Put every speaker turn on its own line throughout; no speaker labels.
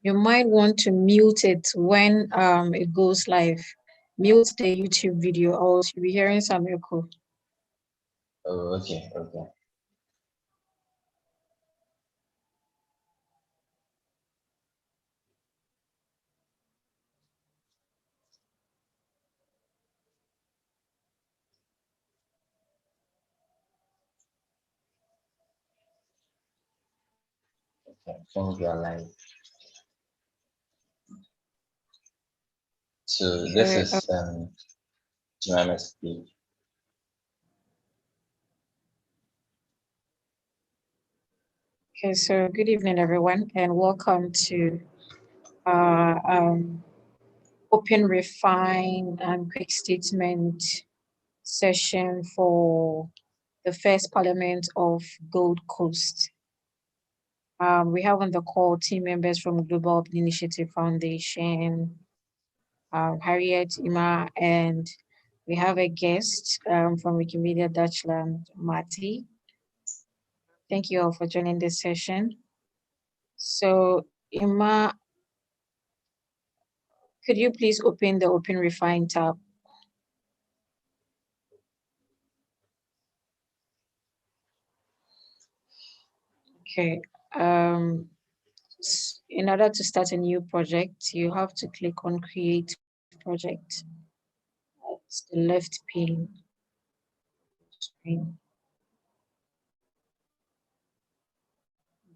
You might want to mute it when it goes live. Mute the YouTube video, or else you'll be hearing some echo.
Oh, okay, okay. Okay, I think we are live. So this
Okay,
is Jemima Speak.
okay, so good evening, everyone, and welcome to uh, um, Open Refine and Quick Statement session for the first Parliament of Gold Coast. We have on the call team members from Global Open Initiative Foundation, Harriet Ima, and we have a guest from Wikimedia Dutchland, Mati. Thank you all for joining this session. So Ima, could you please open the Open Refine tab? Okay. In order to start a new project, you have to click on Create Project. It's the left pane screen.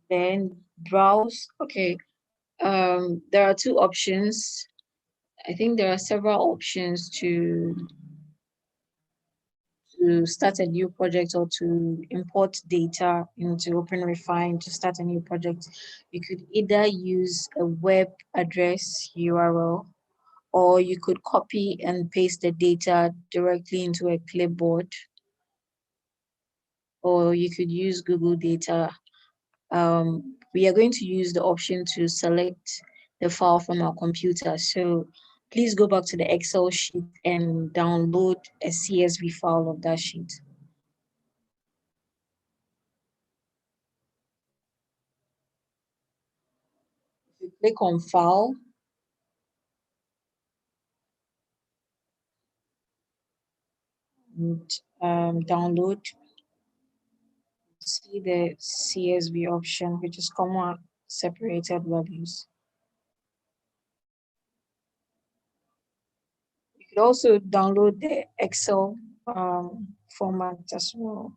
Then browse. Okay. There are two options. I think there are several options to start a new project or to import data into OpenRefine to start a new project. You could either use a web address URL, or you could copy and paste the data directly into a clipboard, or you could use Google Data. We are going to use the option to select the file from our computer. So please go back to the Excel sheet and download a CSV file of that sheet. If you click on File, and download, see the CSV option, which is comma separated values. You could also download the Excel format as well,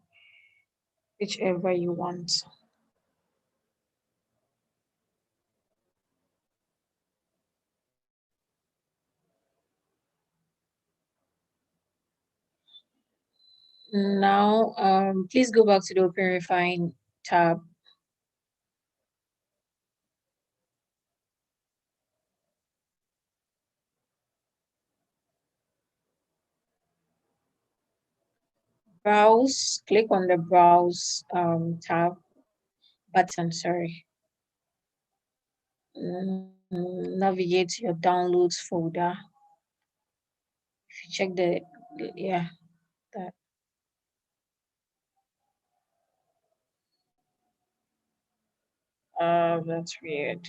whichever you want. Now, please go back to the Open Refine tab. Browse, click on the Browse tab button, sorry. Navigate to your Downloads folder. If you check yeah, that. That's weird.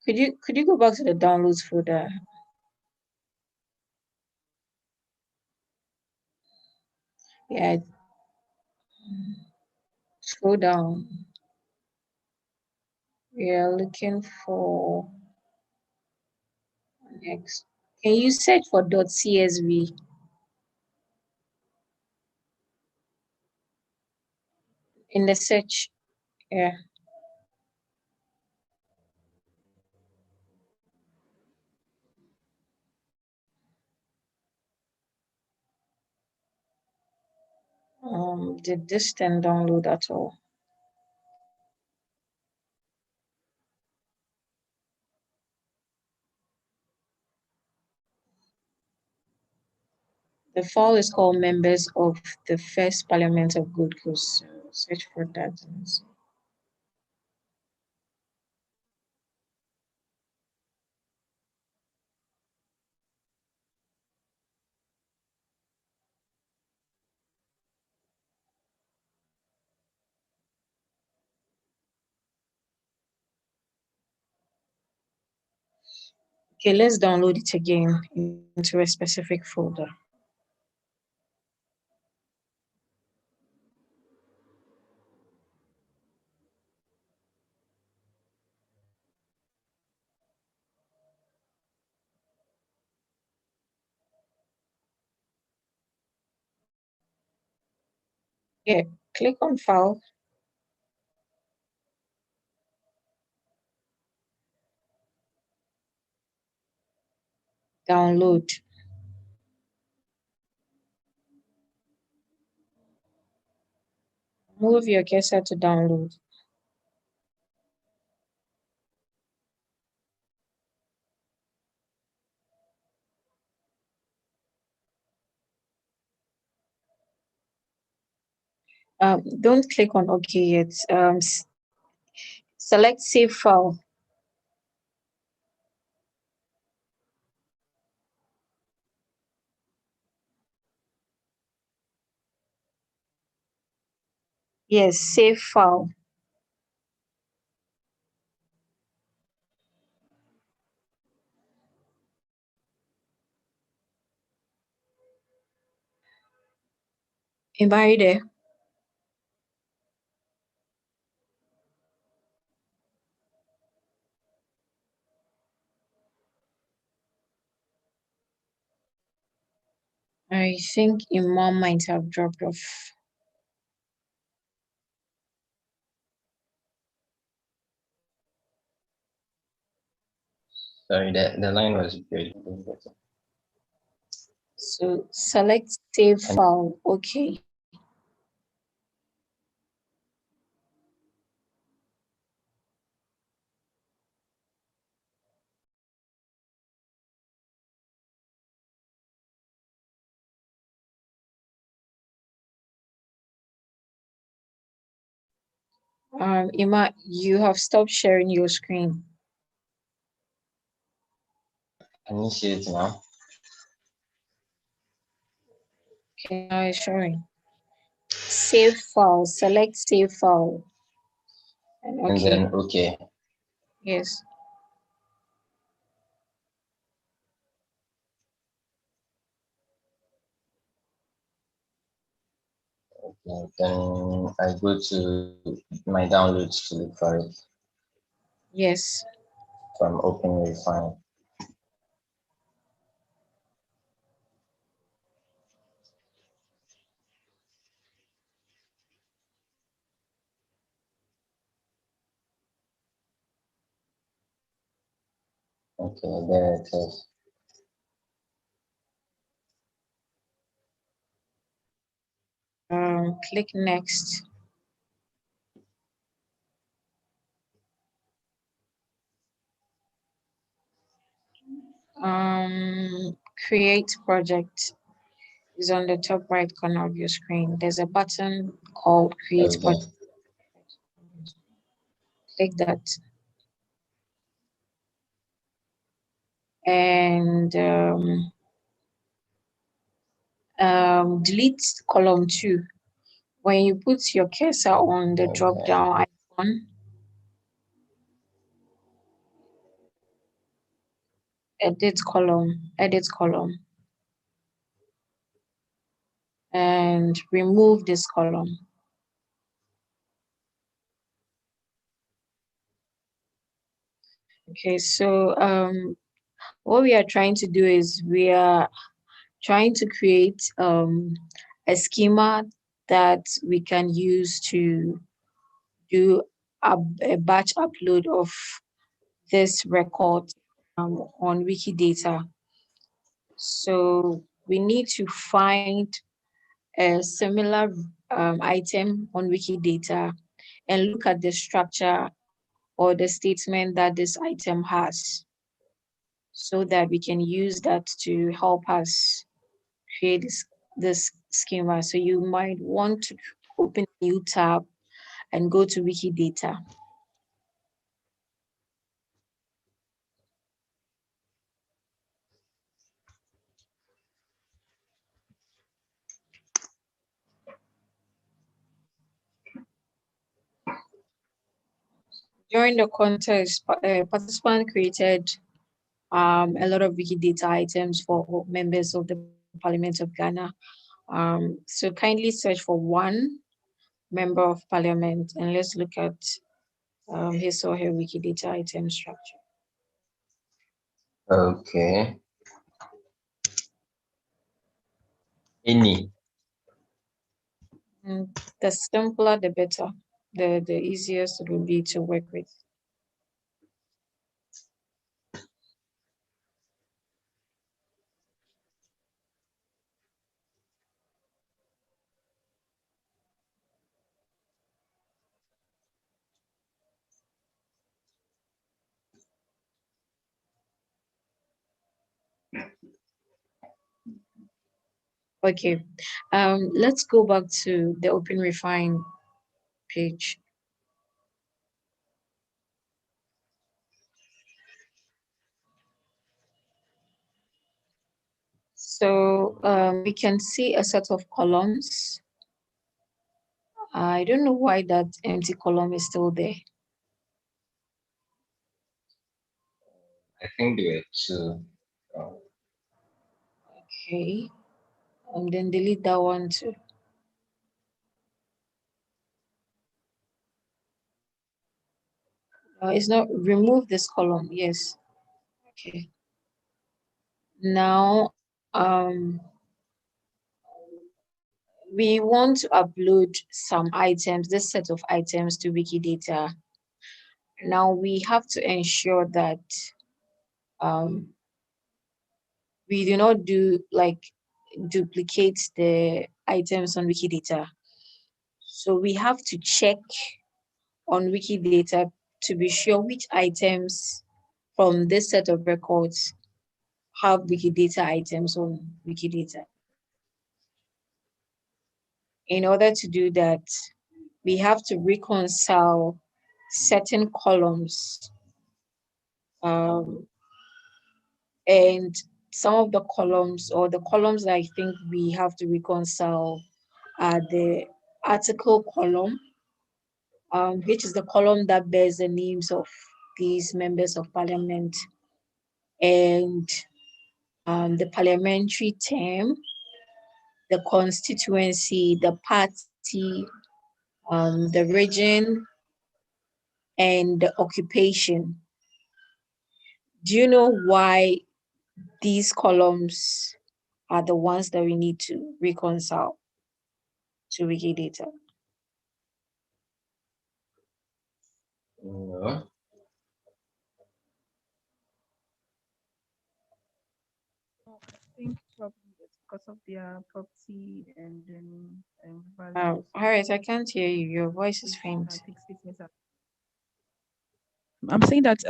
Could you go back to the Downloads folder? Yeah, scroll down. We are looking for next. Can you search for .csv? In the search, yeah. Did this then download at all? The file is called Members of the First Parliament of Gold Coast. So search for that and see. Okay, let's download it again into a specific folder. Yeah, click on File. Download. Move your cursor to download. Don't click on OK yet. Select Save File. Yes, Save File. Am I there? I think Imam might have dropped off.
Sorry, the line was good.
So select Save File. Okay. Ima, you have stopped sharing your screen.
Can you see it now?
Okay, now it's showing. Save File. Select Save File. And
And then okay.
Yes.
Okay, then I go to my downloads to look for it.
Yes.
From Open Refine. Okay, there it is.
Click Next. Create project is on the top right corner of your screen. There's a button called Create
Okay.
Project. Click that. And delete column 2. When you put your cursor on the drop down icon, edit column, and remove this column. Okay, so what we are trying to do is we are trying to create a schema that we can use to do a batch upload of this record on Wikidata. So we need to find a similar item on Wikidata and look at the structure or the statement that this item has, so that we can use that to help us create this schema. So you might want to open a new tab and go to Wikidata. During the contest, participant created a lot of Wikidata items for members of the Parliament of Ghana. So kindly search for one member of Parliament and let's look at his or her Wikidata item structure.
Okay. Any.
The simpler, the better. The easiest it will be to work with. Okay, let's go back to the Open Refine page. So we can see a set of columns. I don't know why that empty column is still there.
I think there were two.
Okay, then delete that one too. It's not, remove this column, yes. Okay. Now, we want to upload some items, this set of items to Wikidata. Now we have to ensure that we do not duplicate the items on Wikidata. So we have to check on Wikidata to be sure which items from this set of records have Wikidata items on Wikidata. In order to do that, we have to reconcile certain columns. And some of the columns, or the columns that I think we have to reconcile, are the article column, which is the column that bears the names of these members of parliament, and the parliamentary term, the constituency, the party, the region, and the occupation. Do you know why these columns are the ones that we need to reconcile to Wikidata?
No.
I think probably it's because of their property and then values.
All right, I can't hear you. Your voice is
I
faint.
think statements are. I'm saying that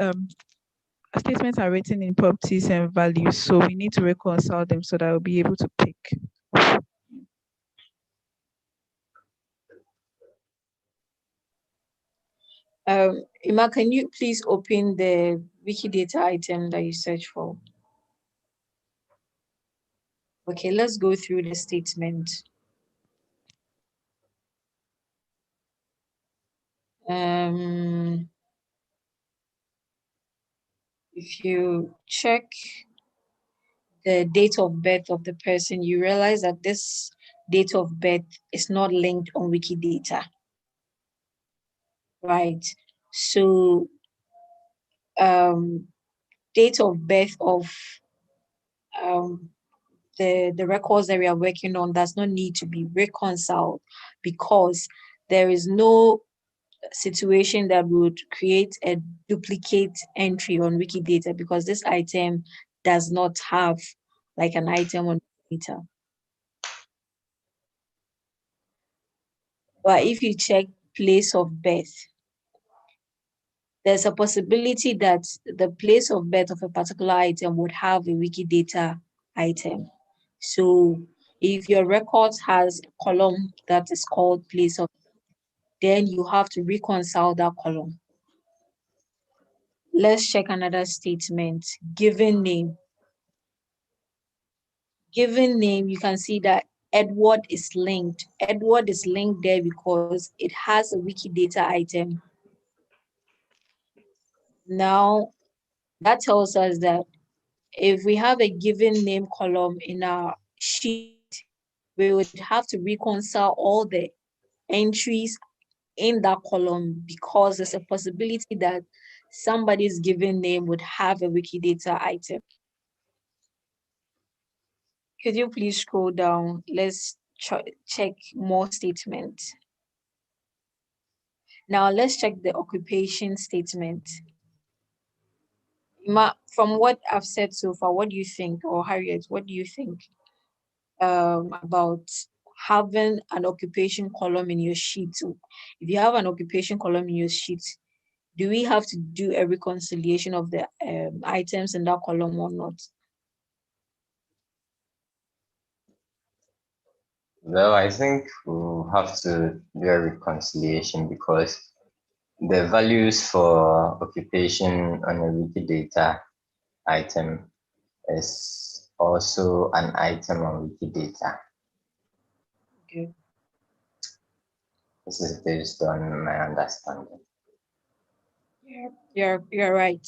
statements are written in properties and values, so we need to reconcile them so that we'll be able to pick.
Emma, can you please open the Wikidata item that you search for? Okay, let's go through the statement. If you check the date of birth of the person, you realize that this date of birth is not linked on Wikidata, right? So date of birth of the records that we are working on does not need to be reconciled, because there is no situation that would create a duplicate entry on Wikidata, because this item does not have like an item on Wikidata. But if you check place of birth, there's a possibility that the place of birth of a particular item would have a Wikidata item. So if your record has a column that is called place of, then you have to reconcile that column. Let's check another statement. Given name. Given name, you can see that Edward is linked. Edward is linked there because it has a Wikidata item. Now, that tells us that if we have a given name column in our sheet, we would have to reconcile all the entries in that column because there's a possibility that somebody's given name would have a Wikidata item. Could you please scroll down? Let's check more statements. Now let's check the occupation statement. From what I've said so far, what do you think? Or Harriet, what do you think about having an occupation column in your sheet? So if you have an occupation column in your sheet, do we have to do a reconciliation of the items in that column or not?
Well, I think we'll have to do a reconciliation because the values for occupation on a Wikidata item is also an item on Wikidata.
Okay.
This is based on my understanding.
Yeah, you're right.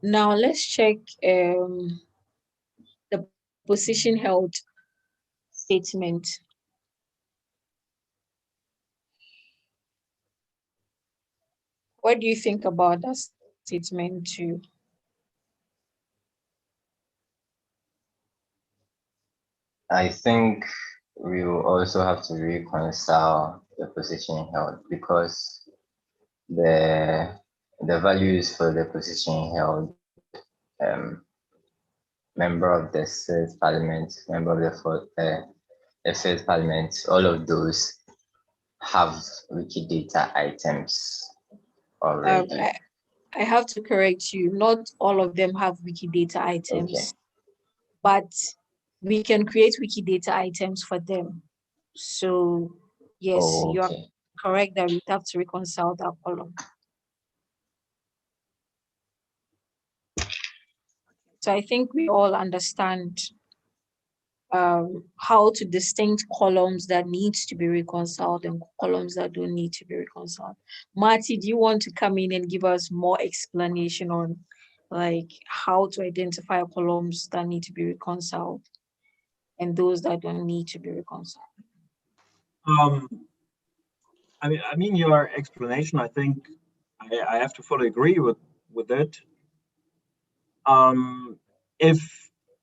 Now let's check the position held statement. What do you think about that statement too?
I think we will also have to reconcile the position held because the values for the position held, member of the third parliament, member of the fifth parliament, all of those have Wikidata items already.
I have to correct you. Not all of them have Wikidata items,
Okay.
but we can create Wikidata items for them. So yes,
Oh,
you are
okay.
correct that we have to reconcile that column. So I think we all understand how to distinct columns that need to be reconciled and columns that don't need to be reconciled. Marty, do you want to come in and give us more explanation on like how to identify columns that need to be reconciled and those that don't need to be reconciled?
I mean, your explanation, I think I have to fully agree with it.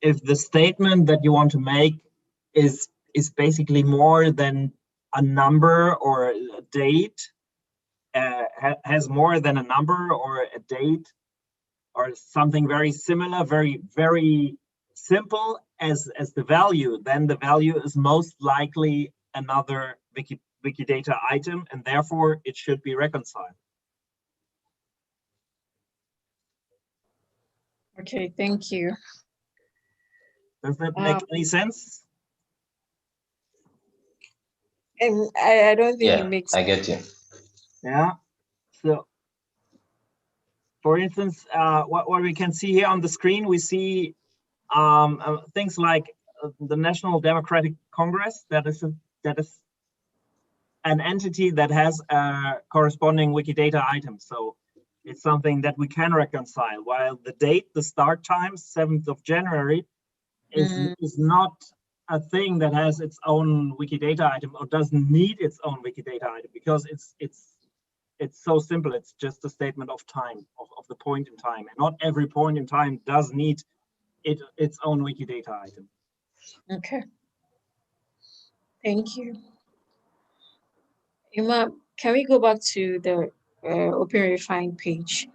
If the statement that you want to make is basically more than a number or a date, has more than a number or a date, or something very similar, very simple as the value, then the value is most likely another Wikidata item, and therefore it should be reconciled.
Okay, thank you.
Does that make any sense?
And I don't think
Yeah,
it makes
I get you.
Yeah. So, for instance, what we can see here on the screen, we see things like the National Democratic Congress. That is an entity that has a corresponding Wikidata item. So it's something that we can reconcile. While the date, the start time, 7th of January, is not a thing that has its own Wikidata item or doesn't need its own Wikidata item, because it's so simple. It's just a statement of time, of the point in time. And not every point in time does need its own Wikidata item.
Okay. Thank you. Ima, can we go back to the Open Refine page?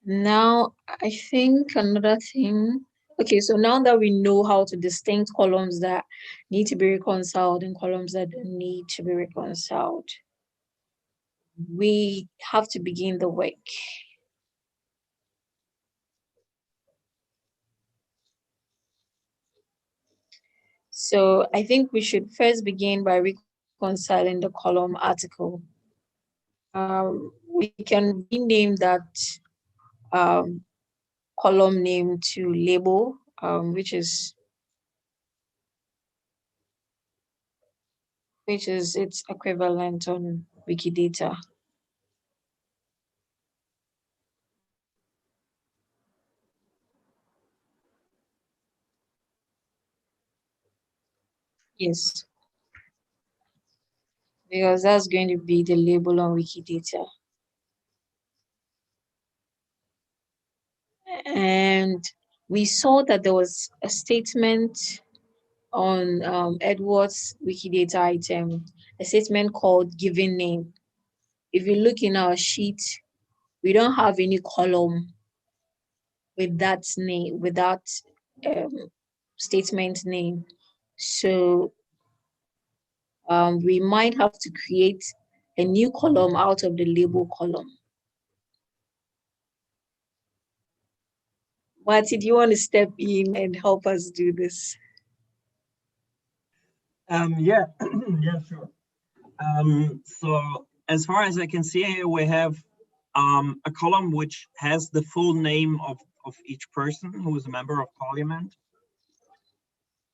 Now, I think another thing. Okay, so now that we know how to distinct columns that need to be reconciled and columns that don't need to be reconciled, we have to begin the work. So I think we should first begin by reconciling the column article. We can rename that column name to label, which is its equivalent on Wikidata. Yes, because that's going to be the label on Wikidata. And we saw that there was a statement on Edward's Wikidata item, a statement called given name. If you look in our sheet, we don't have any column with that name, with that statement name. So we might have to create a new column out of the label column. Marty, do you want to step in and help us do this?
Yeah, yeah, sure. So as far as I can see here, we have a column which has the full name of each person who is a member of parliament.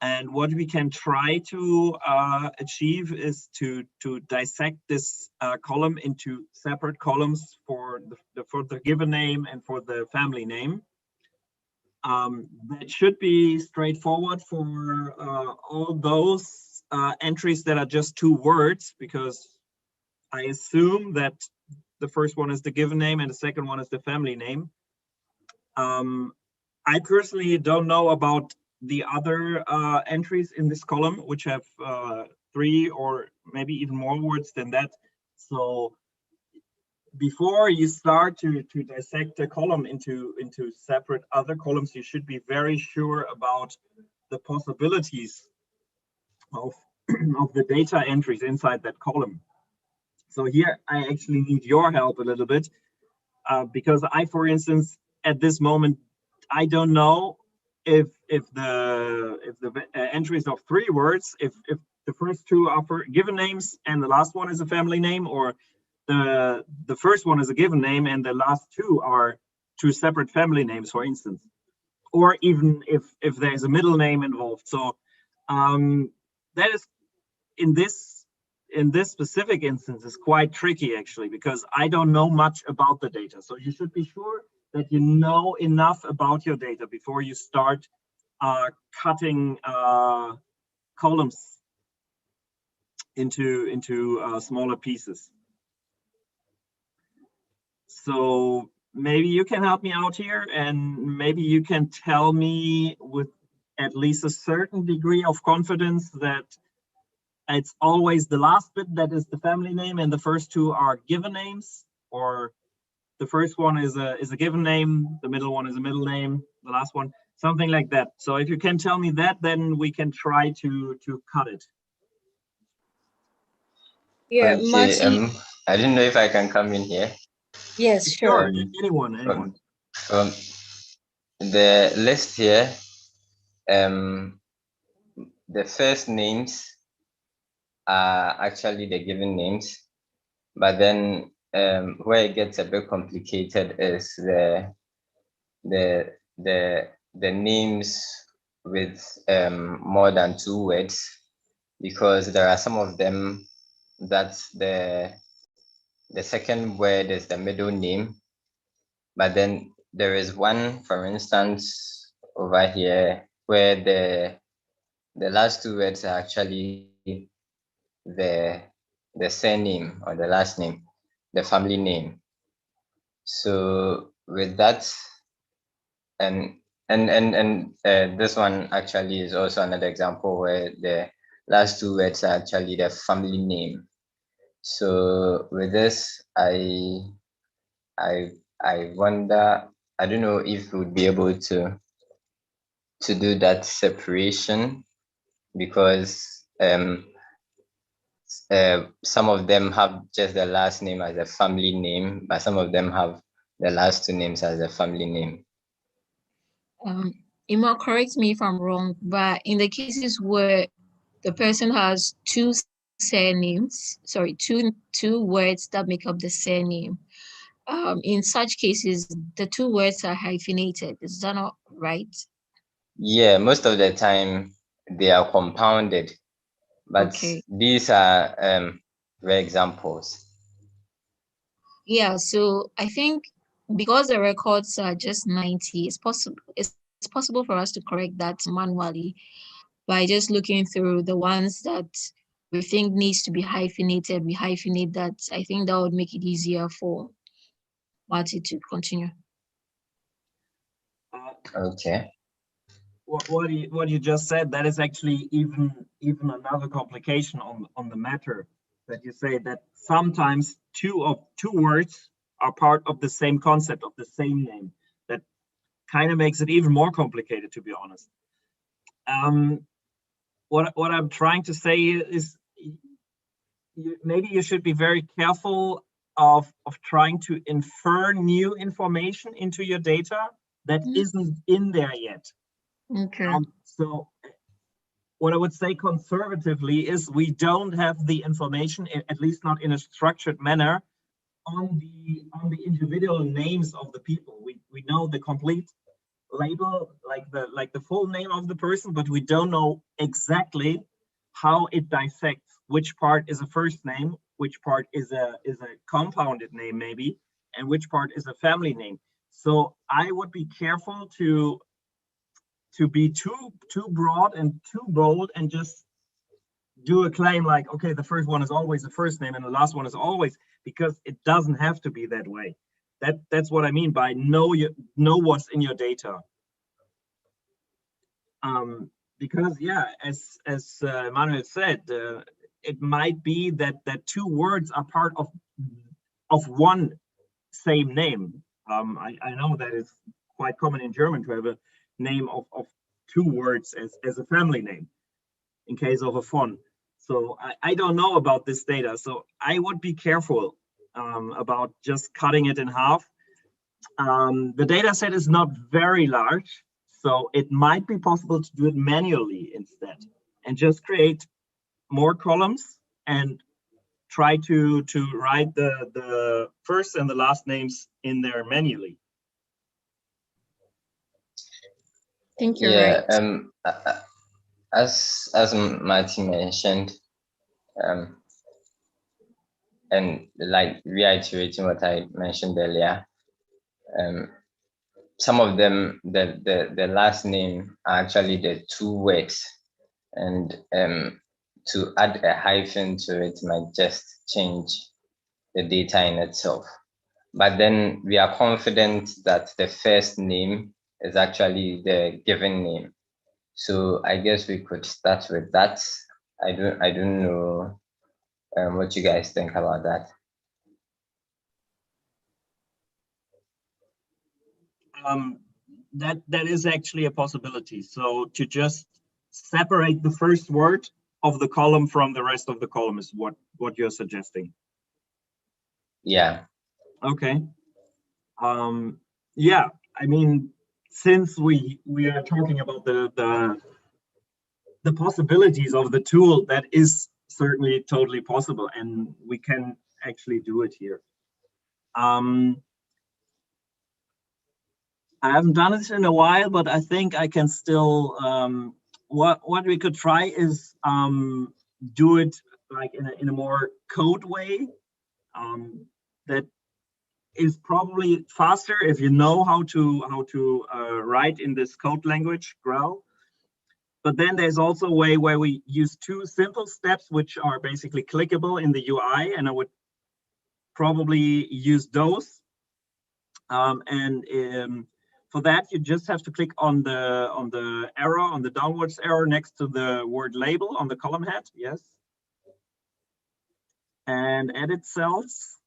And what we can try to achieve is to dissect this column into separate columns for the given name and for the family name. That should be straightforward for all those entries that are just two words, because I assume that the first one is the given name and the second one is the family name. I personally don't know about the other entries in this column, which have 3 or maybe even more words than that. So before you start to dissect a column into separate other columns, you should be very sure about the possibilities of the data entries inside that column. So here I actually need your help a little bit, because I, for instance, at this moment, I don't know if the entries of 3 words, if the first 2 are for given names and the last one is a family name, or the first one is a given name and the last 2 are 2 separate family names, for instance, or even if there's a middle name involved. So that is in this specific instance is quite tricky, actually, because I don't know much about the data. So you should be sure that you know enough about your data before you start cutting columns into smaller pieces. So maybe you can help me out here, and maybe you can tell me with at least a certain degree of confidence that it's always the last bit that is the family name and the first 2 are given names, or the first one is a given name, the middle one is a middle name, the last one, something like that. So if you can tell me that, then we can try to cut it.
Yeah,
Okay,
Marty.
I didn't know if I can come in here.
Yes, sure.
Anyone.
The list here, the first names are actually the given names, but then where it gets a bit complicated is the names with more than 2 words, because there are some of them that the second word is the middle name, but then there is one, for instance, over here where the last 2 words are actually the surname or the last name, the family name. So with that, and this one actually is also another example where the last 2 words are actually the family name. So with this, I wonder, I don't know if we would be able to do that separation, because some of them have just the last name as a family name, but some of them have the last 2 names as a family name.
Ima, correct me if I'm wrong, but in the cases where the person has 2 surnames, sorry, two words that make up the surname, in such cases, the 2 words are hyphenated. Is that not right?
Yeah, most of the time they are compounded, but
Okay.
these are rare examples.
Yeah, so I think because the records are just 90, it's possible for us to correct that manually.
by just looking through the ones that we think needs to be hyphenated, we hyphenate that. I think that would make it easier for Marty to continue.
Okay.
What you just said, that is actually even another complication on the matter, that you say that sometimes two words are part of the same concept, of the same name. That kind of makes it even more complicated, to be honest. What I'm trying to say is maybe you should be very careful of trying to infer new information into your data that isn't in there yet.
Okay.
So what I would say conservatively is we don't have the information, at least not in a structured manner, on the individual names of the people. We know the complete label, like the full name of the person, but we don't know exactly how it dissects which part is a first name, which part is a compounded name maybe, and which part is a family name. So I would be careful to be too broad and too bold and just do a claim like, okay, the first one is always the first name and the last one is always, because it doesn't have to be that way. That's what I mean by know what's in your data. Because yeah, as Manuel said, it might be that two words are part of one same name. I know that it's quite common in German to have a name of two words as a family name in case of a font. So I don't know about this data, so I would be careful about just cutting it in half. The data set is not very large, so it might be possible to do it manually instead and just create more columns and try to write the first and the last names in there manually.
I think you're
Yeah,
right.
as Martin mentioned, and like reiterating what I mentioned earlier, some of them, the last name are actually the two words, and to add a hyphen to it might just change the data in itself. But then we are confident that the first name is actually the given name. So I guess we could start with that. I don't know what you guys think about that.
That is actually a possibility. So to just separate the first word of the column from the rest of the column is what you're suggesting.
Yeah.
Okay. Yeah, I mean, since we are talking about the possibilities of the tool, that is certainly totally possible, and we can actually do it here. I haven't done it in a while, but I think I can still. What we could try is do it like in a more code way. That is probably faster if you know how to write in this code language, Graal. But then there's also a way where we use two simple steps, which are basically clickable in the UI, and I would probably use those. For that, you just have to click on the arrow, on the downwards arrow next to the word label on the column head, yes. And edit cells.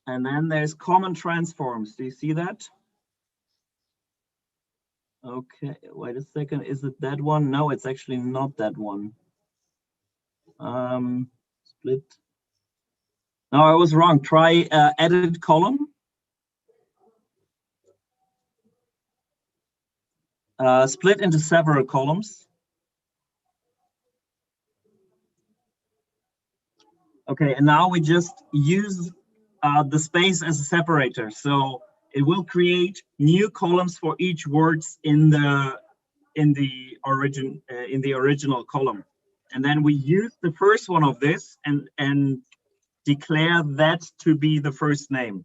And then there's common transforms. Do you see that? Okay, wait a second. Is it that one? No, it's actually not that one. Split. No, I was wrong. Try edit column. Split into several columns. Okay, and now we just use the space as a separator. So it will create new columns for each words in the original column. And then we use the first one of this and declare that to be the first name.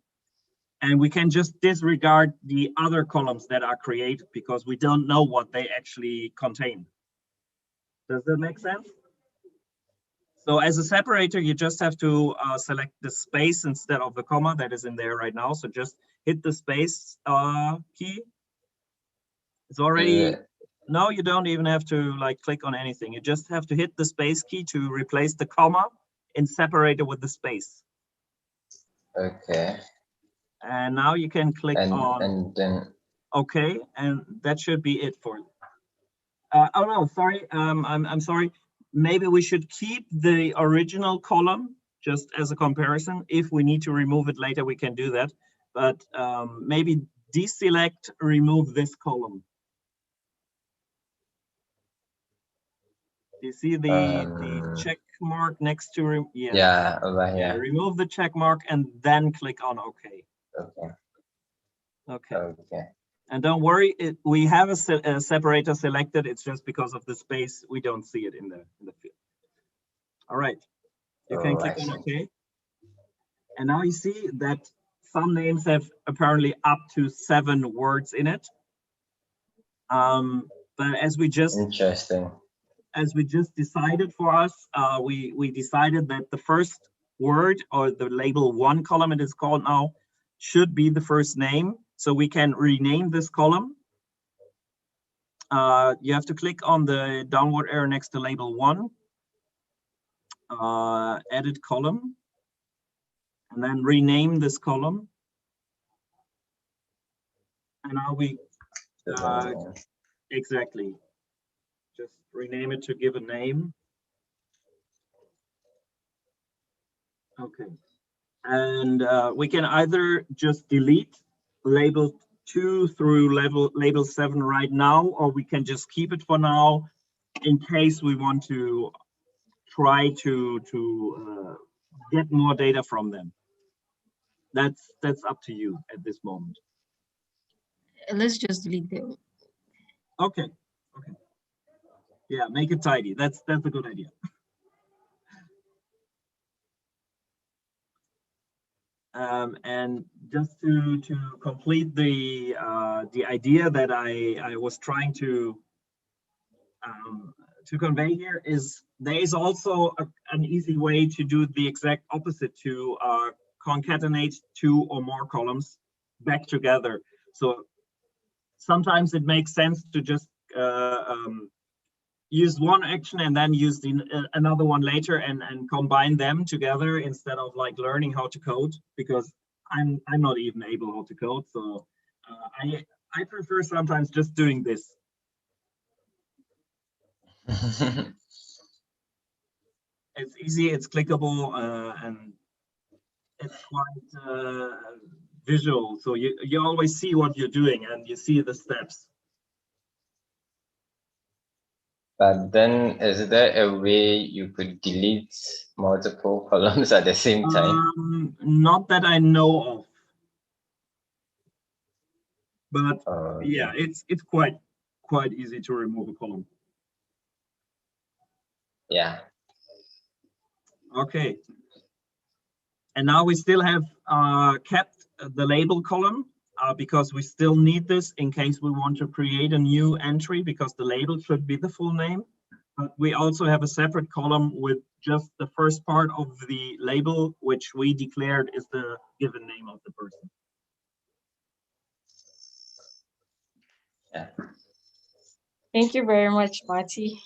And we can just disregard the other columns that are created because we don't know what they actually contain. Does that make sense? So as a separator, you just have to select the space instead of the comma that is in there right now. So just hit the space key. It's already, no, you don't even have to like click on anything. You just have to hit the space key to replace the comma in separator with the space.
Okay.
And now you can click on
and then
OK, and that should be it for. Oh no, sorry. I'm sorry. Maybe we should keep the original column just as a comparison. If we need to remove it later, we can do that. But maybe deselect, remove this column. Do you see the check mark next to
yeah, over here.
Remove the check mark and then click on OK.
Okay.
Okay.
Okay.
And don't worry, we have a separator selected. It's just because of the space we don't see it in the field. All right, you can click on OK. And now you see that some names have apparently up to 7 words in it. But as we just decided for us, we decided that the first word, or the label 1 column it is called now, should be the first name. So we can rename this column. You have to click on the downward arrow next to label 1, edit column, and then rename this column. And now we exactly just rename it to give a name. Okay, and we can either just delete label 2 through label 7 right now, or we can just keep it for now in case we want to try to get more data from them. That's up to you at this moment.
Let's just delete them.
Okay. Okay. Yeah, make it tidy. That's a good idea. And just to complete the idea that I was trying to convey here is there is also an easy way to do the exact opposite, to concatenate 2 or more columns back together. So sometimes it makes sense to just use one action and then use another one later and combine them together instead of like learning how to code, because I'm not even able how to code. So I prefer sometimes just doing this. It's easy, it's clickable, and it's quite visual. So you always see what you're doing and you see the steps.
But then, is there a way you could delete multiple columns at the same time?
Not that I know of. But yeah, it's quite easy to remove a column.
Yeah.
Okay. And now we still have kept the label column because we still need this in case we want to create a new entry, because the label should be the full name. But we also have a separate column with just the first part of the label, which we declared is the given name of the person.
Yeah.
Thank you very much, Marty.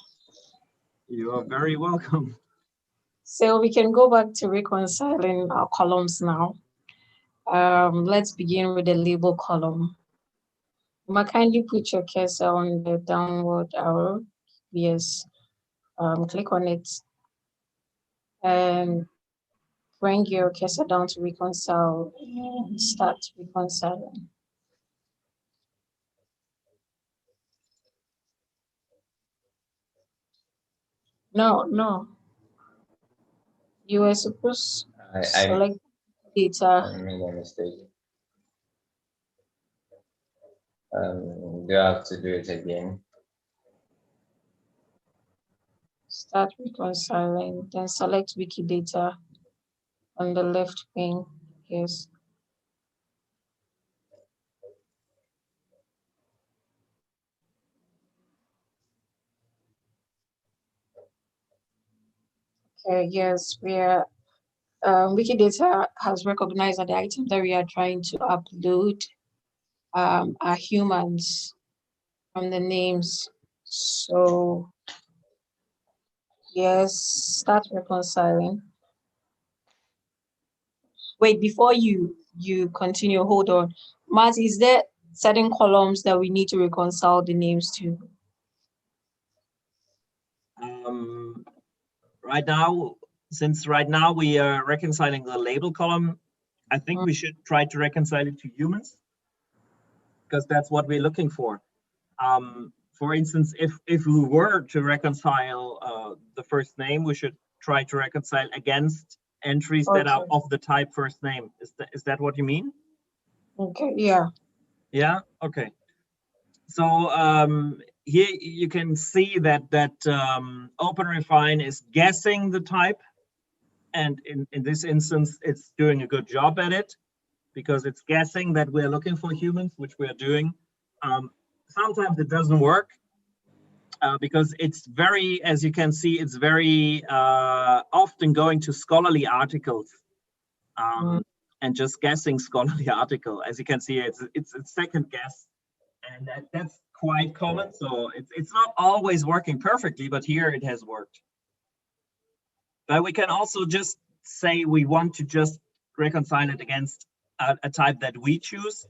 You are very welcome.
So we can go back to reconciling our columns now. Let's begin with the label column. Kindly put your cursor on the downward arrow. Yes. Click on it and bring your cursor down to reconcile and start reconciling. No. You were supposed to select data.
I made a mistake. Do I have to do it again?
Start reconciling, then select Wikidata on the left pane. Yes. Okay, yes, we are. Wikidata has recognized that the items that we are trying to upload are humans from the names. So yes, start reconciling. Wait, before you continue, hold on. Matt, is there certain columns that we need to reconcile the names to?
Right now, since right now we are reconciling the label column, I think we should try to reconcile it to humans, because that's what we're looking for. For instance, if we were to reconcile the first name, we should try to reconcile against entries that are
Okay.
of the type first name. Is that what you mean?
Okay, yeah.
Yeah, okay. So here you can see that OpenRefine is guessing the type, and in this instance, it's doing a good job at it, because it's guessing that we're looking for humans, which we are doing. Sometimes it doesn't work, because it's very, as you can see, it's very often going to scholarly articles and just guessing scholarly article. As you can see, it's a second guess, and that's quite common. So it's not always working perfectly, but here it has worked. But we can also just say we want to just reconcile it against a type that we choose.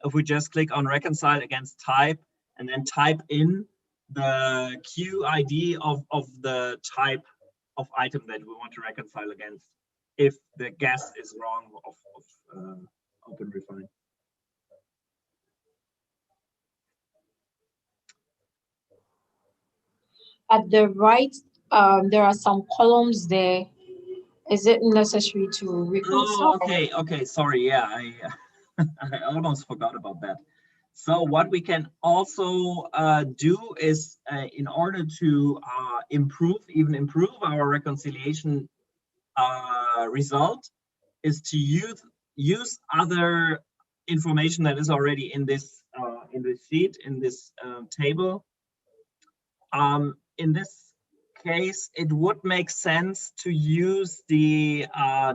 If we just click on reconcile against type and then type in the QID of the type of item that we want to reconcile against, if the guess is wrong of OpenRefine.
At the right, there are some columns there. Is it necessary to reconcile?
Oh, okay, sorry, yeah, I almost forgot about that. So what we can also do is, in order to even improve our reconciliation result, is to use other information that is already in this sheet, in this table. In this case, it would make sense to use the,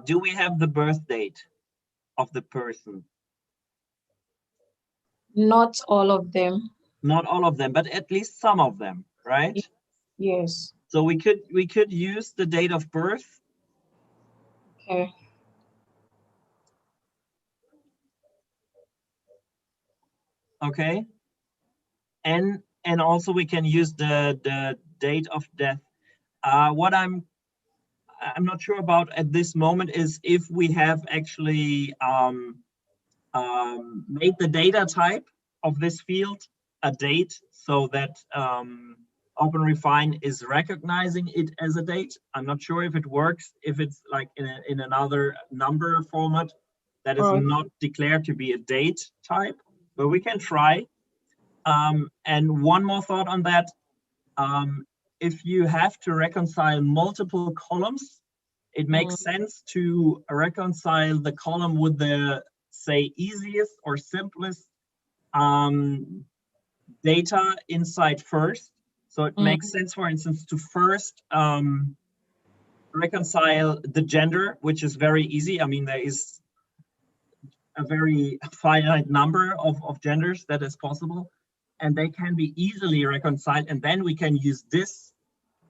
do we have the birth date of the person?
Not all of them.
Not all of them, but at least some of them, right?
Yes.
So we could use the date of birth.
Okay.
Okay. And also we can use the date of death. What I'm not sure about at this moment is if we have actually made the data type of this field a date, so that OpenRefine is recognizing it as a date. I'm not sure if it works, if it's like in another number format that is not declared to be a date type, but we can try. And one more thought on that. If you have to reconcile multiple columns, it makes sense to reconcile the column with the, say, easiest or simplest data inside first. So it makes sense, for instance, to first reconcile the gender, which is very easy. I mean, there is a very finite number of genders that is possible, and they can be easily reconciled. And then we can use this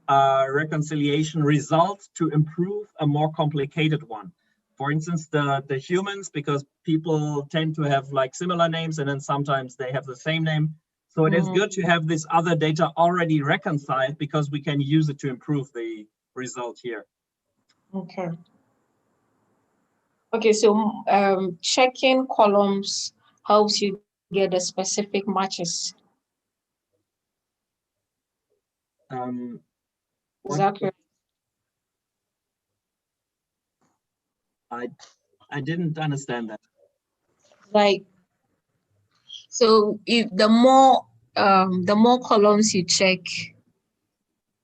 reconciliation result to improve a more complicated one. For instance, the humans, because people tend to have like similar names, and then sometimes they have the same name. So it is good to have this other data already reconciled, because we can use it to improve the result here.
Okay. Okay, so checking columns helps you get the specific matches. Exactly.
I didn't understand that.
Like,
So if the more columns you check,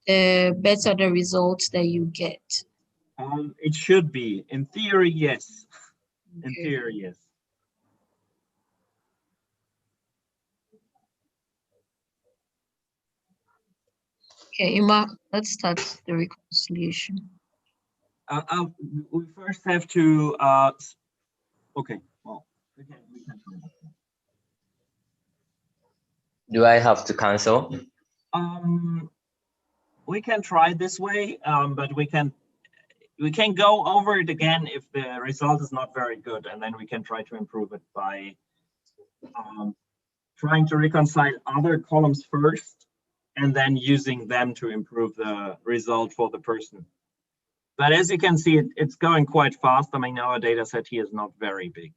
the better the results that you get.
It should be. In theory, yes. In
Okay.
theory, yes.
Okay, Ima, let's start the reconciliation.
We first have to, okay, well, we can try that.
Do I have to cancel?
We can try this way, but we can go over it again if the result is not very good, and then we can try to improve it by trying to reconcile other columns first, and then using them to improve the result for the person. But as you can see, it's going quite fast. I mean, our data set here is not very big.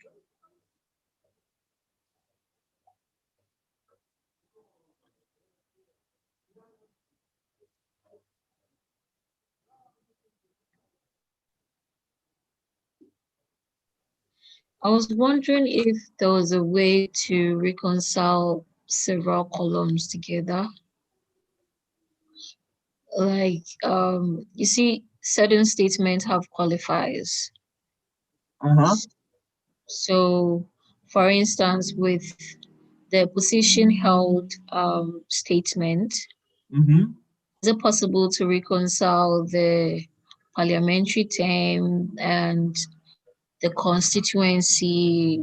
I was wondering if there was a way to reconcile several columns together. Like, you see, certain statements have qualifiers. So, for instance, with the position held statement, is it possible to reconcile the parliamentary term and the constituency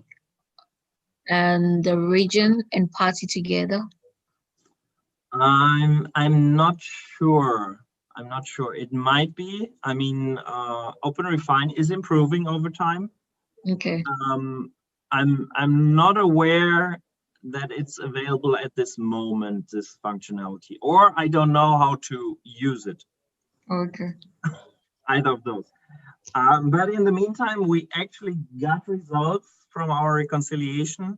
and the region and party together?
I'm not sure. I'm not sure. It might be. I mean, OpenRefine is improving over time.
Okay.
I'm not aware that it's available at this moment, this functionality, or I don't know how to use it.
Okay.
Either of those. But in the meantime, we actually got results from our reconciliation,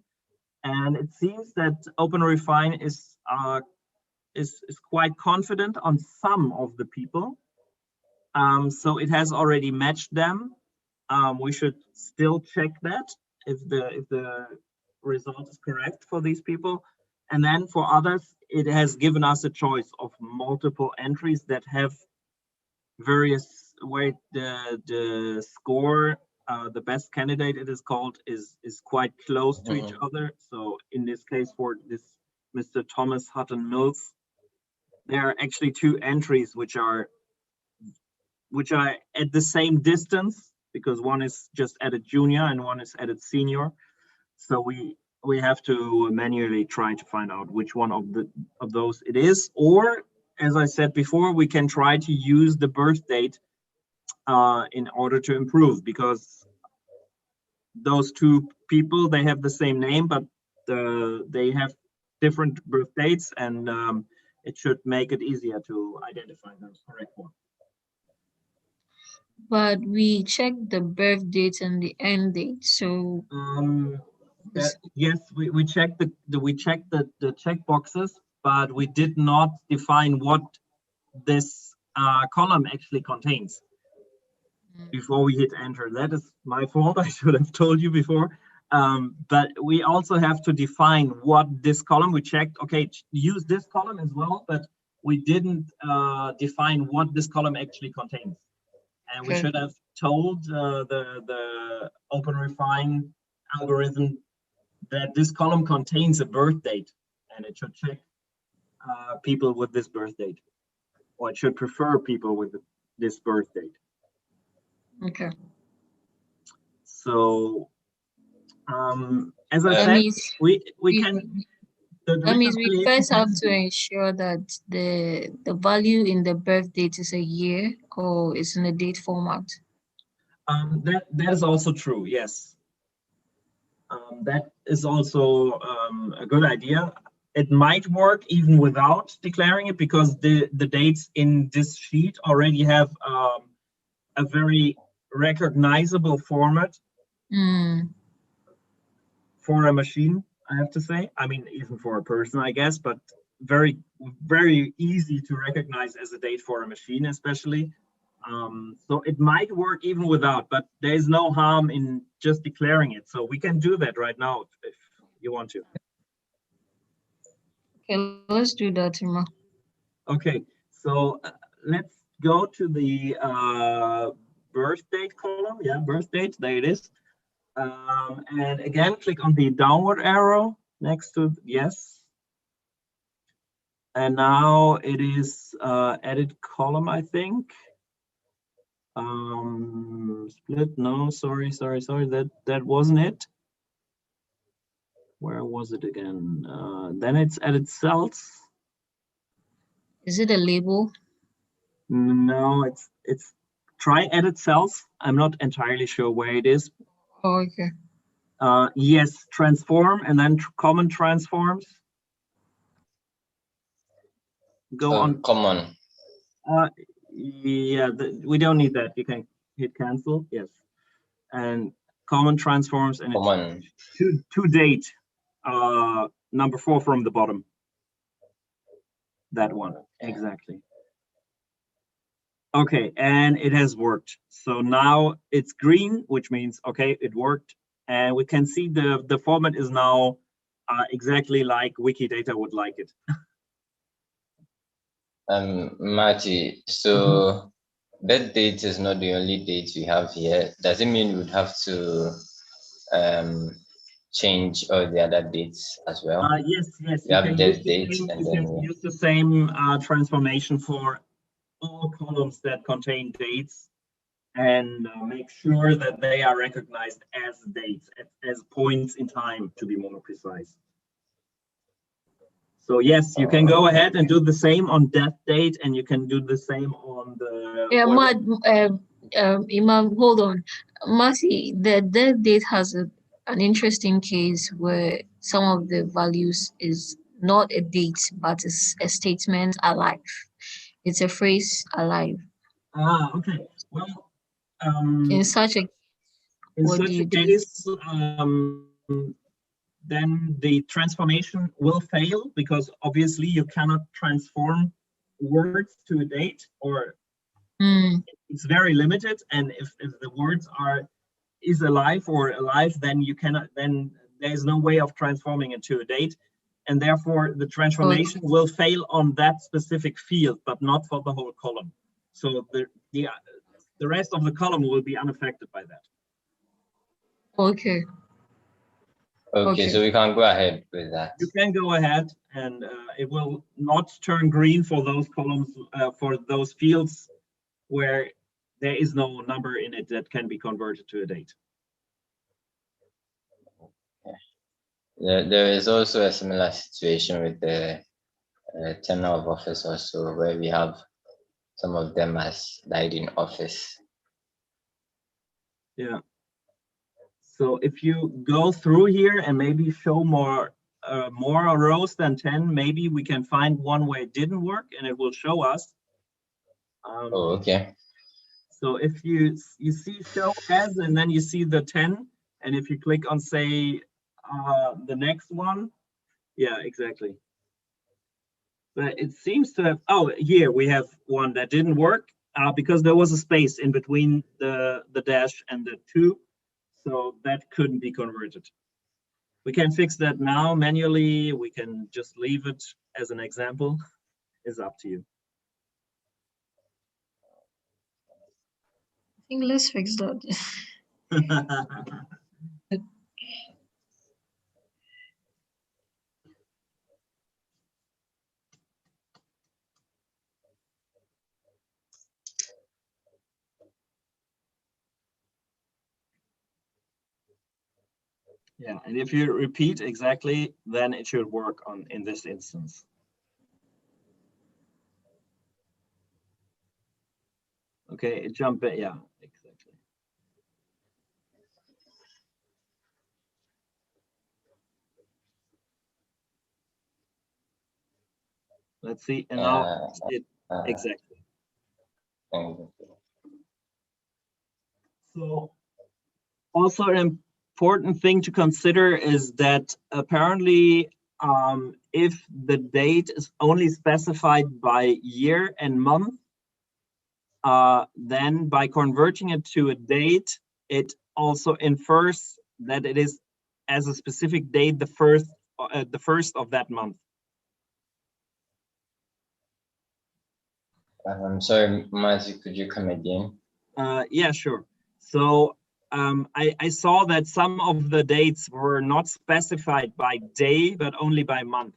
and it seems that OpenRefine is quite confident on some of the people. So it has already matched them. We should still check that if the result is correct for these people. And then for others, it has given us a choice of multiple entries that have various where the score, the best candidate it is called, is quite close to each other. So in this case, for this Mr. Thomas Hutton Mills, there are actually two entries which are at the same distance, because one is just added junior and one is added senior. So we have to manually try to find out which one of those it is. Or, as I said before, we can try to use the birth date in order to improve, because those two people, they have the same name, but they have different birth dates, and it should make it easier to identify the correct one.
But we checked the birth date and the end date, so
yes, we checked the check boxes, but we did not define what this column actually contains before we hit enter. That is my fault. I should have told you before. But we also have to define what this column, we checked, okay, use this column as well, but we didn't define what this column actually contains. And we should have told the OpenRefine algorithm that this column contains a birth date, and it should check people with this birth date, or it should prefer people with this birth date.
okay.
So, as I said, we can.
That means we first have to ensure that the value in the birth date is a year or it's in a date format.
That is also true. Yes. That is also a good idea. It might work even without declaring it, because the dates in this sheet already have a very recognizable format for a machine, I have to say. I mean, even for a person, I guess, but very, very easy to recognize as a date for a machine, especially. So it might work even without, but there's no harm in just declaring it. So we can do that right now if you want to.
Okay, let's do that, Tima.
Okay, so let's go to the birth date column. Yeah, birth date, there it is. And again, click on the downward arrow next to yes. And now it is edit column, I think. Split, no, sorry, that wasn't it. Where was it again? Then it's edit cells.
Is it a label?
No, it's try edit cells. I'm not entirely sure where it is.
Oh, okay.
Yes, transform and then common transforms. Go on.
Common.
Yeah, we don't need that. You can hit cancel. Yes, and common transforms and
Common.
to date. Number 4 from the bottom. That one exactly. Okay, and it has worked. So now it's green, which means okay, it worked, and we can see the format is now exactly like Wikidata would like it.
Marty, so that date is not the only date we have here. Does it mean we would have to change all the other dates as well?
Yes.
You have that date, and
you
then
can use the same transformation for all columns that contain dates, and make sure that they are recognized as dates, as points in time, to be more precise. So yes, you can go ahead and do the same on that date, and you can do the same on the.
Yeah, Imam, hold on. Marty, the death date has an interesting case where some of the values is not a date, but it's a statement alive. It's a phrase alive.
Okay. Well,
In such a
case, then the transformation will fail, because obviously you cannot transform words to a date, or it's very limited. And if the words is alive, then you cannot, then there's no way of transforming it to a date, and therefore the transformation will fail on that specific field, but not for the whole column. So the rest of the column will be unaffected by that.
Okay.
Okay, so we can go ahead with that.
You can go ahead, and it will not turn green for those columns, for those fields where there is no number in it that can be converted to a date.
There is also a similar situation with the tenure of office also, where we have some of them as died in office.
Yeah. So if you go through here and maybe show more rows than 10, maybe we can find one where it didn't work, and it will show us.
Okay.
So if you see show as, and then you see the 10, and if you click on, say, the next one, yeah, exactly. But it seems to have, here we have one that didn't work because there was a space in between the dash and the 2. So that couldn't be converted. We can fix that now manually. We can just leave it as an example. It's up to you.
I think let's fix that.
Yeah, and if you repeat exactly, then it should work in this instance. Okay, jump it, yeah, exactly. Let's see, and now exactly. So also an important thing to consider is that apparently if the date is only specified by year and month, then by converting it to a date, it also infers that it is as a specific date the first of that month.
I'm sorry, Matthew, could you come again?
Yeah, sure. So I saw that some of the dates were not specified by day, but only by month.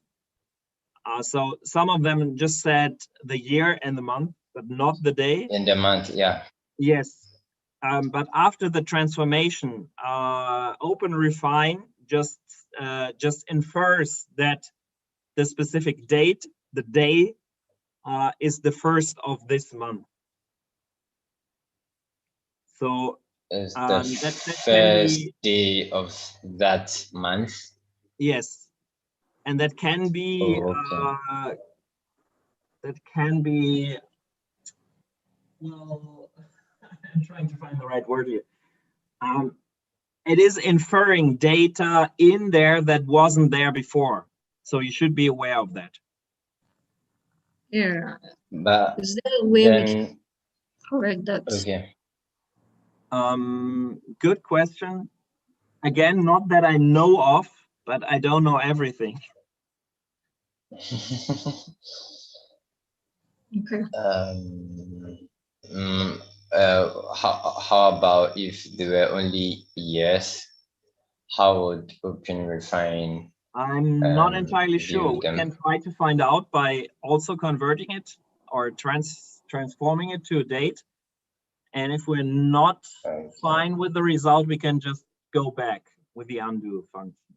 So some of them just said the year and the month, but not the day.
In the month, yeah.
Yes, but after the transformation, OpenRefine just infers that the specific date, the day, is the first of this month. So
Is the
that can
first
be,
day of that month?
yes, and that can be
Oh, okay.
Well, I'm trying to find the right word here. It is inferring data in there that wasn't there before. So you should be aware of that.
Yeah.
But
Is there a way we can
then,
correct that?
okay.
Good question. Again, not that I know of, but I don't know everything.
Okay.
How about if there were only years? How would OpenRefine
I'm not entirely sure.
view
We
them?
can try to find out by also converting it or transforming it to a date. And if we're not
Okay.
fine with the result, we can just go back with the undo function.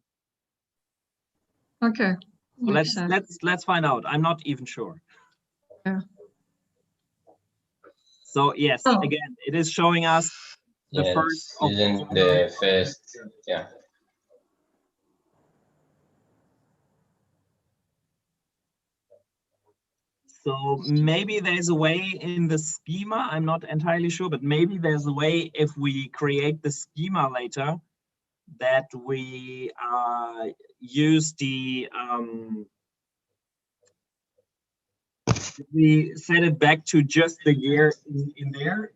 Okay.
So
Makes sense.
let's find out. I'm not even sure.
Yeah.
So yes,
Oh.
again, it is showing us the
Yes,
first of
using
January.
the first, yeah.
So maybe there's a way in the schema, I'm not entirely sure, but maybe there's a way if we create the schema later that we use we set it back to just the year in there,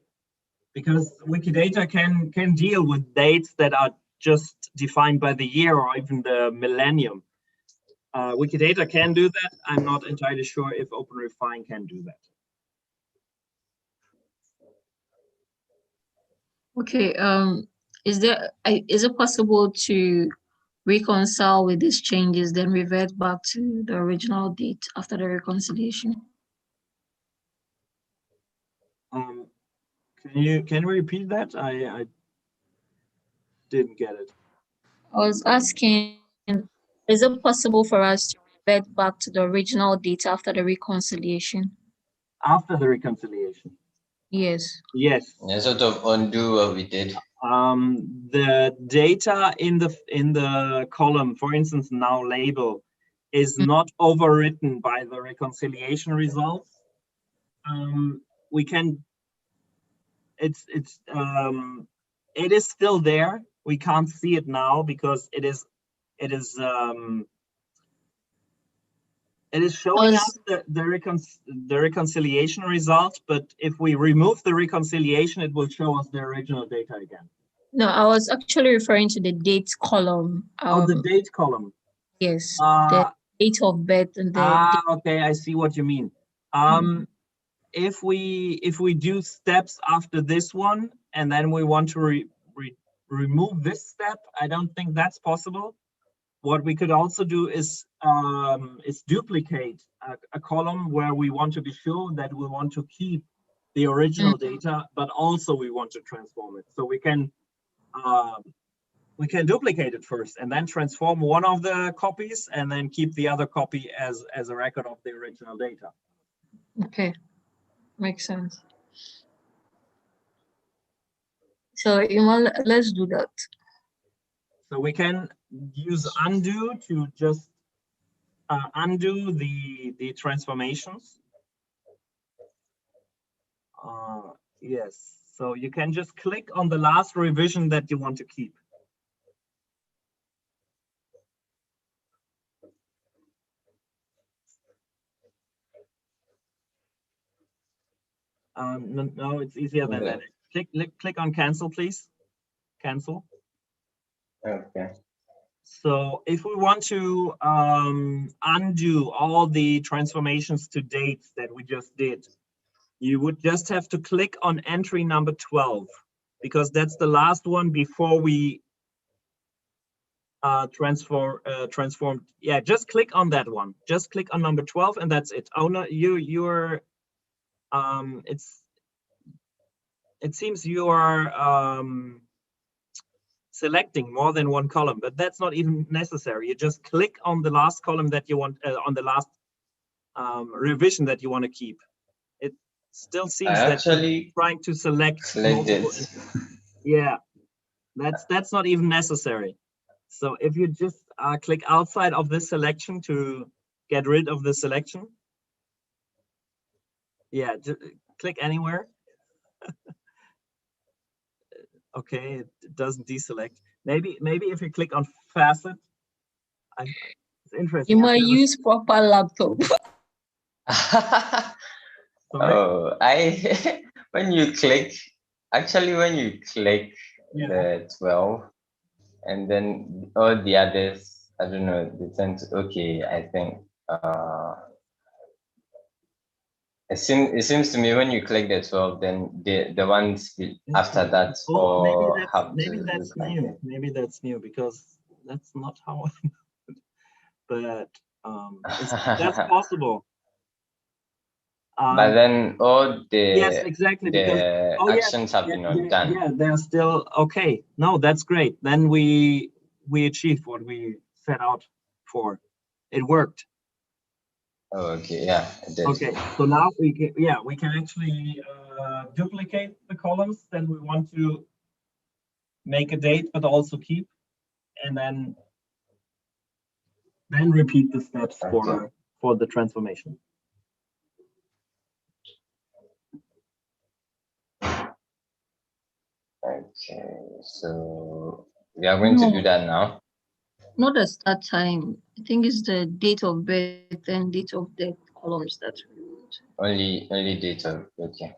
because Wikidata can deal with dates that are just defined by the year or even the millennium. Wikidata can do that. I'm not entirely sure if OpenRefine can do that.
Okay. Is it possible to reconcile with these changes, then revert back to the original date after the reconciliation?
Can you repeat that? I didn't get it.
I was asking, is it possible for us to revert back to the original date after the reconciliation?
After the reconciliation?
Yes.
Yes.
Yeah, sort of undo what we did.
The data in the column, for instance, now label, is not overwritten by the reconciliation results. We can. It is still there. We can't see it now because it is showing us the reconciliation result, but if we remove the reconciliation, it will show us the original data again.
No, I was actually referring to the date column.
The date column.
Yes, the date of birth and the
okay, I see what you mean. If we do steps after this one and then we want to remove this step, I don't think that's possible. What we could also do is duplicate a column where we want to be sure that we want to keep the original data, but also we want to transform it. So we can duplicate it first and then transform one of the copies and then keep the other copy as a record of the original data.
Okay, makes sense. So Iman, let's do that.
So we can use undo to just undo the transformations. Yes, so you can just click on the last revision that you want to keep. No, it's easier than that. Click on cancel, please. Cancel.
Okay.
So if we want to undo all the transformations to dates that we just did, you would just have to click on entry number 12, because that's the last one before we transformed. Yeah, just click on that one. Just click on number 12 and that's it. Oh no, you're it seems you are selecting more than one column, but that's not even necessary. You just click on the last column that you want, on the last revision that you want to keep. It still seems that you're trying to select multiple. Yeah, that's not even necessary. So if you just click outside of this selection to get rid of the selection, yeah, just click anywhere. Okay, it doesn't deselect. Maybe if you click on facet, it's interesting.
You might use proper laptop.
Oh, when you click the 12 and then all the others, I don't know, they tend to, okay, I think it seems to me when you click the 12, then the ones after that
maybe that's new. Maybe that's new because that's not how but that's possible.
But then all the
yes, exactly,
the actions have been done.
Yeah, they're still okay. No, that's great. Then we achieved what we set out for. It worked.
Oh, okay, yeah, it did.
Okay, so now we can actually duplicate the columns that we want to make a date, but also keep, and then repeat the steps for the transformation.
Okay, so we are going to do that now.
Not the start time. I think it's the date of birth and date of death columns that we want.
Only date of, okay.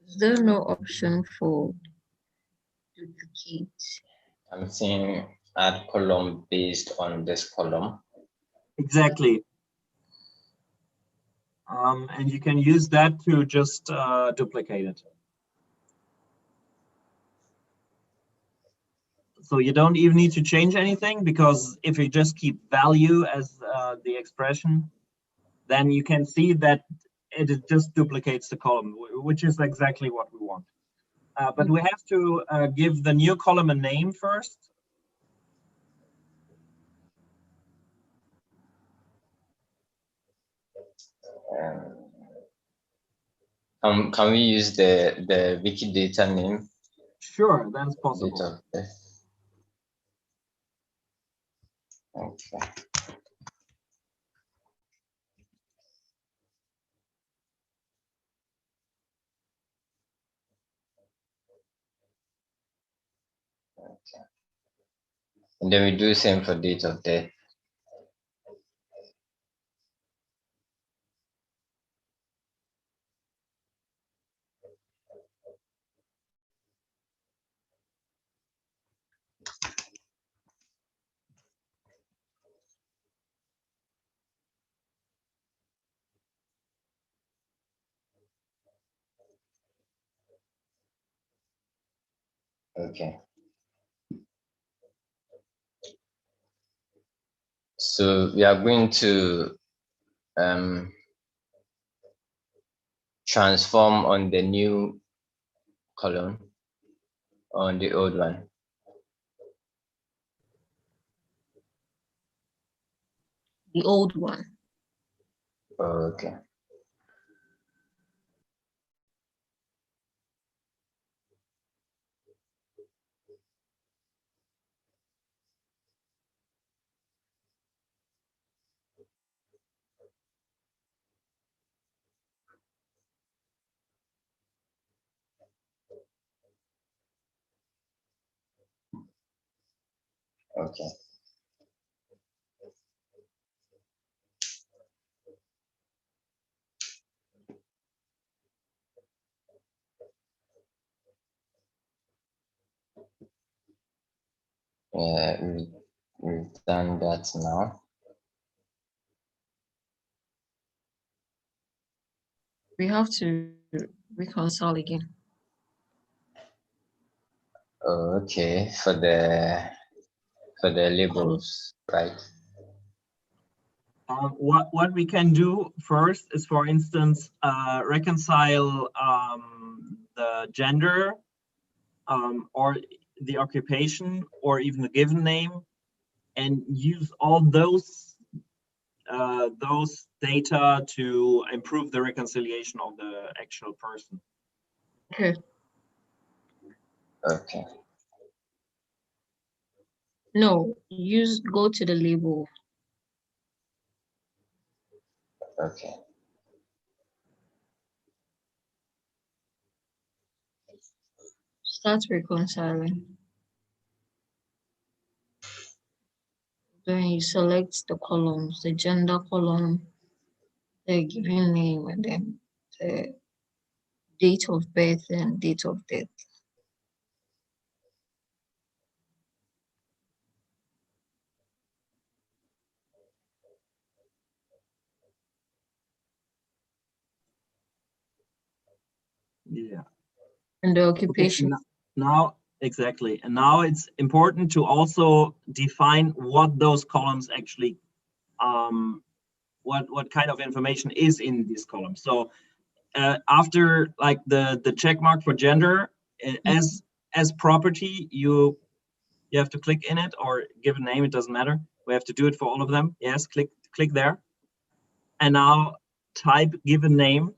Is there no option for duplicate?
I'm seeing add column based on this column.
Exactly. And you can use that to just duplicate it. So you don't even need to change anything, because if you just keep value as the expression, then you can see that it just duplicates the column, which is exactly what we want. But we have to give the new column a name first.
Can we use the Wikidata name?
Sure, that's possible.
Date of birth. Okay. Okay. And then we do same for date of death. Okay. So we are going to transform on the new column on the old one.
The old one.
Okay. Okay. We've done that now.
We have to reconcile again.
Okay, for the labels, right?
What we can do first is, for instance, reconcile the gender or the occupation or even the given name, and use all those data to improve the reconciliation of the actual person.
Okay.
Okay.
No, go to the label.
Okay.
Start reconciling. Then you select the columns, the gender column, the given name, and then the date of birth and date of death.
Yeah.
And the occupation.
Okay, now, exactly. And now it's important to also define what those columns actually, what kind of information is in these columns. So after like the check mark for gender, as property, you have to click in it or give a name, it doesn't matter. We have to do it for all of them. Yes, click there. And now type given name.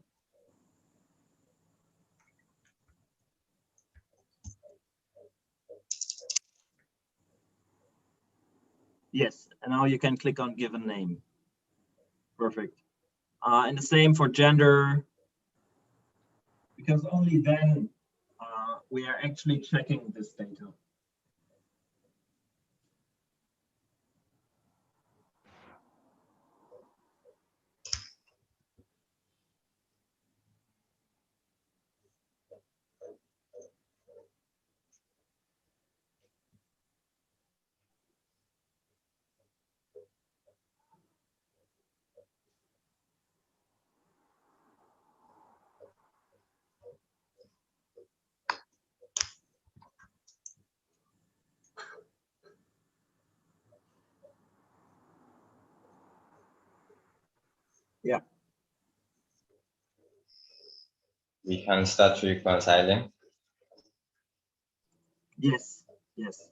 Yes, and now you can click on given name. Perfect. And the same for gender, because only then we are actually checking this data. Yeah.
We can start reconciling.
Yes. Yes.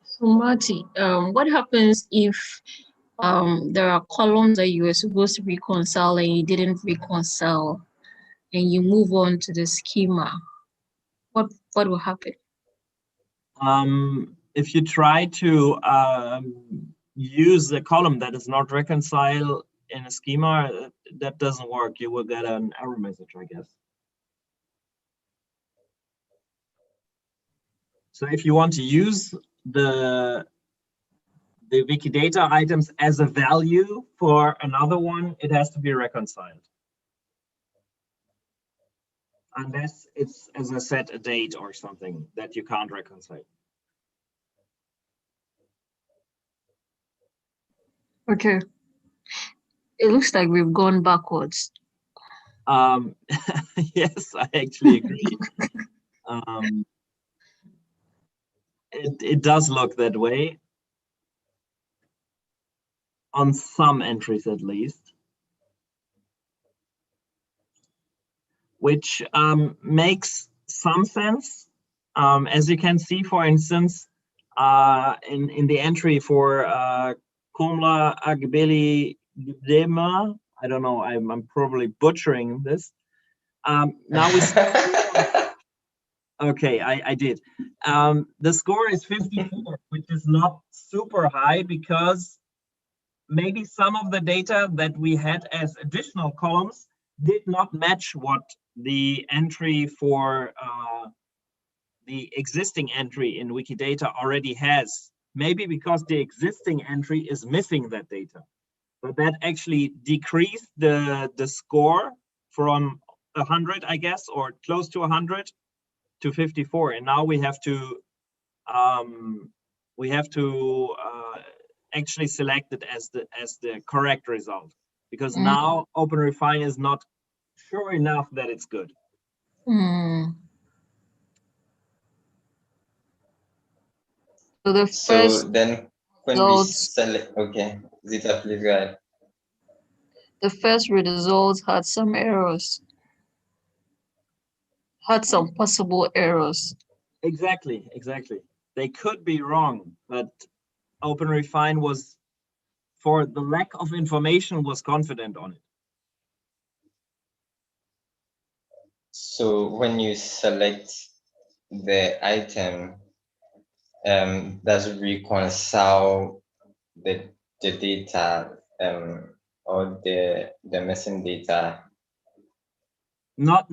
So Marty, what happens if there are columns that you were supposed to reconcile and you didn't reconcile, and you move on to the schema? What will happen?
If you try to use a column that is not reconciled in a schema, that doesn't work. You will get an error message, I guess. So if you want to use the the Wikidata items as a value for another one, it has to be reconciled. Unless it's, as I said, a date or something that you can't reconcile.
Okay. It looks like we've gone backwards.
Yes, I actually agree. It does look that way. On some entries at least. Which makes some sense. As you can see, for instance, in the entry for Kumla Agbeli Dema, I don't know, I'm probably butchering this. Now we okay, I did. The score is 54, which is not super high because maybe some of the data that we had as additional columns did not match what the entry for the existing entry in Wikidata already has. Maybe because the existing entry is missing that data. But that actually decreased the score from 100, I guess, or close to 100 to 54. And now we have to actually select it as the correct result, because now OpenRefine is not sure enough that it's good.
So the
So
first
then when we
results,
select, okay, Zita, please go ahead.
the first results had some errors, had some possible errors.
Exactly. They could be wrong, but OpenRefine was, for the lack of information, was confident on it.
So when you select the item, does it reconcile the data or the missing data?
Not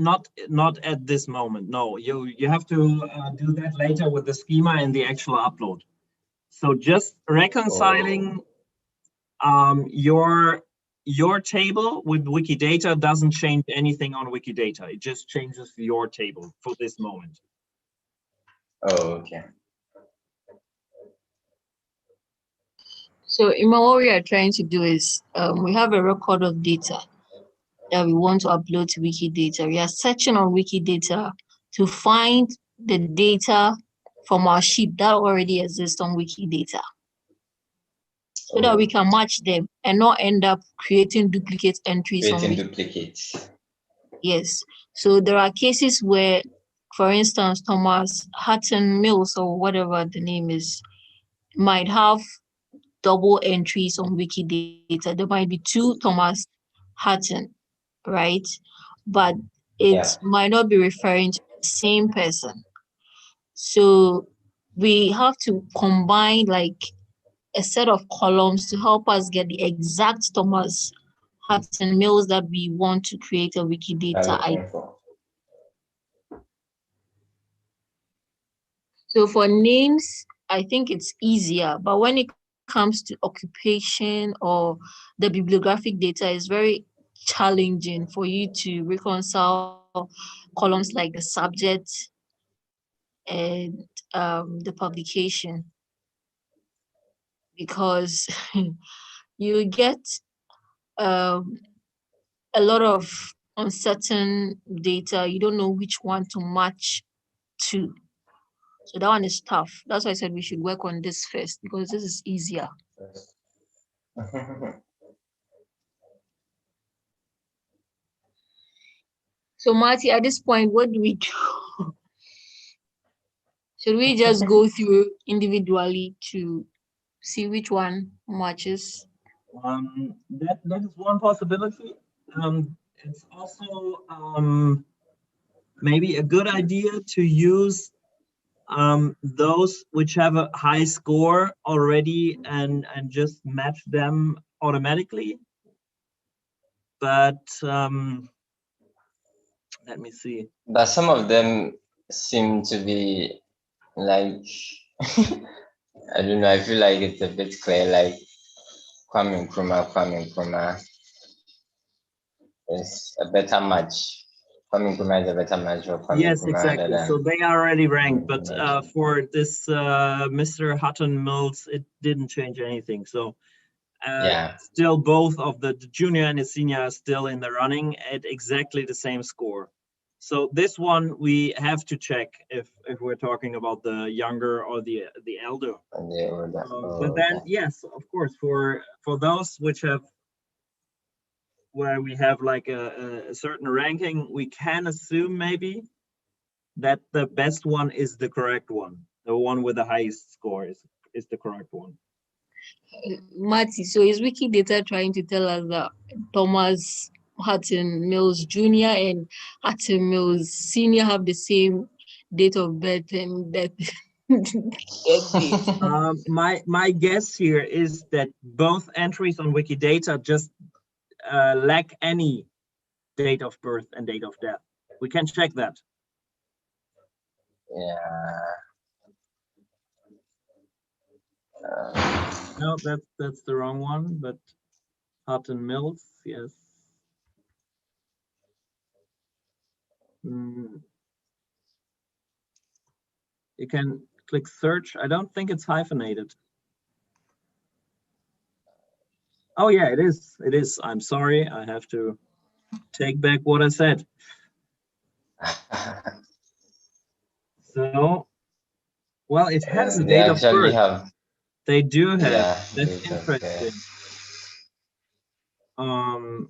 at this moment. No, you have to do that later with the schema and the actual upload. So just reconciling your table with Wikidata doesn't change anything on Wikidata. It just changes your table for this moment.
Oh, okay.
So Ima, what we are trying to do is we have a record of data that we want to upload to Wikidata. We are searching on Wikidata to find the data from our sheet that already exists on Wikidata, so that we can match them and not end up creating duplicate entries on
Creating duplicates.
Yes. So there are cases where, for instance, Thomas Hutton Mills, or whatever the name is, might have double entries on Wikidata. There might be two Thomas Hutton, right? But it might not be referring to the same person. So we have to combine like a set of columns to help us get the exact Thomas Hutton Mills that we want to create a Wikidata item. So for names, I think it's easier, but when it comes to occupation or the bibliographic data, is very challenging for you to reconcile columns like the subject and the publication, because you get a lot of uncertain data. You don't know which one to match to. So that one is tough. That's why I said we should work on this first, because this is easier. So Marty, at this point, what do we do? Should we just go through individually to see which one matches?
That is one possibility. It's also maybe a good idea to use those which have a high score already and just match them automatically. But let me see.
But some of them seem to be like I don't know. I feel like it's a bit clear. Like Kwame Nkrumah is a better match. Kwame Nkrumah is a better match for Kwame
Yes,
Nkrumah rather
exactly.
than
So they are already ranked, but
Nkrumah.
for this Mr. Hutton Mills, it didn't change anything. So
Yeah.
still both of the junior and the senior are still in the running at exactly the same score. So this one we have to check if we're talking about the younger or the elder.
And they were that.
But then yes, of course, for those which have where we have like a certain ranking, we can assume maybe that the best one is the correct one. The one with the highest score is the correct one.
Marty, so is Wikidata trying to tell us that Thomas Hutton Mills Jr. and Hutton Mills Sr. have the same date of birth and death date?
My guess here is that both entries on Wikidata just lack any date of birth and date of death. We can check that.
Yeah.
No, that's the wrong one, but Hutton Mills, yes. You can click search. I don't think it's hyphenated. Oh yeah, it is. It is. I'm sorry. I have to take back what I said. So, well, it has a
they
date of
actually
birth.
have.
They do have.
Yeah,
That's
date of
interesting.
birth.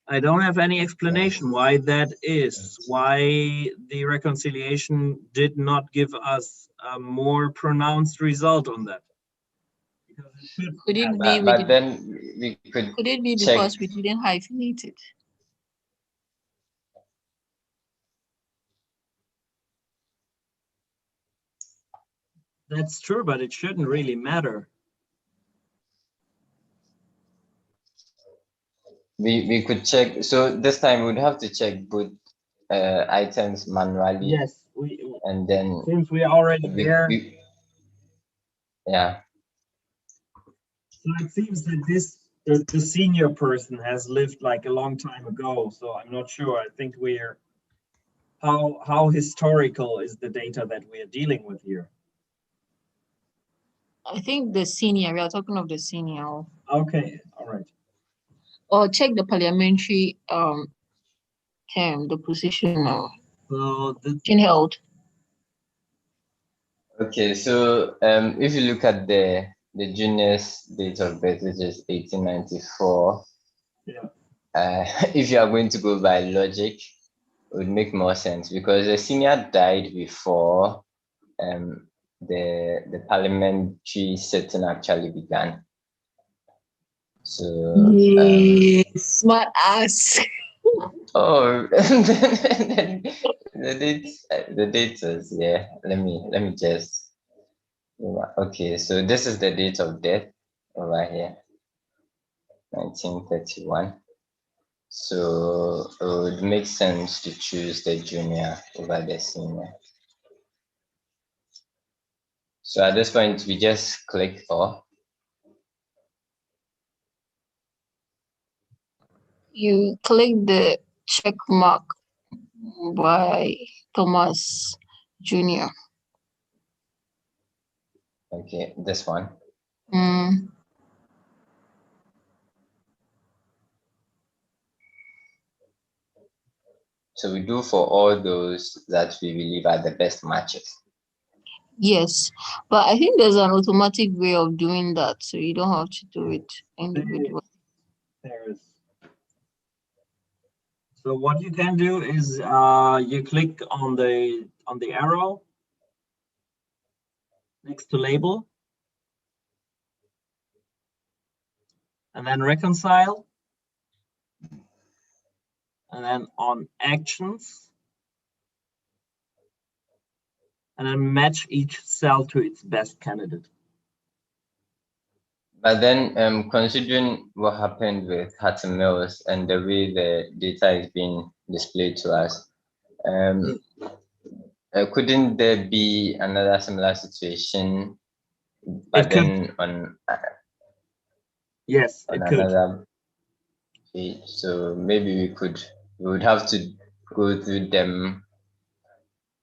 I don't have any explanation why that is, why the reconciliation did not give us a more pronounced result on that.
Could it be
But then we could
it be
check.
because we didn't hyphenate it?
That's true, but it shouldn't really matter.
We could check. So this time we'd have to check both items manually.
Yes,
and then
since we are already there.
Yeah.
So it seems that the senior person has lived like a long time ago. So I'm not sure. I think we're how historical is the data that we are dealing with here?
I think the senior, we are talking of the senior.
Okay, all right.
Or check the parliamentary term, the position now.
So the
held.
Okay, so if you look at the junior's date of birth, which is 1894,
yeah.
If you are going to go by logic, it would make more sense because the senior died before the parliamentary sitting actually began. So
smart ass.
Oh, the date is, yeah. Let me just. Okay, so this is the date of death over here, 1931. So it would make sense to choose the junior over the senior. So at this point, we just click or.
You click the check mark by Thomas Jr.
Okay, this one. So we do for all those that we believe are the best matches.
Yes, but I think there's an automatic way of doing that, so you don't have to do it individually.
There is. So what you can do is you click on the arrow next to label, and then reconcile, and then on actions, and then match each cell to its best candidate.
But then, considering what happened with Hutton Mills and the way the data is being displayed to us, Couldn't there be another similar situation, but
It could.
then on
Yes, it could.
another page? So maybe we would have to go through them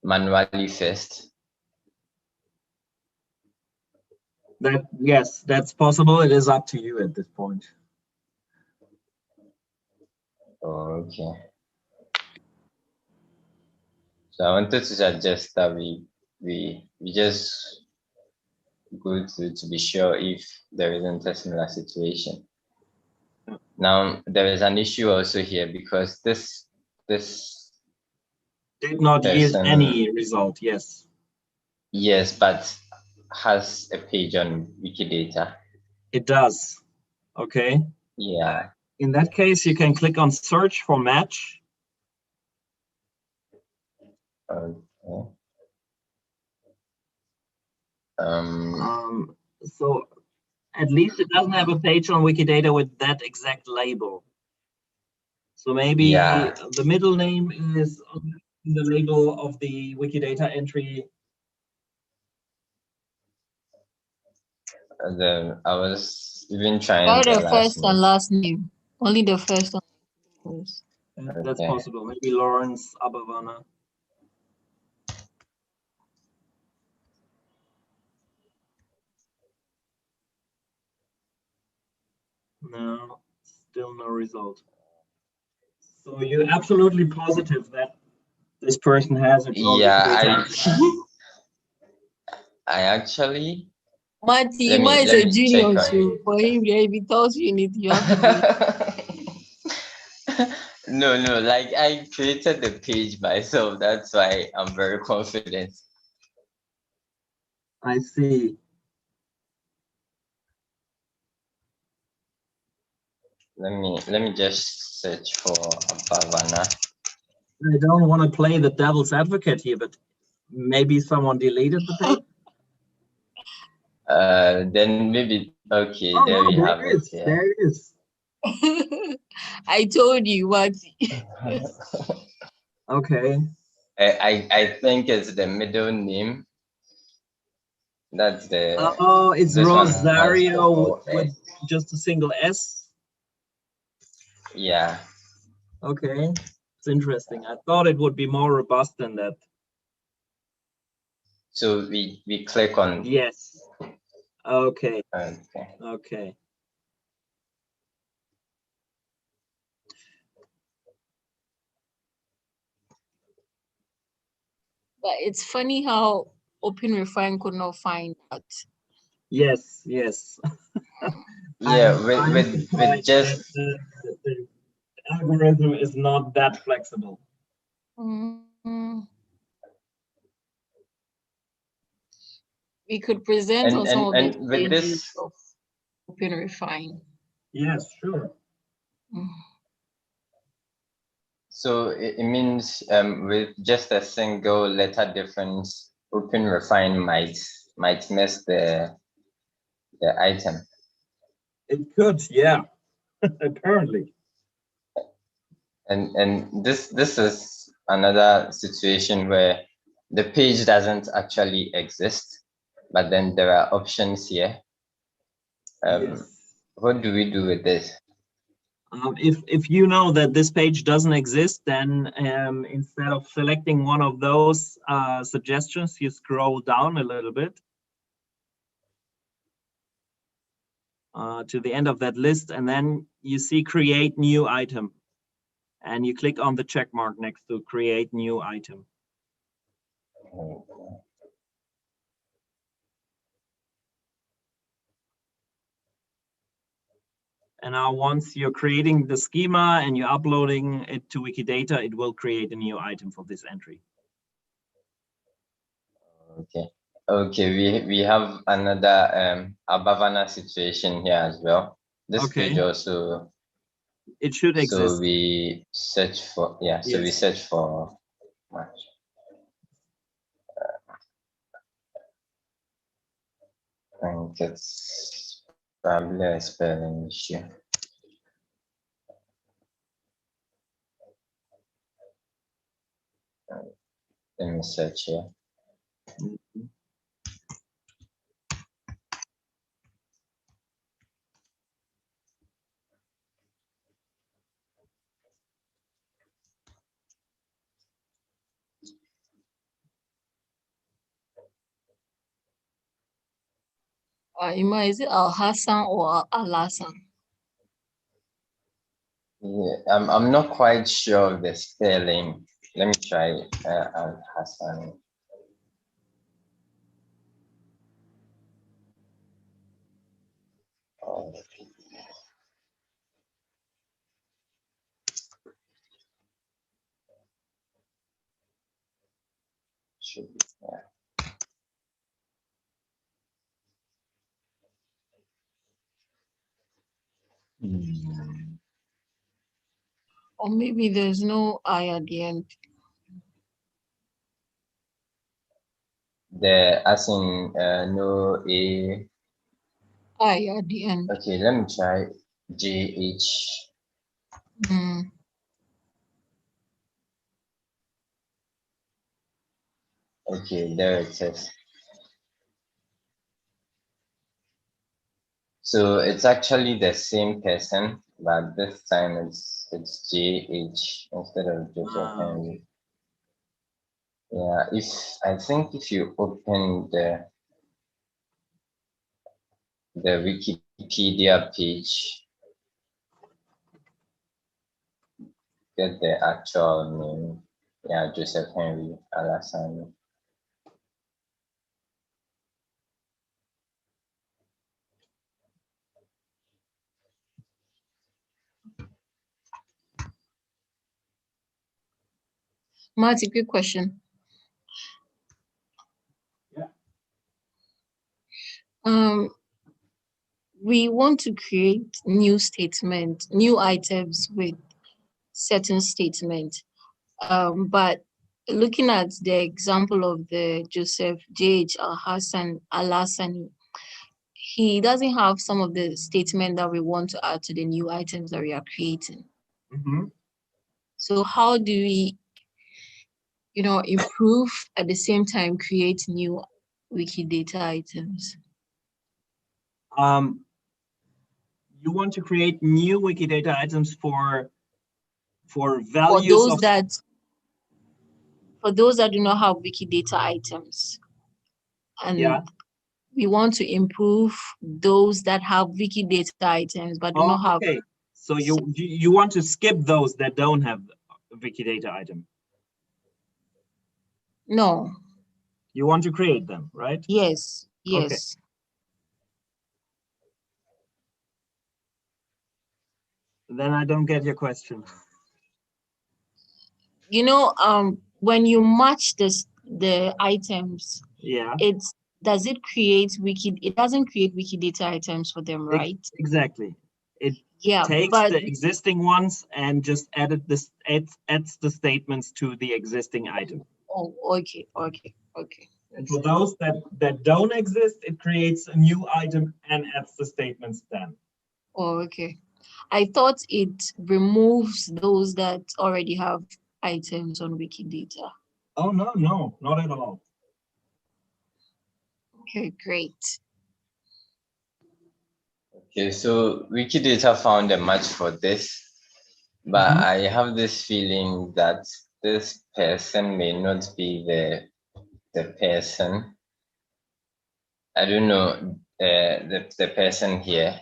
manually first.
Yes, that's possible. It is up to you at this point.
Okay. So I wanted to suggest that we just go through to be sure if there isn't a similar situation.
Yeah.
Now there is an issue also here because this
Did not yield
person,
any result. Yes.
yes, but has a page on Wikidata.
It does. Okay.
Yeah.
In that case, you can click on search for match.
Okay.
So at least it doesn't have a page on Wikidata with that exact label. So maybe
Yeah.
the middle name is on the label of the Wikidata entry.
Then I was even trying
Write
the
the
last
first and
name.
last name. Only the first and last.
That's
Okay.
possible. Maybe Lawrence Abavana. No, still no result. So you're absolutely positive that this person has its own
Yeah,
Wikidata.
I actually
Marty,
let
Ima
me
is a
check
junior
on
too. For him, yeah, if he tells you anything, you have to believe.
No, like I created the page myself. That's why I'm very confident.
I see.
Let me just search for Abhavana.
I don't want to play the devil's advocate here, but maybe someone deleted the page.
Then maybe okay,
Oh,
there
no,
we
there
have
it
it
is.
here.
There it is.
I told you, Marty.
Okay.
I think it's the middle name. That's the
Oh, it's
this one has
Rosario
double
with
S.
just a single S.
Yeah.
Okay. It's interesting. I thought it would be more robust than that.
So we click on
Yes. Okay.
okay.
Okay.
But it's funny how OpenRefine could not find that.
Yes. Yes.
Yeah,
I'm
with
surprised that
just
the algorithm is not that flexible.
Mm. We could present on some of the
and with
changes
this,
of OpenRefine.
Yes, sure.
Mm.
so it means with just a single letter difference, OpenRefine might miss the item.
It could, yeah. Apparently.
And this is another situation where the page doesn't actually exist, but then there are options here.
Yes.
What do we do with this?
If you know that this page doesn't exist, then instead of selecting one of those suggestions, you scroll down a little bit to the end of that list, and then you see create new item. And you click on the check mark next to create new item. And now once you're creating the schema and you're uploading it to Wikidata, it will create a new item for this entry.
Okay, we have another Abhavana situation here as well. This
Okay.
page also,
it should exist.
so we search for so we
Yes.
search for match. I think it's probably a spelling issue. Let me search here.
Ima, is it Al Hassan or Al Hassan?
Yeah, I'm not quite sure of the spelling. Let me try Al Hassan. Oh. Should be there.
Or maybe there's no I at the end.
As in no A.
I at the end.
Okay, let me try JH.
Mm.
Okay, there it is. So it's actually the same person, but this time it's JH instead of Joseph Henry. Yeah, I think if you open the Wikipedia page, get the actual name. Yeah, Joseph Henry Alassane.
Marty, quick question.
Yeah.
We want to create new statement, new items with certain statement. But looking at the example of the Joseph J.H. Al-Hassani, he doesn't have some of the statement that we want to add to the new items that we are creating.
Mm-hmm.
So how do we, improve at the same time create new Wikidata items?
You want to create new Wikidata items for
For
values
those that do not have Wikidata items, and
yeah.
we want to improve those that have Wikidata items but do not have.
Okay. So you want to skip those that don't have a Wikidata item?
No.
You want to create them, right?
Yes. Yes.
Okay. Then I don't get your question.
When you match the items,
Yeah.
it doesn't create Wikidata items for them, right?
Exactly. It
Yeah,
takes
but
the existing ones and just adds the statements to the existing item.
oh, okay.
And for those that don't exist, it creates a new item and adds the statements then.
Oh, okay. I thought it removes those that already have items on Wikidata.
Oh, no, not at all.
Okay, great.
Okay, so Wikidata found a match for this, but I have this feeling that this person may not be the person. I don't know the person here.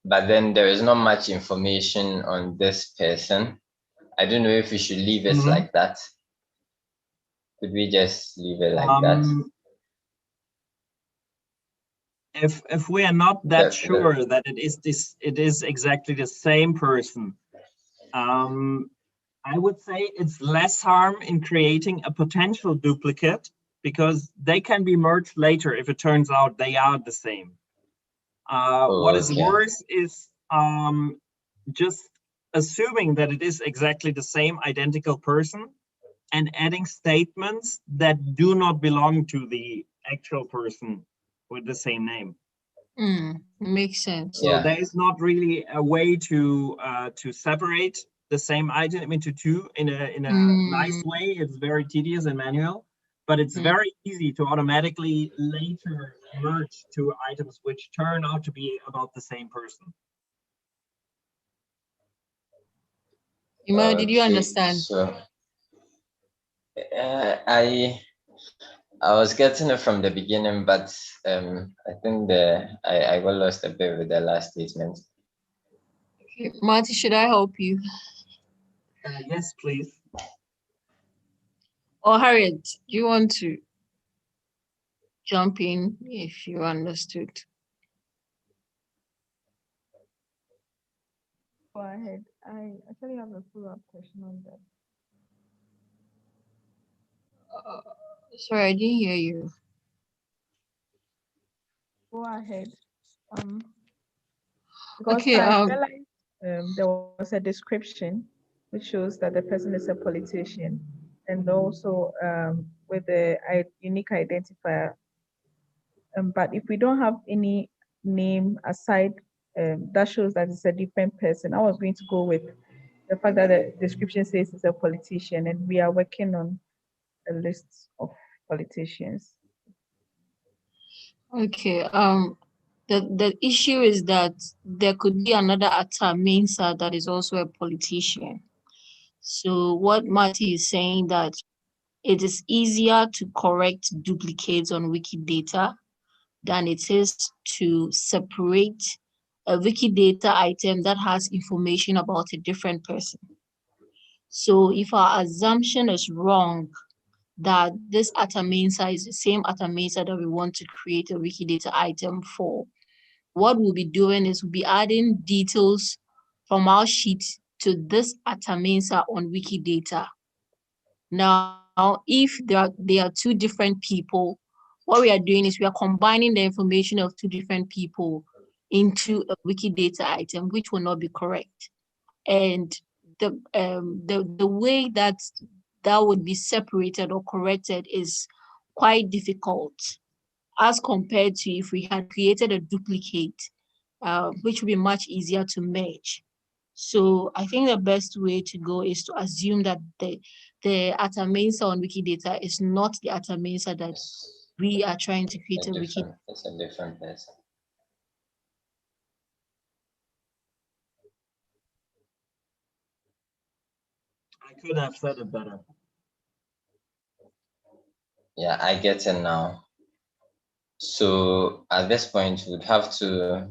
But then there is not much information on this person. I don't know if we should leave it like that. Could we just leave it like that?
If we are not that sure that it is exactly the same person, I would say it's less harm in creating a potential duplicate because they can be merged later if it turns out they are the same. What is worse is just assuming that it is exactly the same identical person and adding statements that do not belong to the actual person with the same name.
Makes sense.
So there is not really a way to separate the same item into two in a nice way. It's very tedious and manual, but it's very easy to automatically later merge two items which turn out to be about the same person.
Ima, did you
Okay,
understand?
So I was getting it from the beginning, but I think I got lost a bit with the last statement.
Okay. Marty, should I help you?
Yes, please.
Or Harriet, do you want to jump in if you understood?
Go ahead. I actually have a follow-up question on that.
Sorry, I didn't hear you.
Go ahead. Because
Okay,
I realized there was a description which shows that the person is a politician, and also with the unique identifier. But if we don't have any name aside, that shows that it's a different person. I was going to go with the fact that the description says it's a politician, and we are working on a list of politicians.
Okay, the issue is that there could be another Atta Mensa that is also a politician. So what Marty is saying that it is easier to correct duplicates on Wikidata than it is to separate a Wikidata item that has information about a different person. So if our assumption is wrong, that this Atta Mensa is the same Atta Mensa that we want to create a Wikidata item for, what we'll be doing is we'll be adding details from our sheet to this Atta Mensa on Wikidata. Now, if there are two different people, what we are doing is we are combining the information of two different people into a Wikidata item, which will not be correct. And the way that would be separated or corrected is quite difficult as compared to if we had created a duplicate, which would be much easier to merge. So I think the best way to go is to assume that the Atta Mensa on Wikidata is not the Atta Mensa that we are trying to create a Wikidata.
It's a different person.
I could have said it better.
Yeah, I get it now. So at this point, we'd have to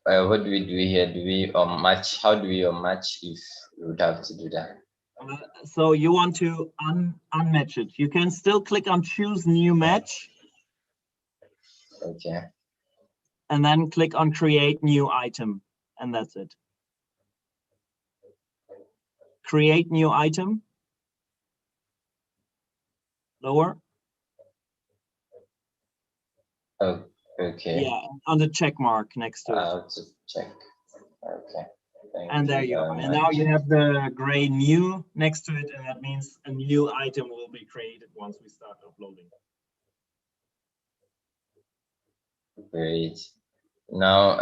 what do we do here? Do we match? How do we match if we would have to do that?
So you want to unmatch it. You can still click on choose new match.
Okay.
And then click on create new item, and that's it. Create new item. Lower.
Oh, okay.
Yeah, on the check mark next to it.
I'll have to check. Okay.
And there you go. And now you have the gray new next to it, and that means a new item will be created once we start uploading.
Great. Now,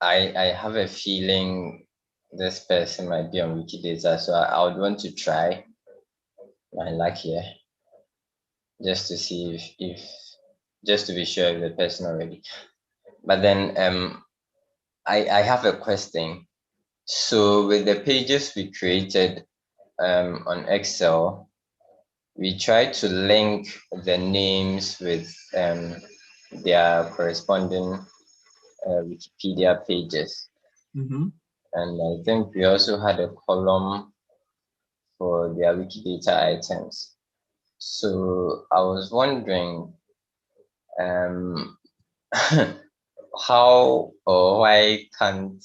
I have a feeling this person might be on Wikidata, so I would want to try my luck here, just to see if just to be sure if the person already. But then I have a question. So with the pages we created on Excel, we tried to link the names with their corresponding Wikipedia pages.
Mm-hmm.
And I think we also had a column for their Wikidata items. So I was wondering how or why can't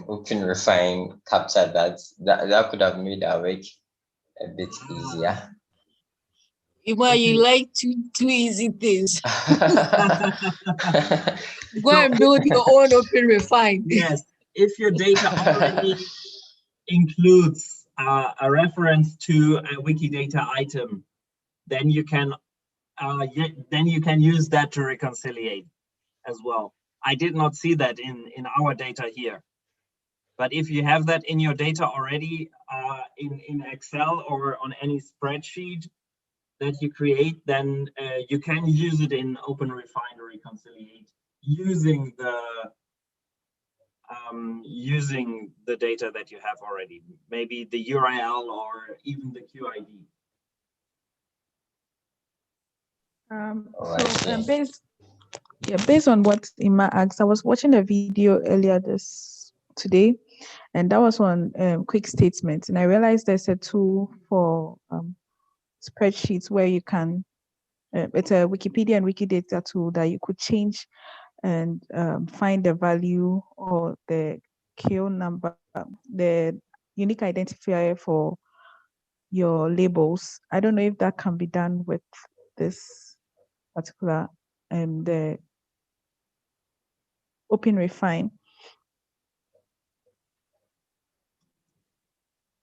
OpenRefine capture that? That could have made our work a bit easier.
Ima, you like two easy things. Go and build your own OpenRefine.
Yes, if your data already includes a reference to a Wikidata item, then you can use that to reconciliate as well. I did not see that in our data here. But if you have that in your data already in Excel or on any spreadsheet that you create, then you can use it in OpenRefine or Reconciliate using the data that you have already, maybe the URL or even the QID.
Based on what Ima asked, I was watching a video earlier today, and that was on quick statements, and I realized there's a tool for spreadsheets where you can. It's a Wikipedia and Wikidata tool that you could change and find the value or the KO number, the unique identifier for your labels. I don't know if that can be done with this particular the OpenRefine.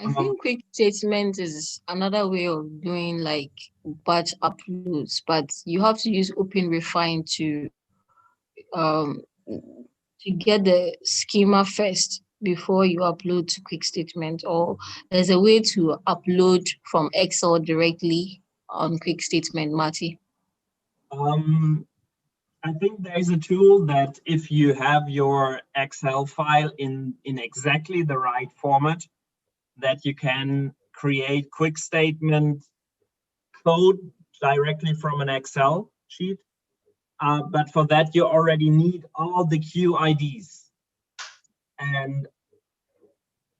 I think quick statement is another way of doing like batch uploads, but you have to use OpenRefine to get the schema first before you upload to quick statement, or there's a way to upload from Excel directly on quick statement, Marty?
I think there is a tool that if you have your Excel file in exactly the right format, that you can create quick statement code directly from an Excel sheet. But for that, you already need all the QIDs. And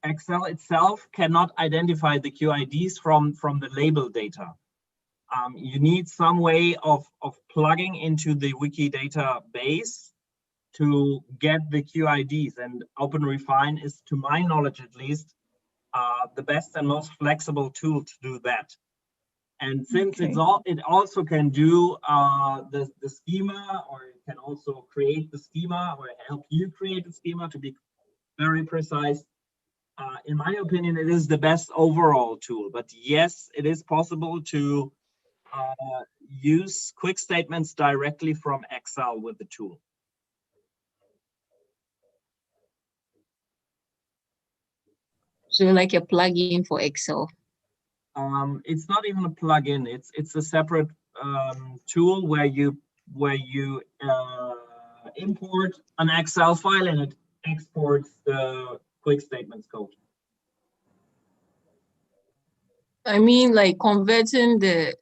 Excel itself cannot identify the QIDs from the label data. You need some way of plugging into the Wikidata base to get the QIDs, and OpenRefine is, to my knowledge at least, the best and most flexible tool to do that. And since it also can do the schema, or it can also create the schema or help you create the schema, to be very precise, in my opinion, it is the best overall tool. But yes, it is possible to use quick statements directly from Excel with the tool.
So like a plugin for Excel?
It's not even a plugin. It's a separate tool where you import an Excel file and it exports the quick statements code.
I mean, like converting the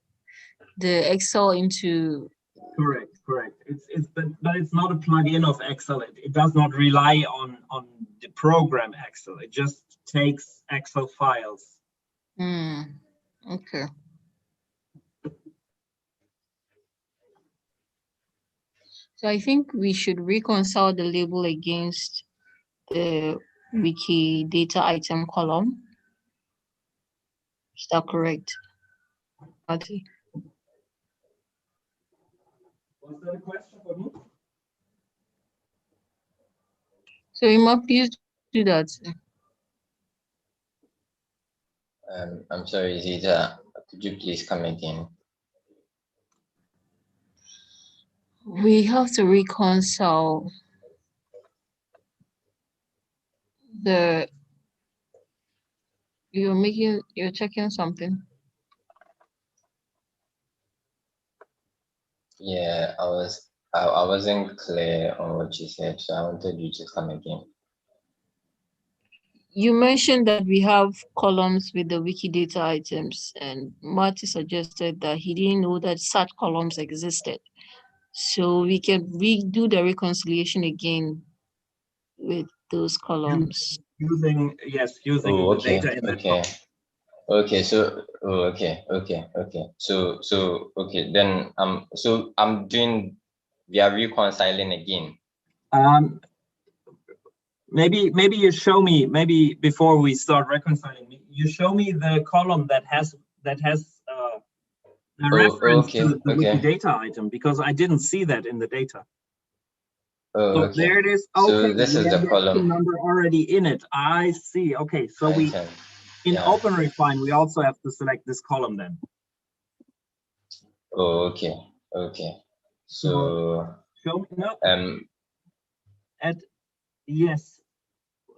Excel into.
Correct. But it's not a plugin of Excel. It does not rely on the program Excel. It just takes Excel files.
Okay. So I think we should reconcile the label against the Wikidata item column. Is that correct, Marty?
Was that a question for me?
So you must please do that.
I'm sorry, Zita, could you please come again?
We have to reconcile you're checking something.
Yeah, I wasn't clear on what you said, so I wanted you to come again.
You mentioned that we have columns with the Wikidata items, and Marty suggested that he didn't know that such columns existed. So we can redo the reconciliation again with those columns.
Using the data in that column.
Okay, so then so I'm doing, we are reconciling again.
Maybe you show me, maybe before we start reconciling, you show me the column that has a reference to the Wikidata item, because I didn't see that in the data. So there it is. Okay,
so this is the column
number already in it. I see. Okay, so in OpenRefine we also have to select this column then.
Okay. So
show me now. Yes.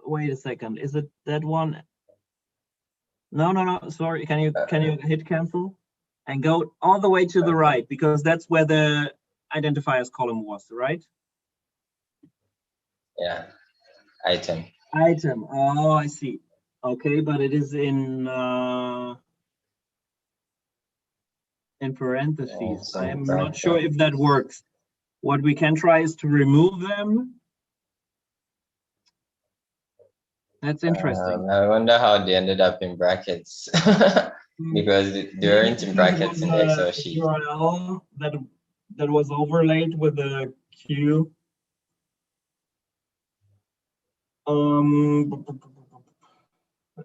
wait a second. Is it that one? No. Sorry. Can you hit cancel and go all the way to the right, because that's where the identifiers column was, right?
Yeah. Item.
Item. Oh, I see. Okay, but it is in parentheses.
so
I am
right
not sure
there.
if that works. What we can try is to remove them. That's interesting.
I wonder how they ended up in brackets because they weren't in brackets in the Excel sheet.
URL that was overlaid with the Q. Let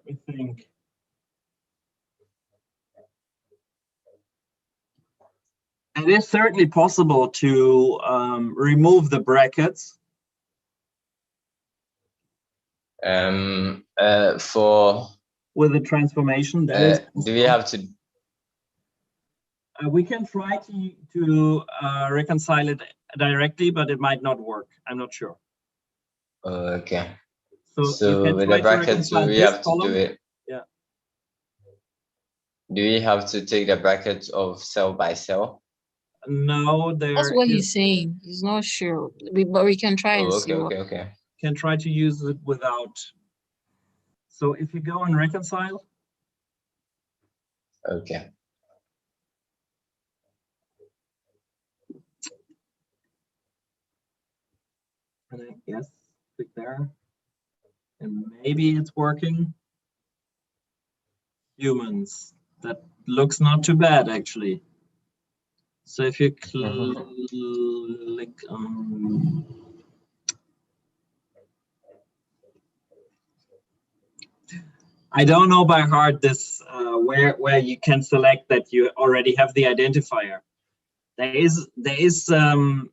me think. It is certainly possible to remove the brackets.
For
With the transformation, that is.
do we have to?
We can try to reconcile it directly, but it might not work. I'm not sure.
Okay.
So
with the brackets, we have to do it.
Yeah.
Do we have to take the brackets of cell by cell?
No,
That's what he's saying. He's not sure, but we can try and see.
Okay.
Can try to use it without. So if you go and reconcile.
Okay.
And then, yes, click there. And maybe it's working. Humans. That looks not too bad, actually. So if you click on. I don't know by heart this where you can select that you already have the identifier. There is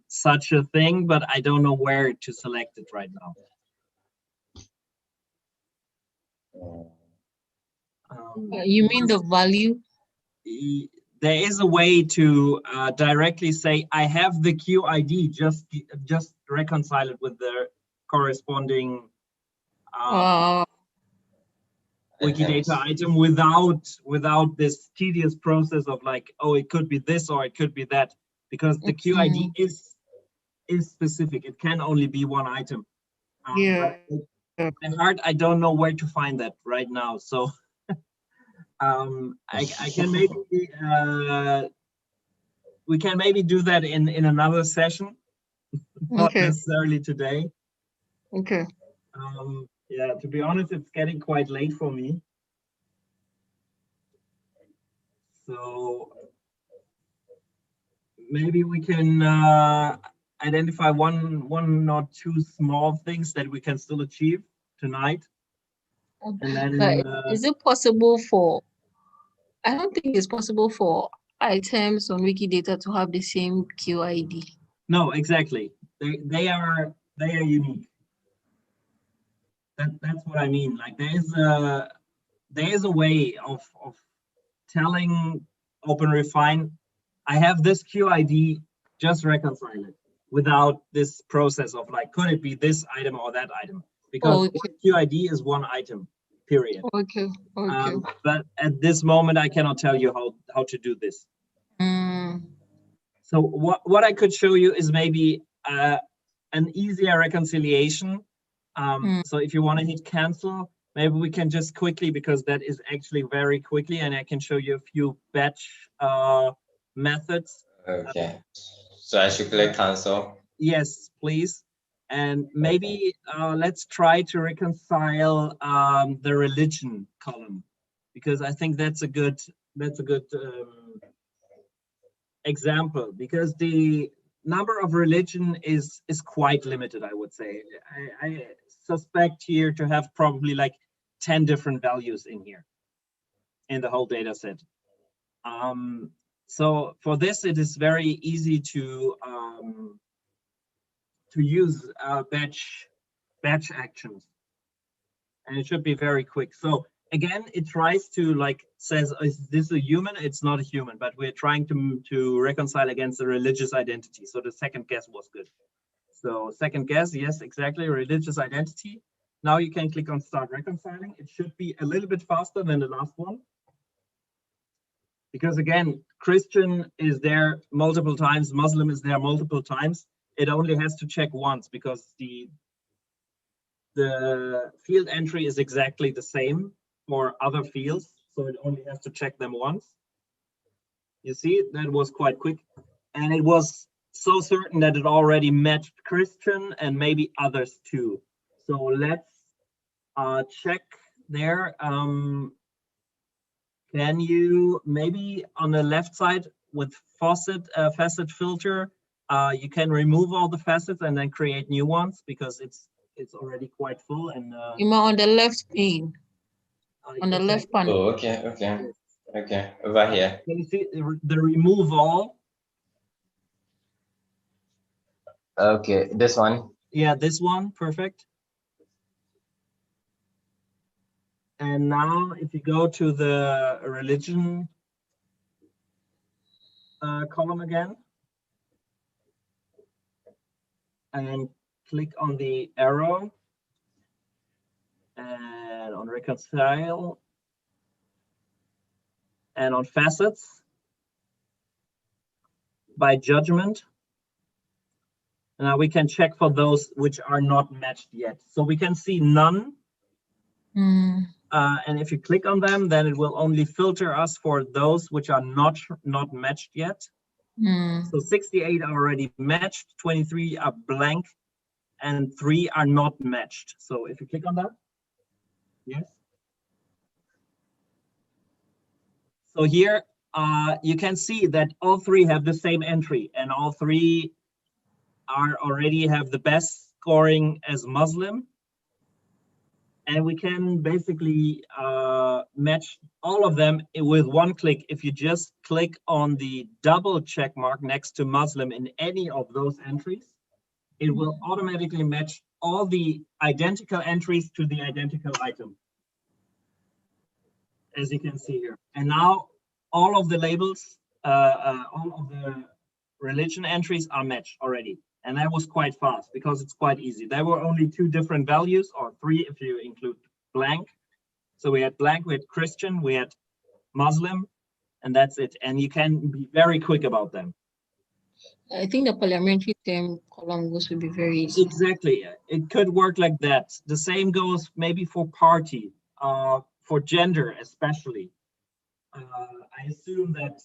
such a thing, but I don't know where to select it right now.
You mean the value?
There is a way to directly say, I have the QID, just reconcile it with the corresponding Wikidata item without this tedious process of like, oh, it could be this or it could be that, because the QID is specific. It can only be one item. By heart, I don't know where to find that right now. So I can maybe we can maybe do that in another session, not necessarily today.
Okay.
Yeah, to be honest, it's getting quite late for me. So maybe we can identify one or two small things that we can still achieve tonight. And then,
is it possible for? I don't think it's possible for items on Wikidata to have the same QID.
No, exactly. They are unique. That's what I mean. Like there is a way of telling OpenRefine, I have this QID, just reconcile it without this process of like, could it be this item or that item? Because QID is one item, period.
Okay.
But at this moment, I cannot tell you how to do this. So what I could show you is maybe an easier reconciliation. So if you want to hit cancel, maybe we can just quickly, because that is actually very quickly, and I can show you a few batch methods.
Okay. So I should click cancel?
Yes, please. And maybe let's try to reconcile the religion column, because I think that's a good example, because the number of religion is quite limited, I would say. I suspect here to have probably like 10 different values in here in the whole data set. So for this, it is very easy to use batch actions, and it should be very quick. So again, it tries to like says, is this a human? It's not a human, but we're trying to reconcile against a religious identity. So the second guess was good. So second guess, yes, exactly, religious identity. Now you can click on Start Reconciling. It should be a little bit faster than the last one. Because again, Christian is there multiple times, Muslim is there multiple times. It only has to check once because the field entry is exactly the same for other fields. So it only has to check them once. You see, that was quite quick. And it was so certain that it already matched Christian and maybe others too. So let's check there. Can you maybe on the left side with facet filter, you can remove all the facets and then create new ones because it's already quite full. And
On the left pane, on the left panel.
Oh, okay. Over here.
Can you see the remove all?
Okay, this one.
Yeah, this one, perfect. And now if you go to the religion column again and click on the arrow and on reconcile and on facets by judgment. Now we can check for those which are not matched yet. So we can see none. And if you click on them, then it will only filter us for those which are not matched yet. So 68 are already matched, 23 are blank, and 3 are not matched. So if you click on that, yes. So here you can see that all 3 have the same entry, and all 3 already have the best scoring as Muslim. And we can basically match all of them with one click. If you just click on the double check mark next to Muslim in any of those entries, it will automatically match all the identical entries to the identical item, as you can see here. And now all of the labels, all of the religion entries are matched already. And that was quite fast because it's quite easy. There were only 2 different values, or 3 if you include blank. So we had blank, we had Christian, we had Muslim, and that's it. And you can be very quick about them.
I think the parliamentary term column would be very easy.
Exactly. It could work like that. The same goes maybe for party, for gender especially. I assume that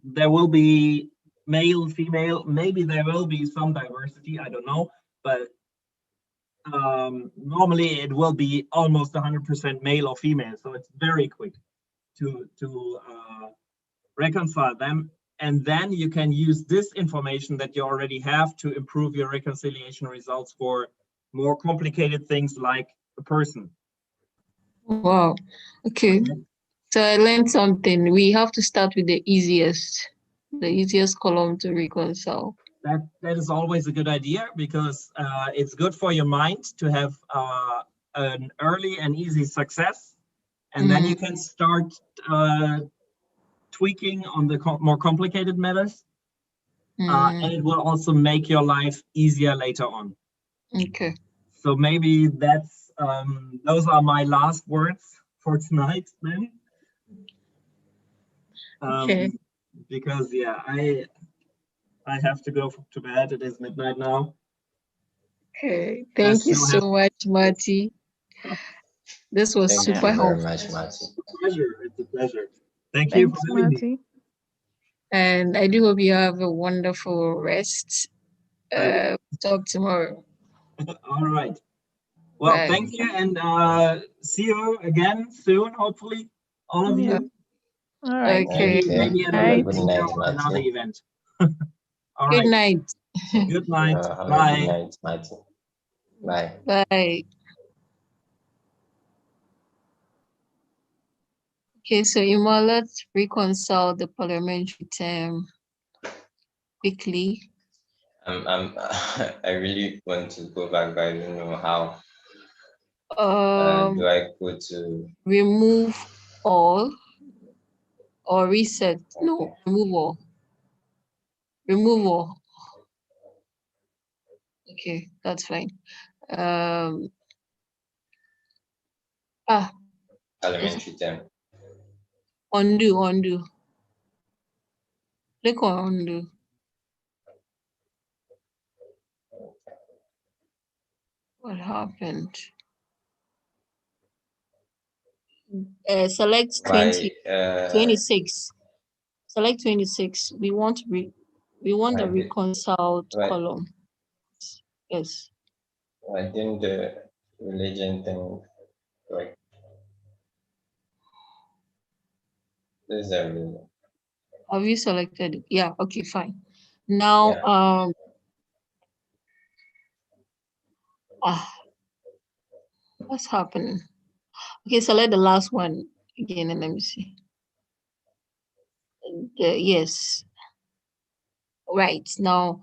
there will be male, female, maybe there will be some diversity, I don't know, but normally it will be almost 100% male or female, so it's very quick to reconcile them. And then you can use this information that you already have to improve your reconciliation results for more complicated things like a person.
Wow, okay. So I learned something. We have to start with the easiest column to reconcile.
That is always a good idea because it's good for your mind to have an early and easy success, and then you can start tweaking on the more complicated matters, and it will also make your life easier later on.
Okay.
So maybe that's those are my last words for tonight then.
Okay.
Because yeah, I have to go to bed. It is midnight now.
Okay. Thank you so much, Marty. This was super helpful.
Thank you very much, Marty.
It's a pleasure. It's a pleasure. Thank you for having me.
And I do hope you have a wonderful rest. Talk tomorrow.
All right. Well,
Bye.
thank you, and see you again soon, hopefully, all of you.
All right.
Okay.
Maybe at another event. All
Good
right.
night.
Good night.
Bye. Good night, Marty. Bye.
Bye. Okay, so Ima, let's reconcile the parliamentary term quickly.
I really want to go back, but I don't know how. Do I go to
remove all or reset? Okay. No, remove all. Remove all. Okay, that's fine. Ah,
elementary term.
undo. Click on undo. What happened? Select 20,
Why?
26. Select 26. We want the
Why did
reconciled
why
column. Yes.
why didn't the religion thing like this is a religion?
Have you selected it? Yeah, okay, fine. Now,
Yeah.
What's happening? Okay, select the last one again and let me see. Yes, right. Now,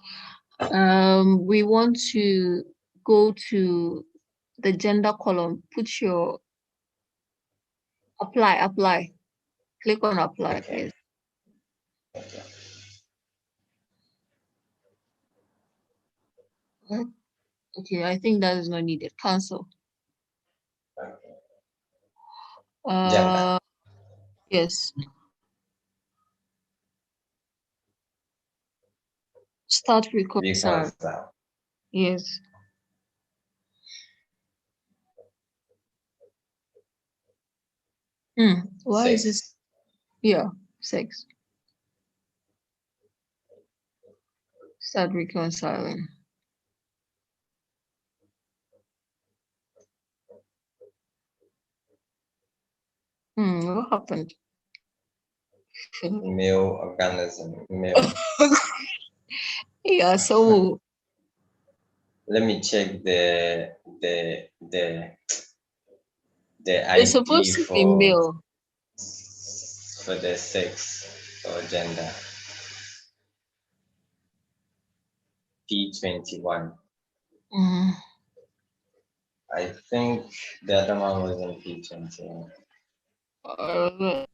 we want to go to the gender column. Put your apply. Click on apply.
Okay.
Yes.
Okay.
Okay, I think that is not needed. Cancel.
Okay.
Uh,
Gender.
yes. Start reconcile.
Reconcile.
Yes. Why is this?
6.
Yeah, 6. Start reconciling. What happened?
Male organism. Male.
Yeah, so
Let me check the
it's
ID
supposed to be male.
for the sex or gender. P21.
Mm,
I think the other one was in P21.
uh,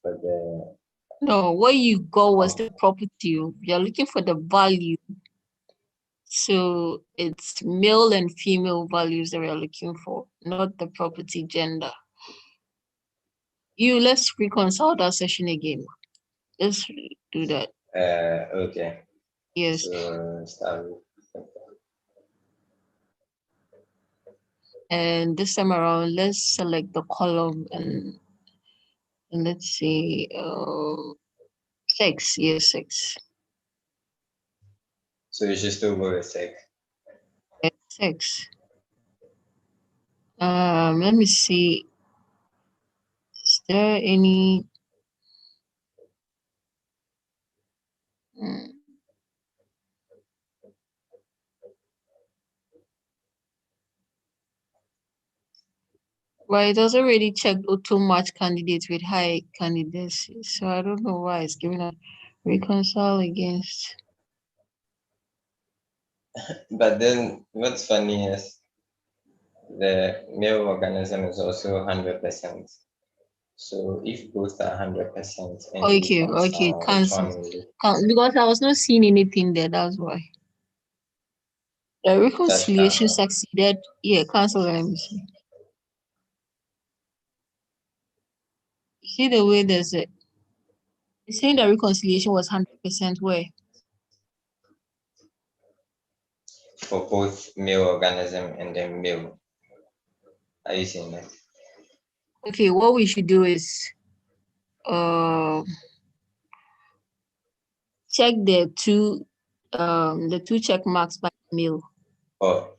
For the
no, what you got was the property. You're looking for the value. So it's male and female values that we're looking for, not the property gender. Let's reconcile that session again. Let's do that.
okay.
Yes.
So start with
And this time around, let's select the column and let's see, 6. Yes, 6.
so you should still go with 6.
Yes, 6. Let me see. Is there any? mm, Well, it has already checked auto match candidates with high candidacy, so I don't know why it's giving a reconcile against.
But then what's funny is the male organism is also 100%. So if both are 100% and you
Okay,
reconcile, which
cancel.
one will you?
Because I was not seeing anything there, that's why. The
Just
reconciliation
cancel.
succeeded. Yeah, cancel. Let me see. See the way there's it. It's saying the reconciliation was 100% where?
For both male organism and then male. Are you seeing that?
Okay, what we should do is check the two check marks by male.
For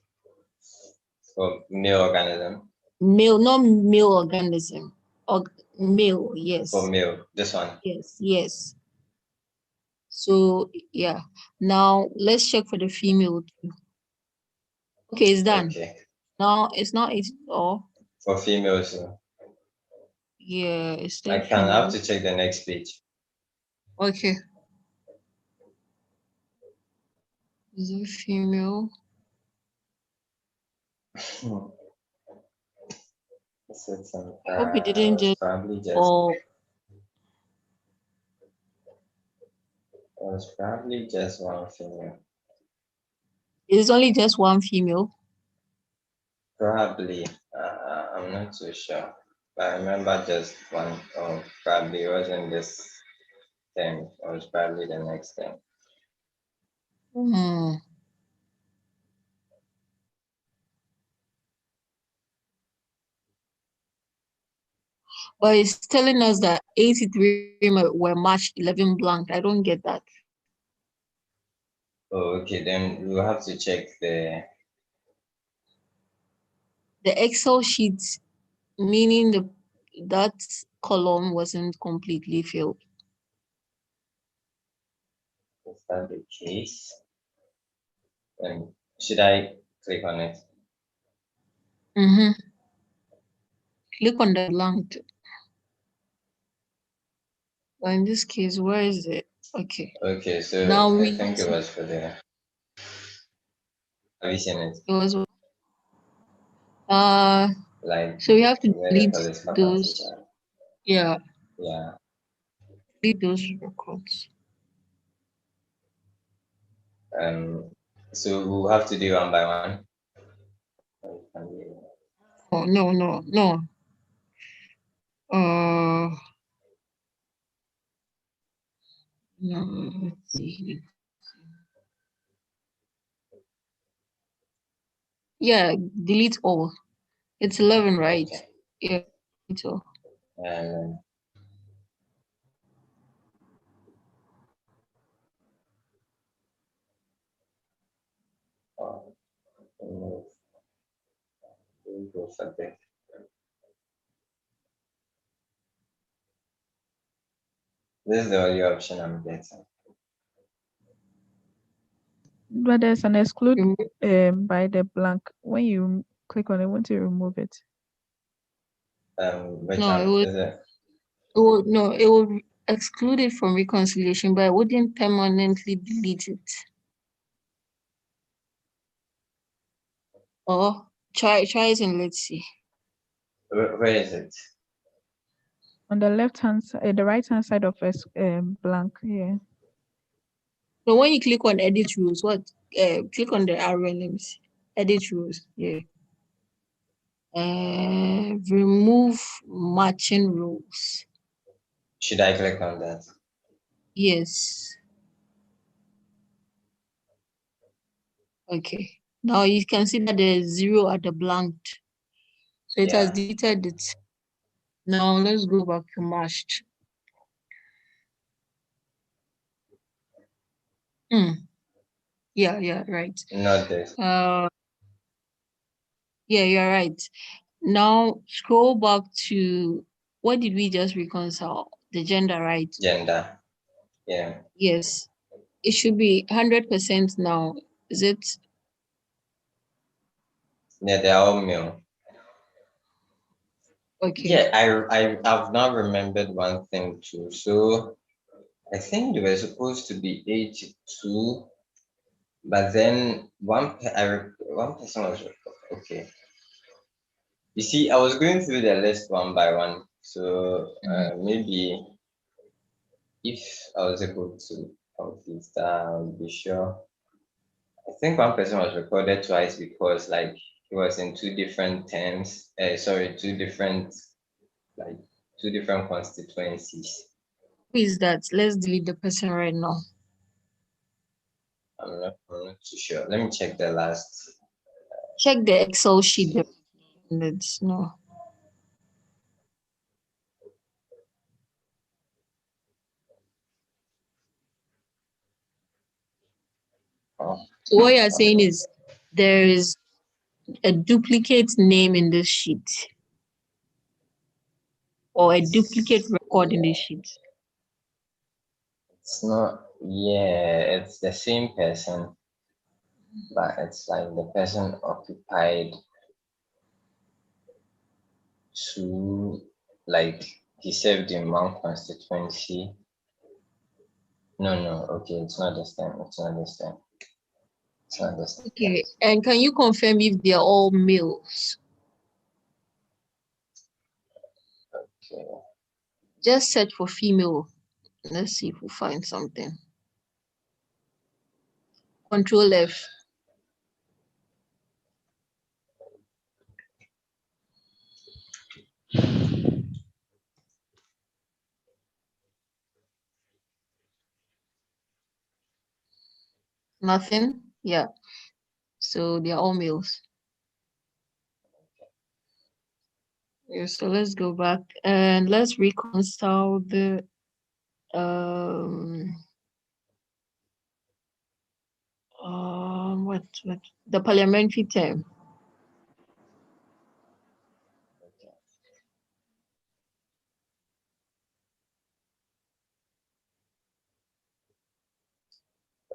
male organism.
Male, not male organism. Or male, yes.
For male, this one.
Yes. So yeah. Now let's check for the female too. Okay, it's done.
Okay.
Now it's not it all.
For females,
Yeah, it's
I
still
can have
female.
to check the next page.
Okay. Is it female? I hope it didn't just
Probably just
or
it was probably just one female.
it's only just one female.
Probably, I'm not too sure. But I remember just one, or probably it wasn't this term, it was probably the next term.
Hmm. But it's telling us that 83 were March 11 blank. I don't get that.
Oh, okay, then we'll have to check the.
The Excel sheet, meaning that column wasn't completely filled.
Is that the case? Then should I click on it?
Mm-hmm. Click on the blank. But in this case, where is it? Okay.
Okay, so
Now
I think it was for the. Have you seen it?
it was
Like
so we have to
where the
delete
police vacancies
those.
are.
Yeah,
Yeah.
delete those records.
So we'll have to do one by one.
Oh no. Uh no, let's see. Yeah, delete all. It's 11, right?
Okay.
Yeah, delete all.
And remove. We'll go for this. This is the only option I'm getting.
But there's an exclude
Remove-
by the blank. When you click on it, once you remove it.
Which
No,
one is it?
it will exclude it from reconciliation, but I wouldn't permanently delete it. Or try it and let's see.
Where is it?
On the left hand side, the right hand side of a blank here.
So when you click on edit rules, click on the arrow and let me see. Edit rules, yeah. Remove matching rules.
Should I click on that?
Yes. Okay. Now you can see that there's 0 at the blanked. So it has
Yeah.
deleted it. Now let's go back to matched. Yeah, right.
Not this.
Yeah, you're right. Now scroll back to what did we just reconcile? The gender, right?
Gender. Yeah.
Yes. It should be 100% now. Is it?
Yeah, they're all male.
Okay.
Yeah, I've now remembered one thing too. So I think they were supposed to be 82, but then one person was okay. You see, I was going through the list one by one, so maybe if I was able to complete that, I'll be sure. I think one person was recorded twice because like he was in two different terms. Two different like two different constituencies.
Who is that? Let's delete the person right now.
I'm not too sure. Let me check the last.
Check the Excel sheet. Let's know.
Oh,
So what you're saying is there is a duplicate name in this sheet or a duplicate record in this sheet.
it's not. Yeah, it's the same person, but it's like the person occupied two. Like he served in one constituency. No. Okay, it's not this time. It's not this time. It's not this time.
Okay, and can you confirm if they are all males?
Okay.
Just search for female. Let's see if we find something. Control F. Nothing. Yeah. So they are all males. Yeah, so let's go back and let's reconcile the what the parliamentary term.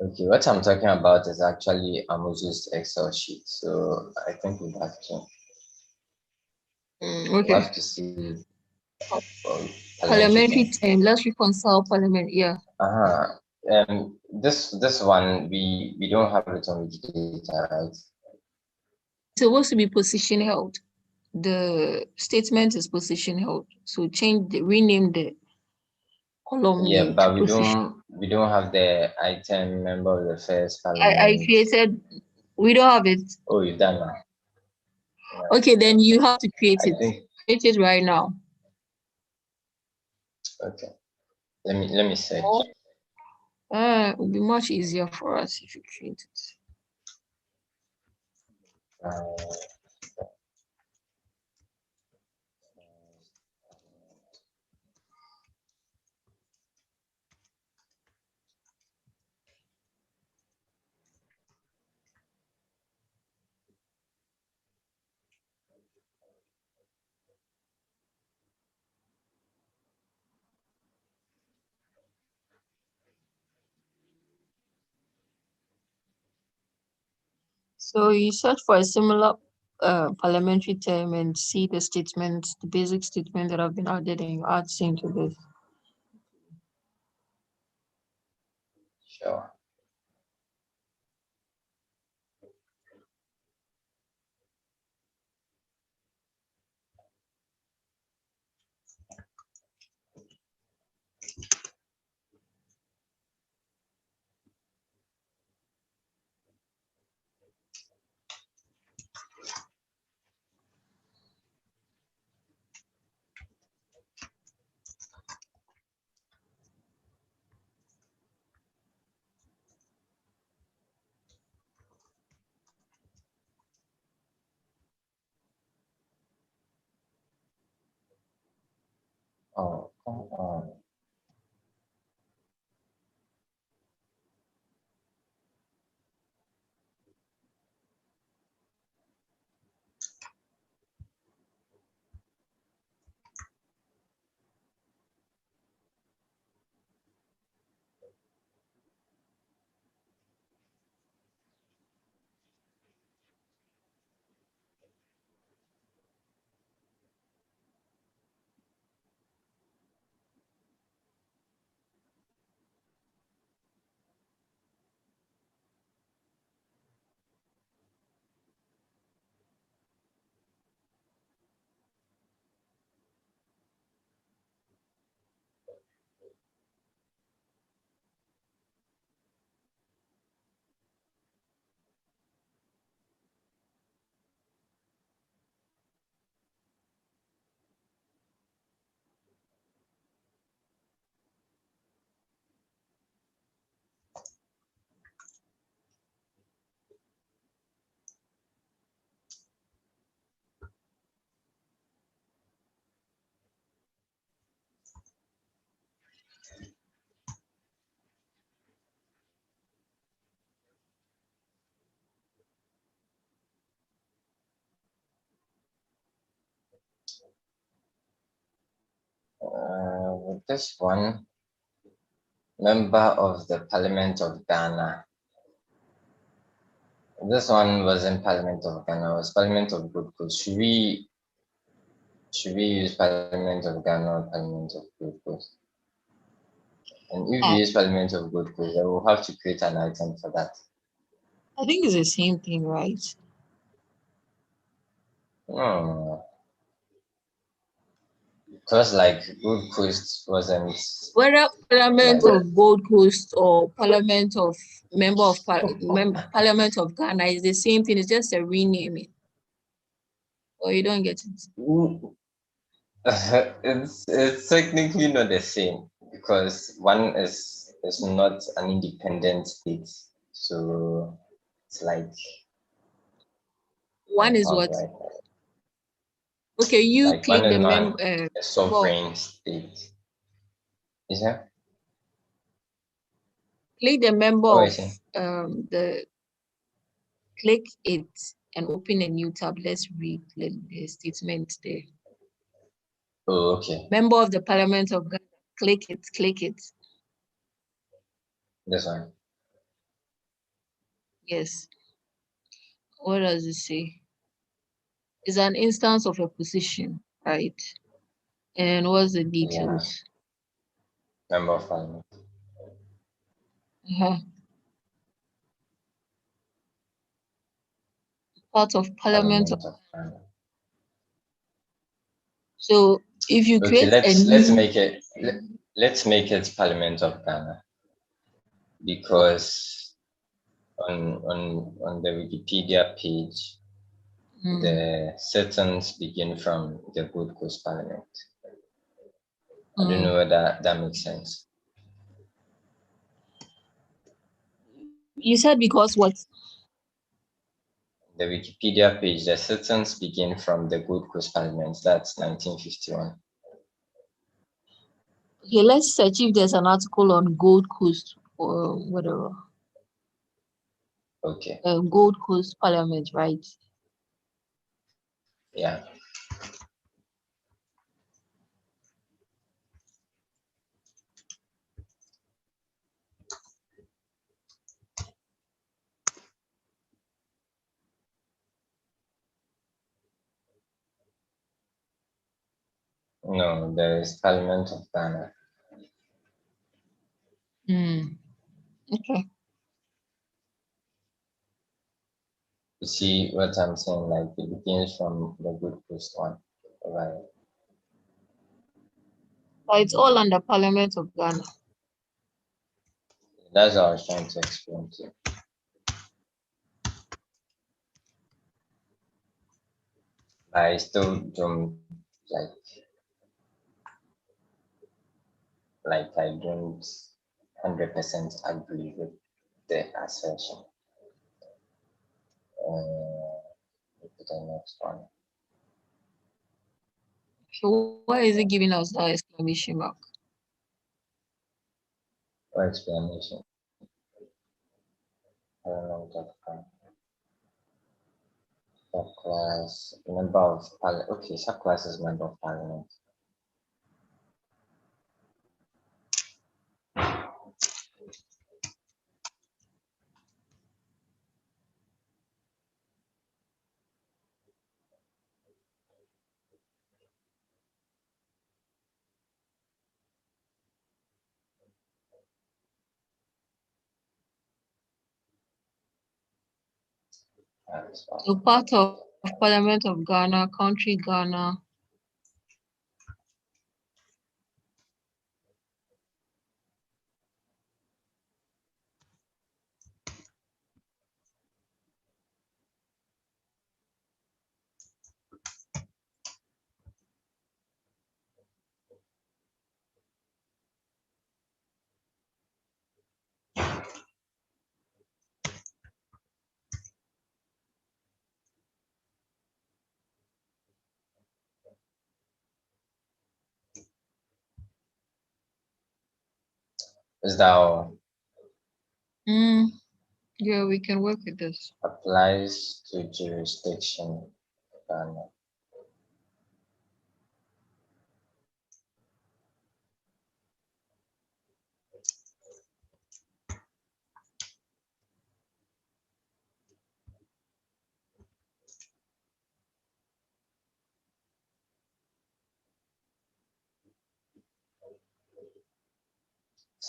Okay, what I'm talking about is actually Amuzu's Excel sheet. So I think we have to
Okay.
see
Parliamentary term. Let's reconcile parliament. Yeah.
This one we don't have it on Wikidata, right?
It's supposed to be position held. The statement is position held. So rename the column
Yeah,
name
but
to position.
we don't have the item member of the first
I
parliament.
created. We don't have it.
Oh, you've done that. Yeah.
Okay, then you have to create
I
it.
think,
Create it right now.
okay. Let me search.
It will be much easier for us if you create it. So you search for a similar parliamentary term and see the statements, the basic statement that have been added, and you add into this.
Sure. Oh, come on. With this one, member of the Parliament of Ghana. This one was in Parliament of Ghana. It was Parliament of Gold Coast. Should we use Parliament of Ghana or Parliament of Gold Coast? And if we use Parliament of Gold Coast, then we'll have to create an item for that.
I think it's the same thing, right?
No. Because like Gold Coast wasn't.
Whether Parliament of Gold Coast or Parliament of Parliament of Ghana is the same thing. It's just a renaming. Or you don't get it.
It's technically not the same because one is not an independent state. So it's like,
One is
how
what?
do I call it?
Okay, you
Like one
click the
is not
member.
a sovereign state. Is that?
Click the member
Oh, I
of
see.
the click it and open a new tab. Let's read the statement there.
Oh, okay.
Member of the Parliament of Ghana. Click it, click it.
This one.
Yes. What does it say? It's an instance of a position, right? And what's the details?
Member of Parliament.
Part of Parliament.
Parliament of Ghana.
So if you
Okay,
create a
let's
new,
make it let's make it Parliament of Ghana, because on the Wikipedia page, the sentence begin from the Gold Coast Parliament. I don't know whether that makes sense.
you said because what?
The Wikipedia page, the sentence begin from the Gold Coast Parliament. That's 1951.
Okay, let's search if there's an article on Gold Coast or whatever.
Okay.
Gold Coast Parliament, right?
Yeah. No, there is Parliament of Ghana.
Okay.
You see what I'm saying? Like it begins from the Gold Coast one. Right.
But it's all under Parliament of Ghana.
That's what I was trying to explain to you. I still don't like I don't 100% agree with the assertion. Look at the next one.
So why is it giving us that exclamation mark?
Or explanation. I don't know what that subclass member of parliament. Okay, subclass is member of parliament.
So part of Parliament of Ghana, country Ghana.
Is that all?
Yeah, we can work with this.
Applies to jurisdiction Ghana.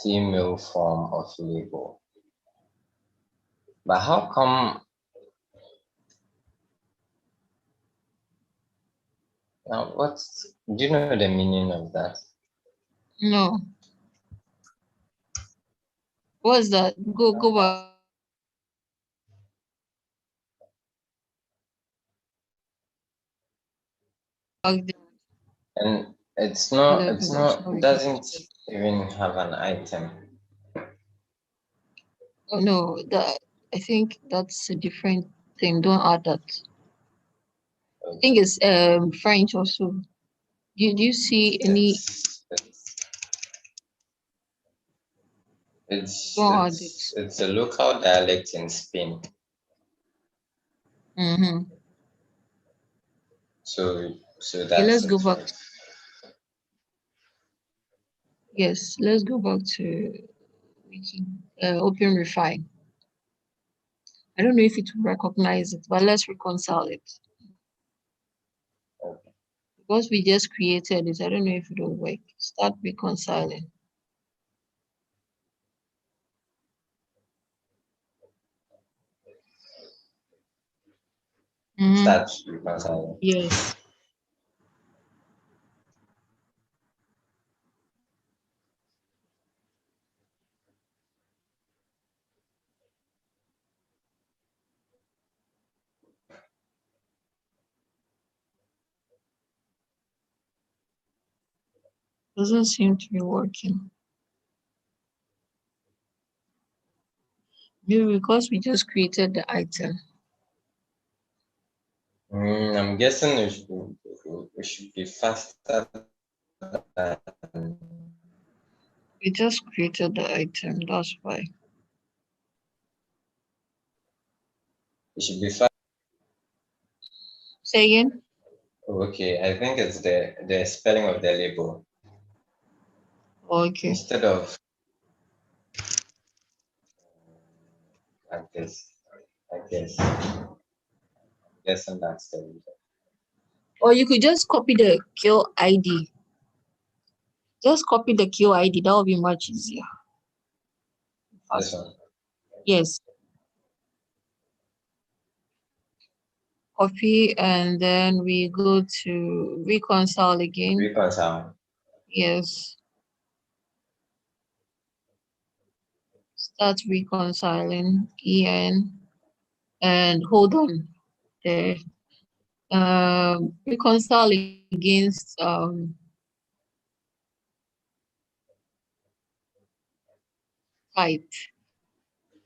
Female form of labor. But how come now do you know the meaning of that?
No. What's that? Go back.
And it doesn't even have an item.
Oh no, I think that's a different thing. Don't add that. I think it's French also. Do you see any? Don't add it.
It's a local dialect in Spain.
Mm-hmm.
So
Okay,
that's
let's
it.
go back. Yes, let's go back to Open Refine. I don't know if it will recognize it, but let's reconcile it.
Okay.
Because we just created it, I don't know if it will work. Start reconciling.
Start reconciling.
Yes. Doesn't seem to be working. Maybe because we just created the item.
I'm guessing it should be faster than
We just created the item, that's why.
it should be fast.
Say again?
Okay, I think it's the spelling of the label.
Okay.
Instead of like this, guessing that's the reason.
Or you could just copy the kill ID. Just copy the kill ID, that will be much easier.
This one.
Yes. Copy and then we go to reconcile again.
Reconcile.
Yes. Start reconciling en and hold on there. Reconcile against type.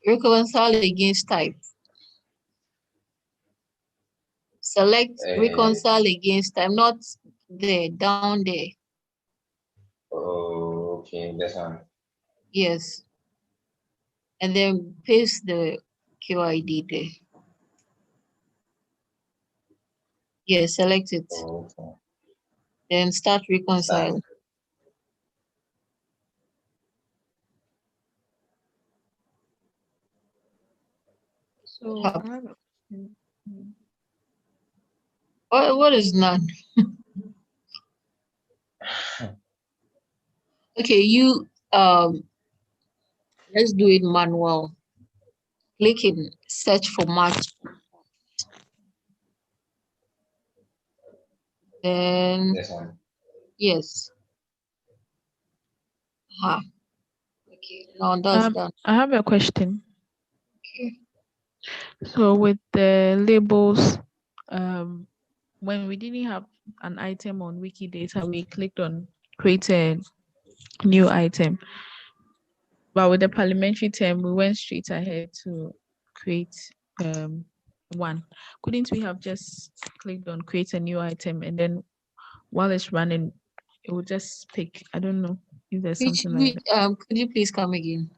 Reconcile against type. Select reconcile against type, not there, down there.
Oh, okay, this one.
Yes. And then paste the QID there. Yes, select it.
Okay.
Then start reconciling.
So
Hub.
I have a question.
What is none? Okay, you let's do it manual. Click in search for match. Then
This one.
yes. Okay, now that's done.
I have a question.
Okay.
So with the labels, when we didn't have an item on Wikidata, we clicked on create a new item. But with the parliamentary term, we went straight ahead to create one. Couldn't we have just clicked on create a new item and then while it's running, it will just pick? I don't know if there's something like that.
Could you please come again?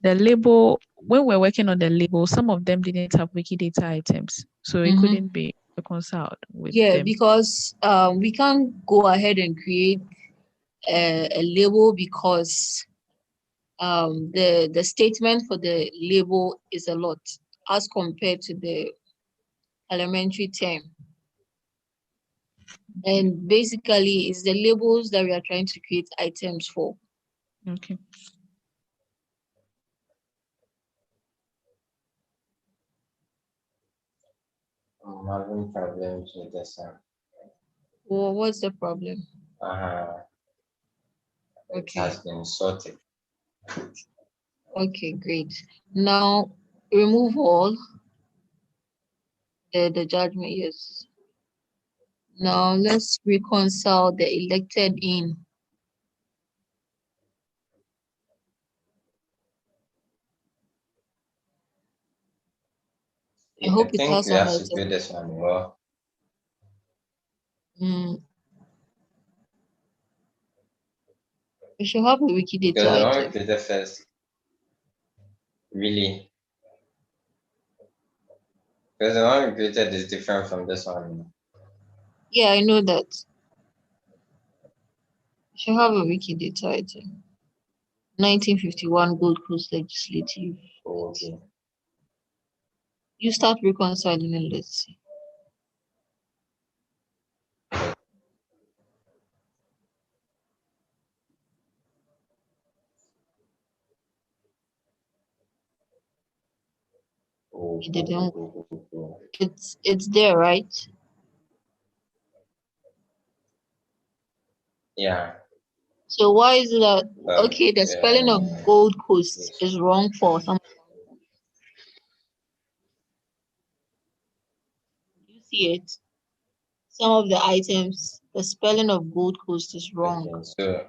The label, when we're working on the label, some of them didn't have Wikidata items, so it couldn't be reconciled with them.
Because we can't go ahead and create a label because the statement for the label is a lot as compared to the elementary term. And basically, it's the labels that we are trying to create items for.
Okay.
I'm having problems with this one.
Well, what's the problem?
It
Okay.
has been sorted.
Okay, great. Now remove all the judgment, yes. Now let's reconcile the elected in. I hope
I
it
think
has
we
an
have to do
item.
this one. Well,
We should have a Wikidata
because the one we
item.
created first, really, because the one we created is different from this one.
Yeah, I know that. We should have a Wikidata item. 1951 Gold Coast Legislative.
Okay.
You start reconciling and let's see.
Oh,
It didn't.
oh.
It's there, right?
Yeah.
So why is it that okay? The spelling of Gold Coast is wrong for some. You see it? Some of the items, the spelling of Gold Coast is wrong,
Okay, so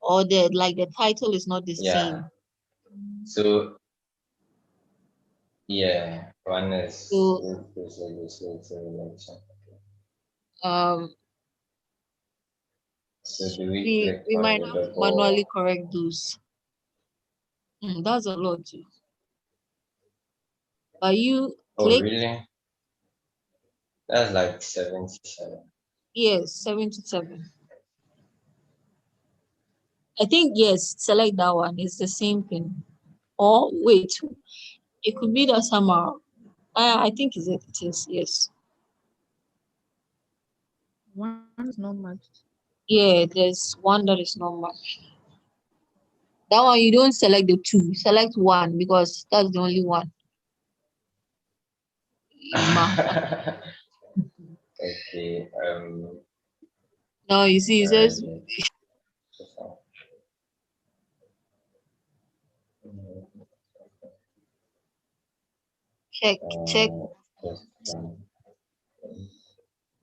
or the title is not the
yeah.
same.
So yeah, one is
So
legislative election. So do we
we
click on
might
the
have to
double?
manually correct those. That's a lot too. But you
Oh,
click
really? That's like 77.
yes, 77. I think yes, select that one. It's the same thing. Or wait, it could be that somehow. I think it is yes.
One is not matched.
Yeah, there's one that is not matched. That one you don't select the two, select one because that's the only one.
Okay.
Now you see it says check.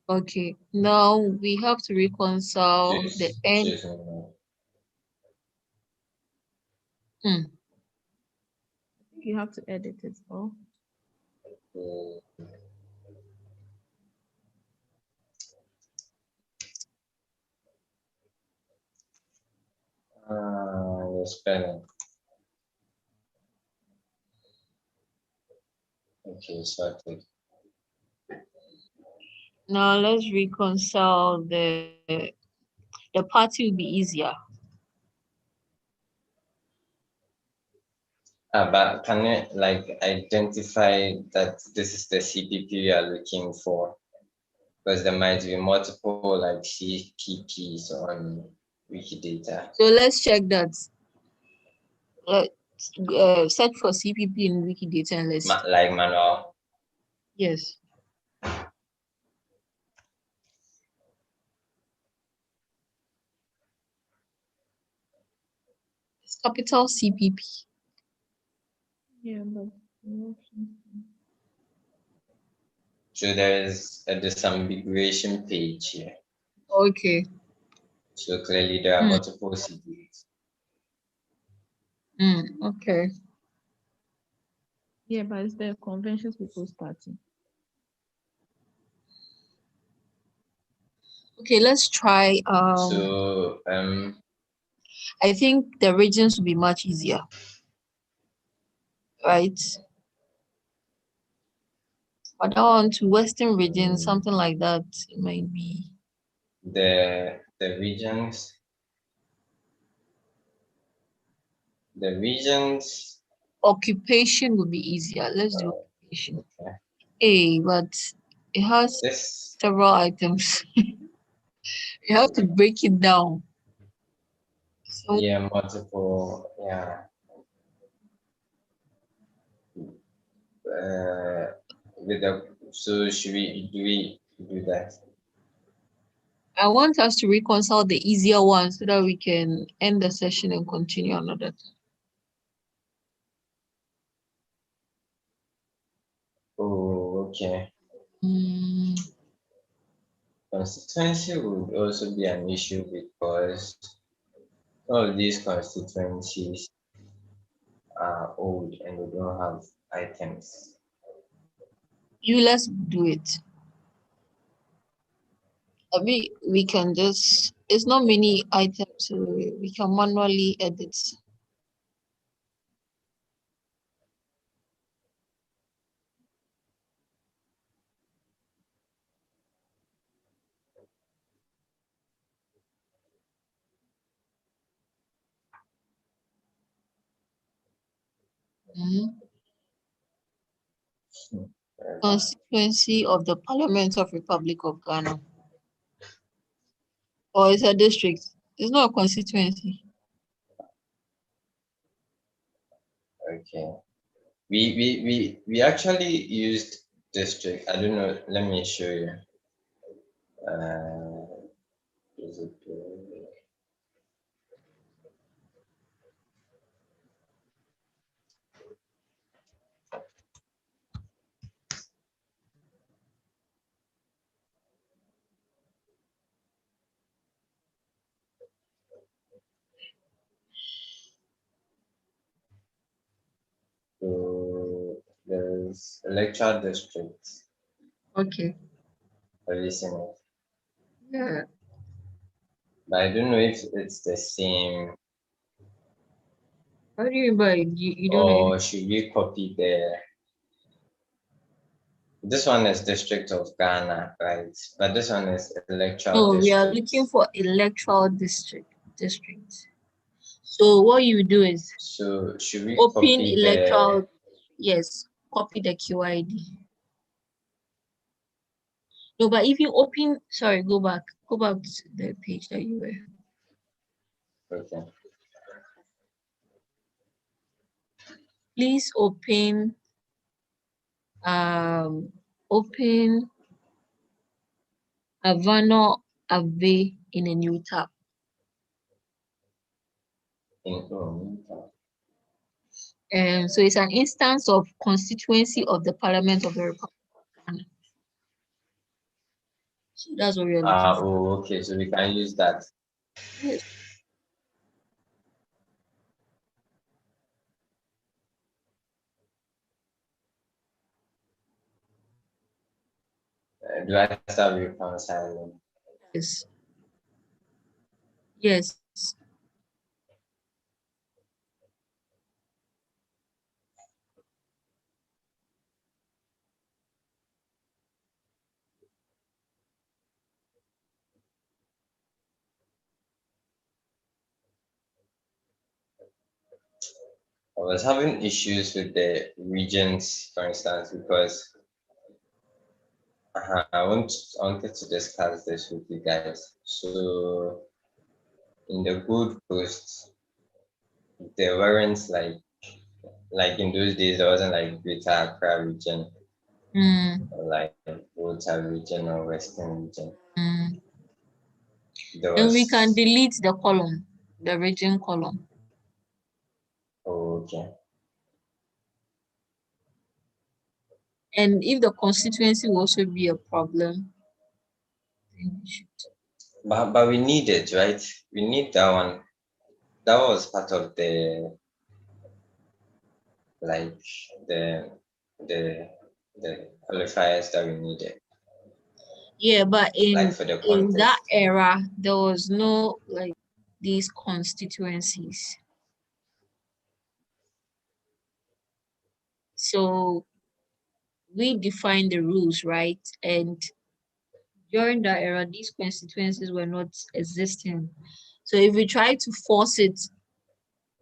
Okay, now we have to reconcile the end.
You have to edit it all.
The spelling. Okay, sorted.
Now let's reconcile the party will be easier.
But can you like identify that this is the CPP you are looking for? Because there might be multiple like CPPs on Wikidata.
So let's check that. Let's search for CPP in Wikidata and let's
Like manual.
yes. It's capital CPP.
Yeah, but
So there is a disambiguation page here.
Okay.
So clearly there are multiple CPPs.
Okay.
yeah, but it's the Conventions People's Party.
Okay, let's try.
So
I think the regions will be much easier, right? But on to Western region, something like that, it might be.
the regions. The regions.
Occupation would be easier. Let's do occupation.
Okay.
Hey, but it has several items. You have to break it down. So,
yeah, multiple. Yeah. With the so should we do that?
I want us to reconcile the easier ones so that we can end the session and continue another time.
Oh, okay. Constituency would also be an issue because all of these constituencies are old and they don't have items.
let's do it. I mean, we can just, it's not many items, so we can manually edit. Mhm. Constituency of the Parliament of Republic of Ghana. Or it's a district. It's not a constituency.
Okay. We actually used district. I don't know. Let me show you. Is it so there's electoral districts.
Okay.
Have you seen it?
Yeah.
But I don't know if it's the same,
How do you mean by you don't know?
or should we copy the? This one is District of Ghana, right? But this one is electoral
No, we are
district.
looking for electoral district. So what you do is
So should we
open
copy
electoral, yes, copy the QID. No, but if you open, sorry, go back to the page that you were.
Okay.
Please open open Avano Ave in a new tab. So it's an instance of constituency of the Parliament of the Republic of Ghana. So that's what we're looking for.
Oh, okay. So we can use that.
Yes.
Do I start reconciling?
Yes. Yes.
I was having issues with the regions, for instance, because I wanted to discuss this with you guys. So in the Gold Coast, there weren't like in those days there wasn't like Greater Accra region or like Volta region or Western region. There
Then we
was
can delete the column, the region column.
okay.
And if the constituency will also be a problem, then we should.
But we need it, right? We need that one. That was part of the like the the the qualifiers that we needed.
Yeah, but
Like for the
in that
context.
era, there was no like these constituencies. So we defined the rules, right? And during that era, these constituencies were not existing. So if we try to force it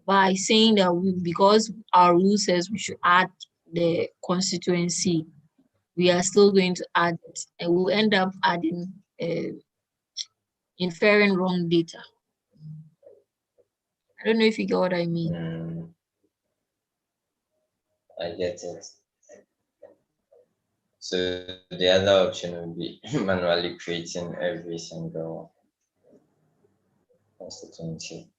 by saying that because our rule says we should add the constituency, we are still going to add it, and we'll end up adding inferring wrong data. I don't know if you get what I mean.
I get it. So the other option would be manually creating every single constituency.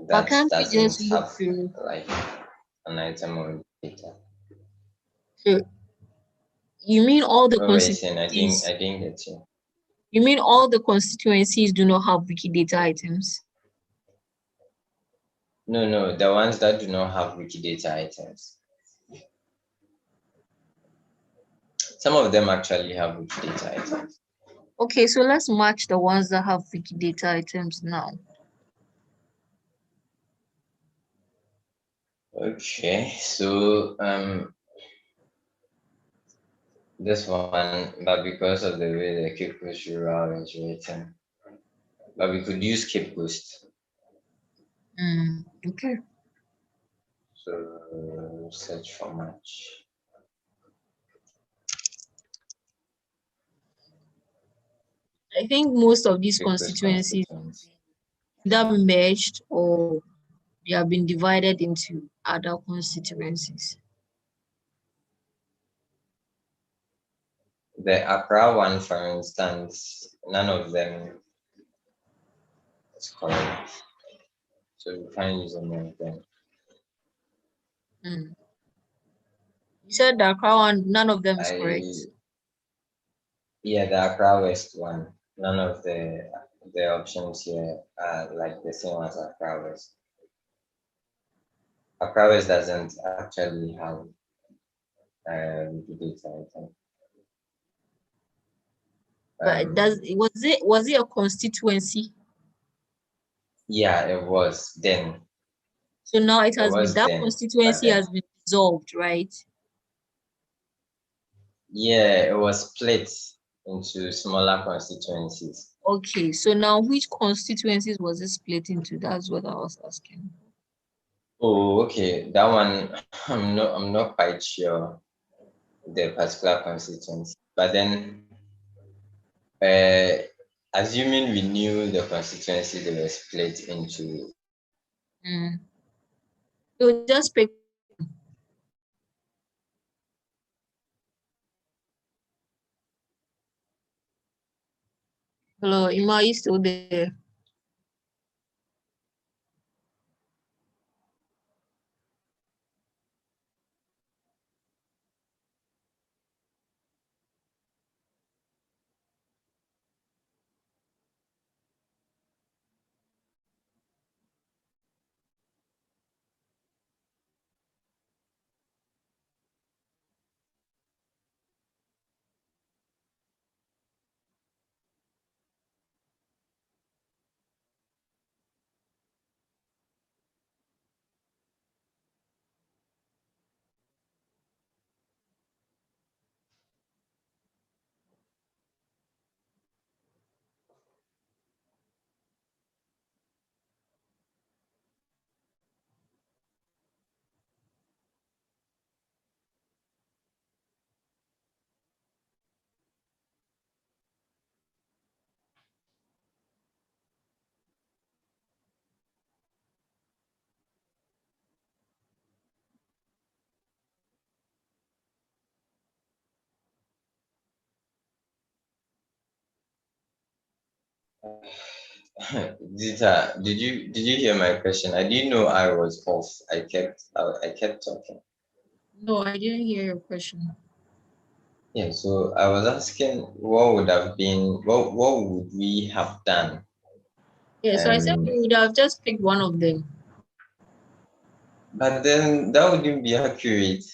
But can't we
doesn't
just look
have
through?
like an item of data.
So you mean all the
What were you saying?
constituencies?
I didn't get you.
You mean all the constituencies do not have Wikidata items?
No, the ones that do not have Wikidata items. Some of them actually have Wikidata items.
Okay, so let's match the ones that have Wikidata items now.
Okay, so this one, but because of the way the Cape Coast URL is written, but we could use Cape Coast.
Okay.
So search for match.
I think most of these
Cape Coast
constituencies
constituency.
either merged or they have been divided into other constituencies.
The Accra one, for instance, none of them is correct. So we can't use any of them.
You said the Accra one, none of them is correct.
Yeah, the Accra West one. None of the options here are like the same as Accra West. Accra West doesn't actually have data, I think.
But was it a constituency?
Yeah, it was then.
So now it has been
was
that
then,
constituency has been dissolved, right?
Yeah, it was split into smaller constituencies.
Okay, so now which constituencies was it split into? That's what I was asking.
Oh, okay. That one I'm not quite sure the particular constituency. But then assuming we knew the constituency they were split into.
So just pick. Hello, Ima, are you still there?
Zita, did you hear my question? I didn't know I was off. I kept talking.
No, I didn't hear your question.
Yeah, so I was asking what would we have done?
Yeah, so I said we would have just picked one of them.
But then that wouldn't be accurate.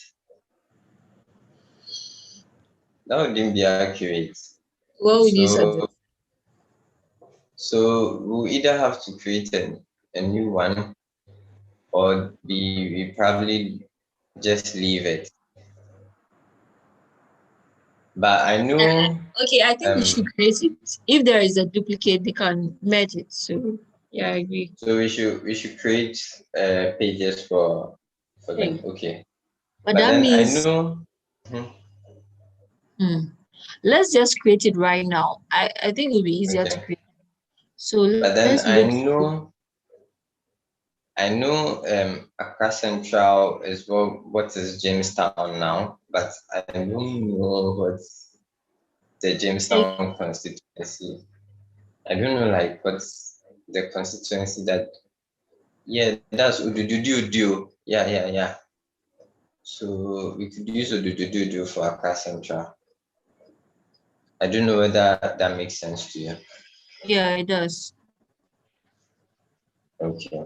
That wouldn't be accurate.
What would you suggest?
So we'll either have to create a new one, or we probably just leave it. But I know.
Okay, I think we should create it. If there is a duplicate, they can merge it. So yeah, I agree.
So we should create pages for them. Okay.
But that
then
means
I know.
let's just create it right now. I think it will be easier to create. So
but then
let's look.
I know Accra Central is what is Jamestown now, but I don't know what's the Jamestown constituency. I don't know like what's the constituency that. Yeah, that's Udududu. Yeah. So we could use Udududu for Accra Central. I don't know whether that makes sense to you.
Yeah, it does.
Okay.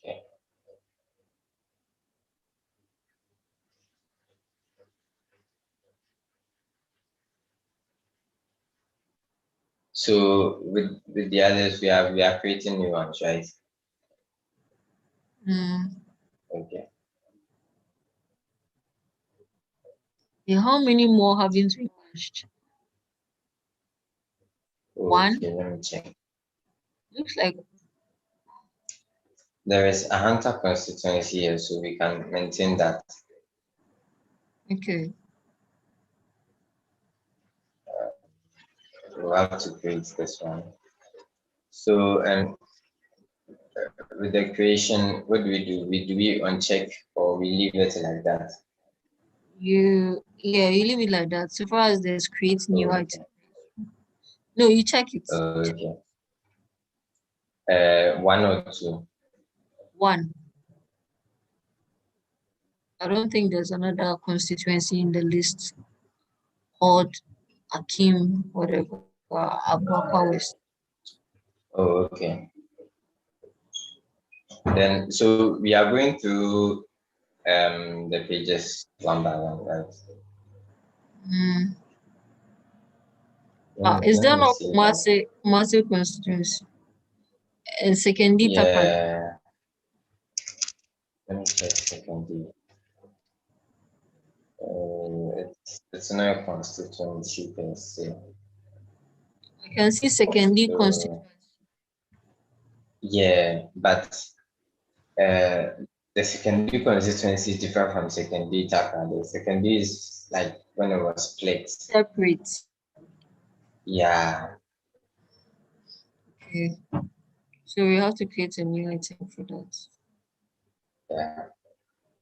Okay. So with the others, we are creating new ones, right? Okay.
Yeah, how many more haven't we launched? One?
Okay, let me check.
Looks like
There is a Hunter constituency here, so we can maintain that.
okay.
We'll have to create this one. So, and with the creation, what do? Do we uncheck or we leave it like that?
You leave it like that. So far as there's create new
Okay.
item. No, you check it.
Okay. One or two.
One. I don't think there's another constituency in the list called Akim, whatever, Abuakwa West.
Oh, okay. Then, so we are going through the pages one by one, right?
Is
Let
there
me
not
see that.
Kumasi constituency? And secondly, Takara.
Yeah. Let me check secondly. It's not a constituency per se.
I can see secondly constituency.
Yeah, but the secondary constituency is different from secondary Taka. The secondary is like when it was split.
Separate.
Yeah.
Okay. So we have to create a new item for that.
Yeah.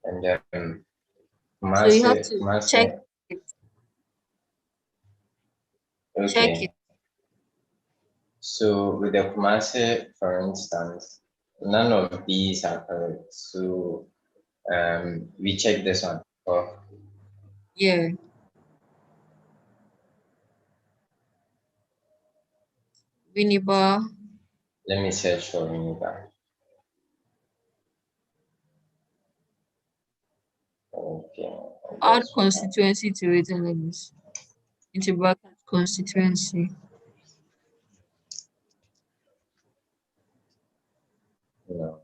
And
So you have to check it.
Okay.
Check it.
So with the Kumasi, for instance, none of these are correct. So we check this one. Oh,
Yeah. Winneba.
let me search for Winneba. Okay.
Add constituency to it and then into bracket constituency.
No.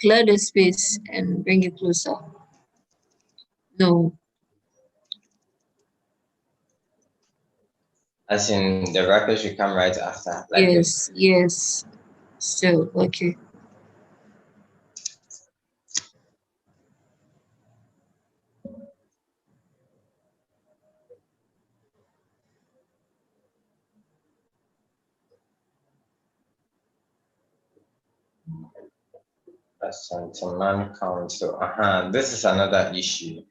Clear the space and bring it closer. No.
As in the record should come right after. Like
Yes, yes. So, okay.
Santaman Council. This is another issue.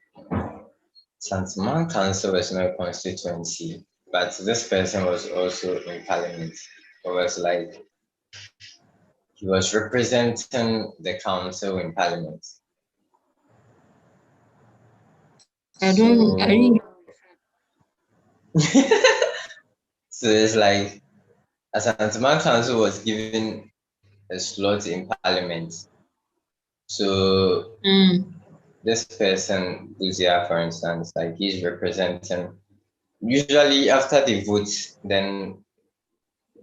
Santaman Council is not a constituency, but this person was also in parliament. It was like he was representing the council in parliament.
I didn't.
So it's like a Santaman Council was given a slot in parliament. So this person, Buzia, for instance, like he's representing. Usually after the vote, then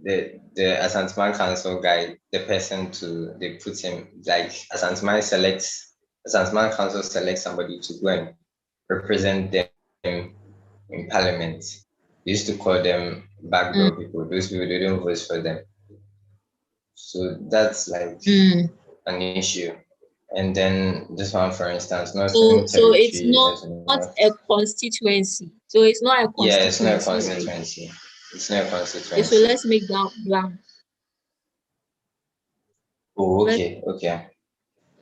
the Asantman Council guy, the person they put him like Asantman Council selects somebody to go and represent them in Parliament. They used to call them backdoor people. Those people they don't vote for them. So that's like an issue. And then this one, for instance,
So it's not a constituency. So it's not a constituency.
Yeah, it's not a constituency. Right? It's not a constituency.
Okay, so let's make that blank.
Oh, okay, okay.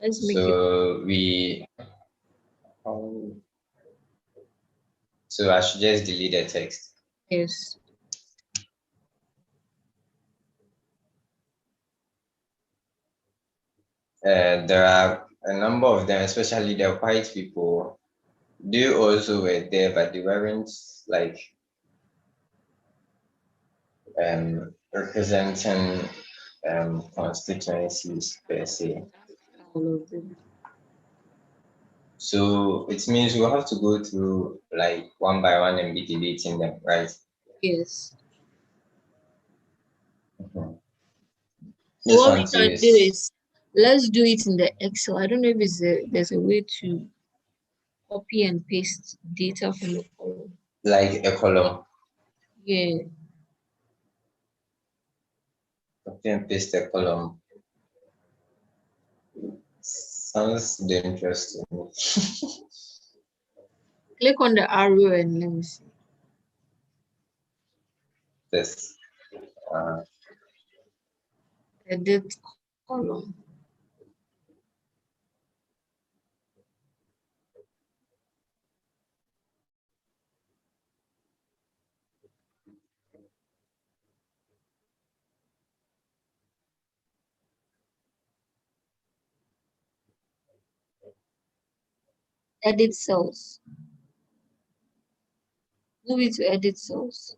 Let's make it.
So I should just delete the text.
Yes.
There are a number of them, especially the white people. They also were there, but they weren't like representing constituencies per se.
All of them.
So it means we'll have to go through like one by one and be deleting them, right?
Yes.
Mhm.
So
Just
what we
want to
can do
use
is let's do it in the Excel. I don't know if there's a way to copy and paste data from the column.
like a column,
Yeah.
copy and paste a column. Sounds dangerous to me.
Click on the arrow and let me see.
This. Uh,
Edit column. Edit cells. Move it to edit cells.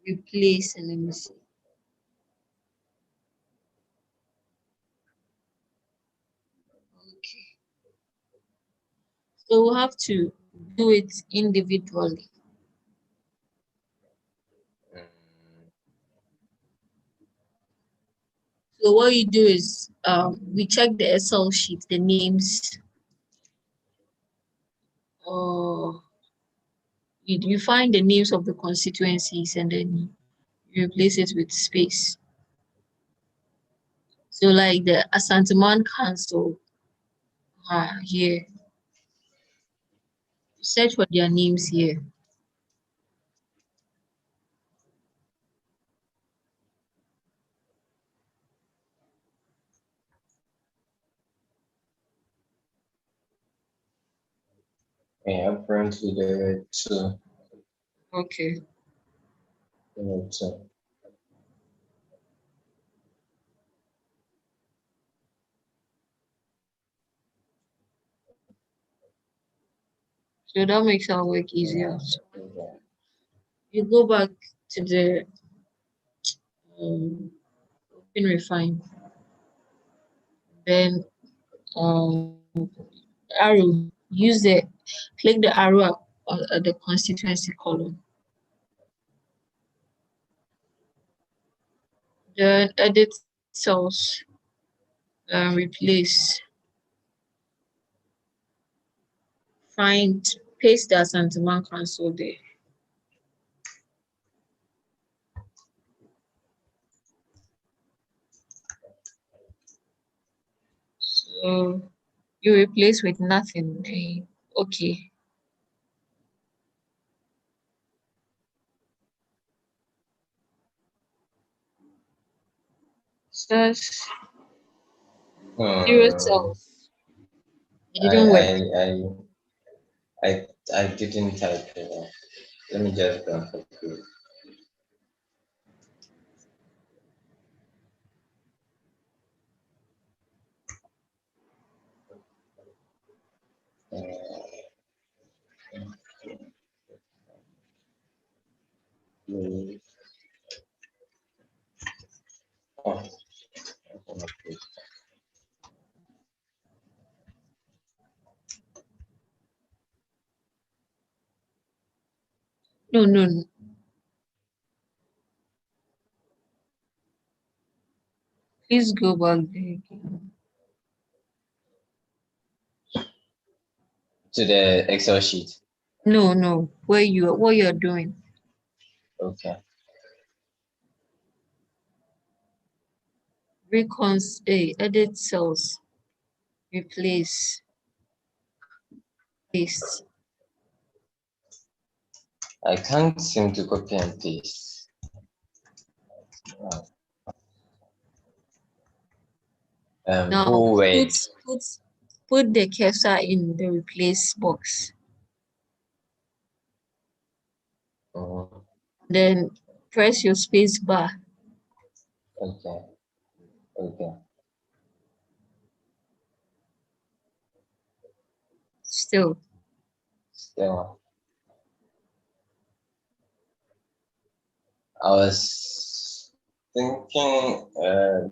Replace and let me see. Okay. So we'll have to do it individually.
mm,
So what you do is we check the Excel sheet, the names, or you find the names of the constituencies and then you replace it with space. So like the Asanteman Council here, search for their names here.
yeah, apparently there were two.
Okay.
There were two.
So that makes our work easier. So
Yeah.
you go back to the Open Refine, then arrow, click the arrow at the constituency column. Then edit cells and replace. Paste the Asanteman Council there. So you replace with nothing. Okay. Says zero
Hmm.
cells. It
I,
didn't work.
I I I didn't type it. Let me just go and copy it. Mm, oh, okay.
No, no, no. Please go back there again.
To the Excel sheet.
No, no. What you're doing.
Okay.
Edit cells. Replace. Paste.
I can't seem to copy and paste.
Now
Who
put
wait?
put put the cursor in the replace box.
Mhm.
Then press your space bar.
Okay. Okay.
Still.
Still. I was thinking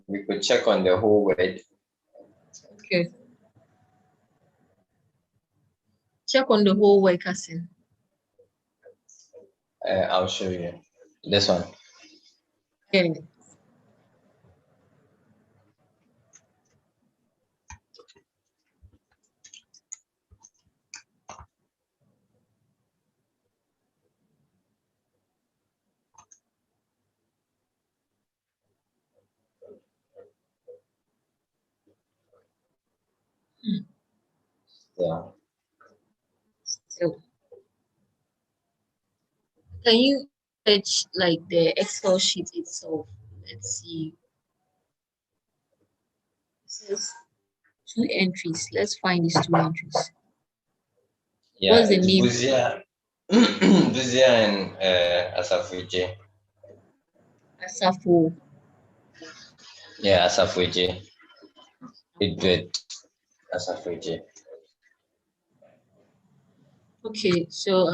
we could check on the whole word.
Okay. Check on the whole word, cousin.
I'll show you this one.
Okay.
Yeah.
So can you fetch like the Excel sheet itself? Let's see. It says 2 entries. Let's find these 2 entries.
Yeah,
What's the
it's
name?
Buzia, Buzia and Asafuji.
Asafo.
Yeah, Asafuji. It did Asafuji.
Okay, so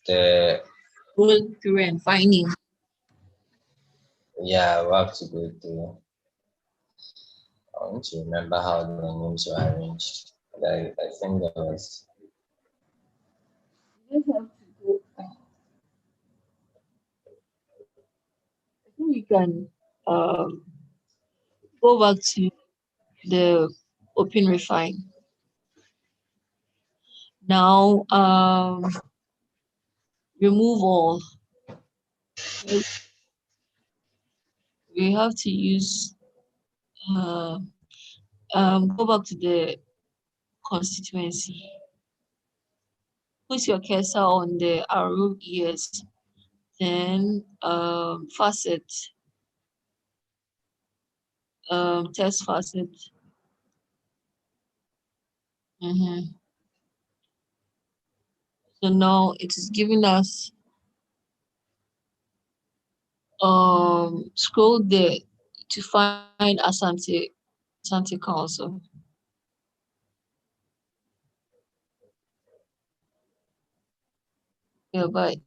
The
go through and finding.
yeah, we have to go to. I want to remember how the names were arranged. I think there was.
You just have to go. I think you can go back to the Open Refine. Now remove all. We have to use go back to the constituency. Put your cursor on the arrow ears, then facet, test facet. So now it is giving us scroll there to find Asante Council. Yeah, but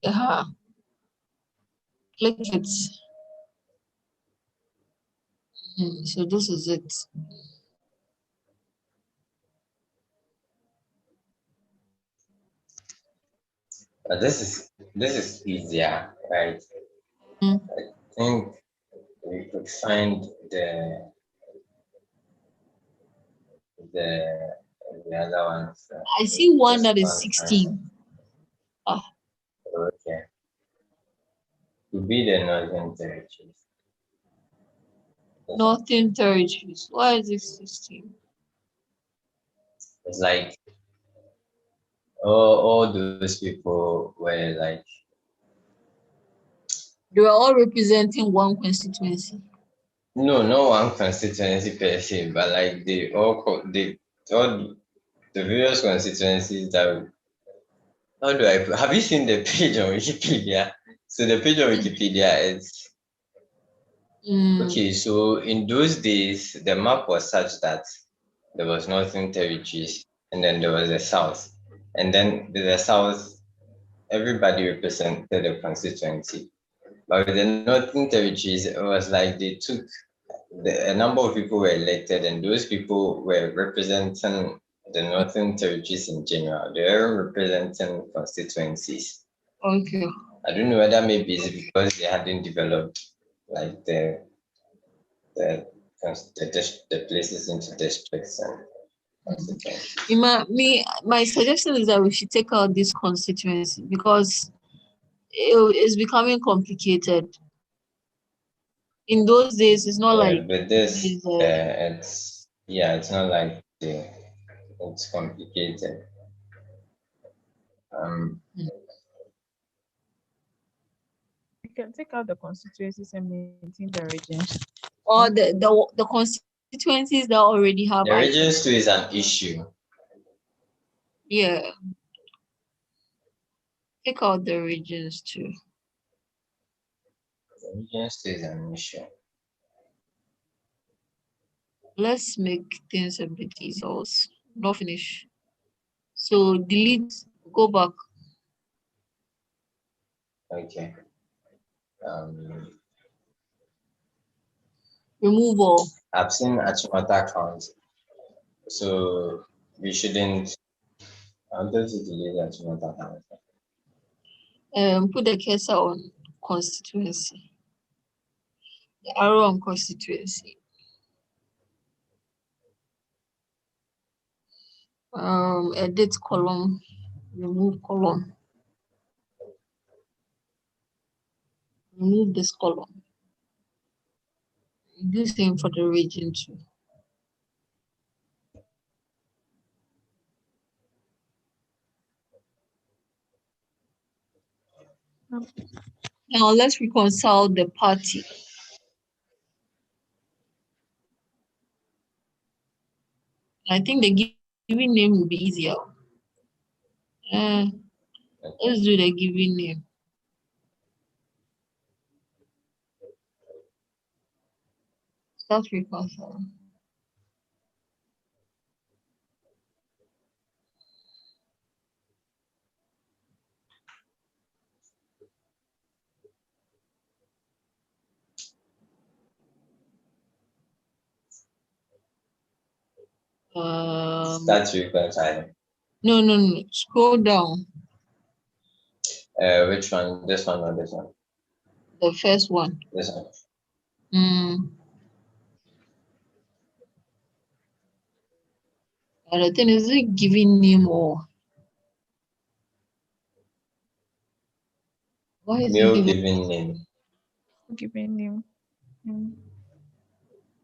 click it. So this is it.
But this is easier, right? I think we could find the other ones.
I see one that is
Just
16.
Okay. To be the Northern Territories.
Northern Territories. Why is it 16?
It's like all those people were like
They were all representing one constituency.
no, no one constituency per se, but like they all the various constituencies that how do I have you seen the page on Wikipedia? So the page on Wikipedia is okay. So in those days, the map was such that there was Northern Territories, and then there was the South, and then the South, everybody represented a constituency. But with the Northern Territories, it was like they took a number of people were elected, and those people were representing the Northern Territories in general. They were representing constituencies.
Okay.
I don't know whether maybe it's because they hadn't developed like the the places into districts and constituencies.
My suggestion is that we should take out this constituency because it is becoming complicated. In those days, it's not like
But this, it's not like it's complicated.
You can take out the constituencies and maintain the regions.
or the constituencies that already have
the regions too is an issue.
Yeah. Take out the regions too.
The regions too is an issue.
Let's make things a bit easier. Not finish. So delete Go back.
Okay.
Remove all.
I've seen Achimota count, so we shouldn't. I wanted to delete Achimota count.
Put the cursor on constituency. The arrow on constituency. Edit column. Remove column. Remove this column. Do the same for the region too. Now let's reconcile the party. I think the giving name will be easier. Let's do the giving name. Start reconciling.
Start reconciling.
No. Scroll down.
Which one? This one or this one?
The first one.
This one.
And the thing is it giving name or why is
Male
it
given name.
Giving name.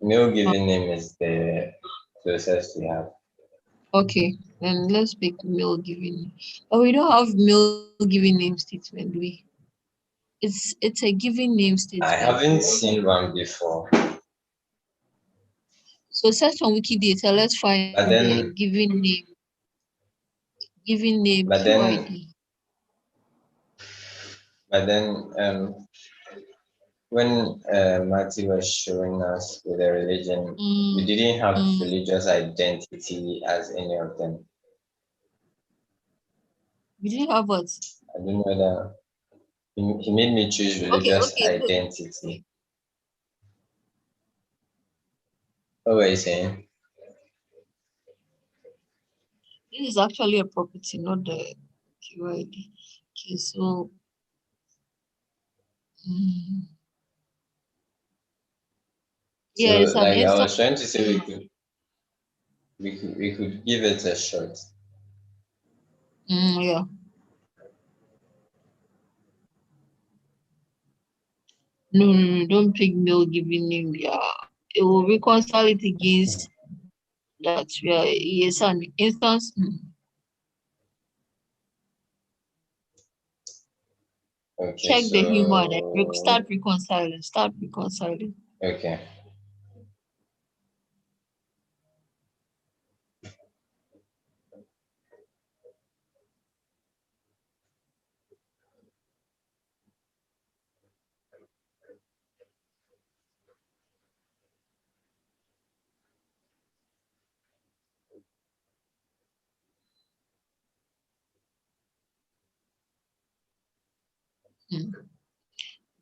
Male given name is the closest we have.
okay? Then let's pick male giving name. But we don't have male giving name statement, do we? It's a giving name statement.
I haven't seen one before.
So search on Wikidata. Let's find
But
the
then,
giving name. Giving name
but then,
QID.
but then, when Matthew was showing us with the religion, we didn't have religious identity as any of them.
We didn't have what?
I don't know whether he made me choose religious
Okay.
identity. What were you saying?
This is actually a property, not the QID. Okay, so yeah,
So,
it's an
like I
instance.
was trying to say, we could give it a shot.
Yeah. No, don't pick male giving name. Yeah, it will reconcile it against that. Yeah, it's an instance.
Okay,
Check
so
the human and start reconciling. Start reconciling.
okay.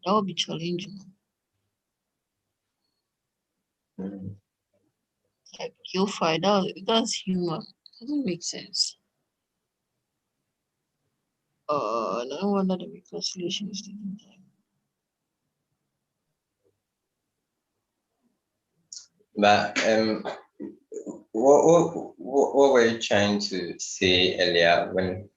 That will be challenging. Like you'll find out that's human. Doesn't make sense. No wonder the reconciliation is taking time.
But what were you trying to say earlier when,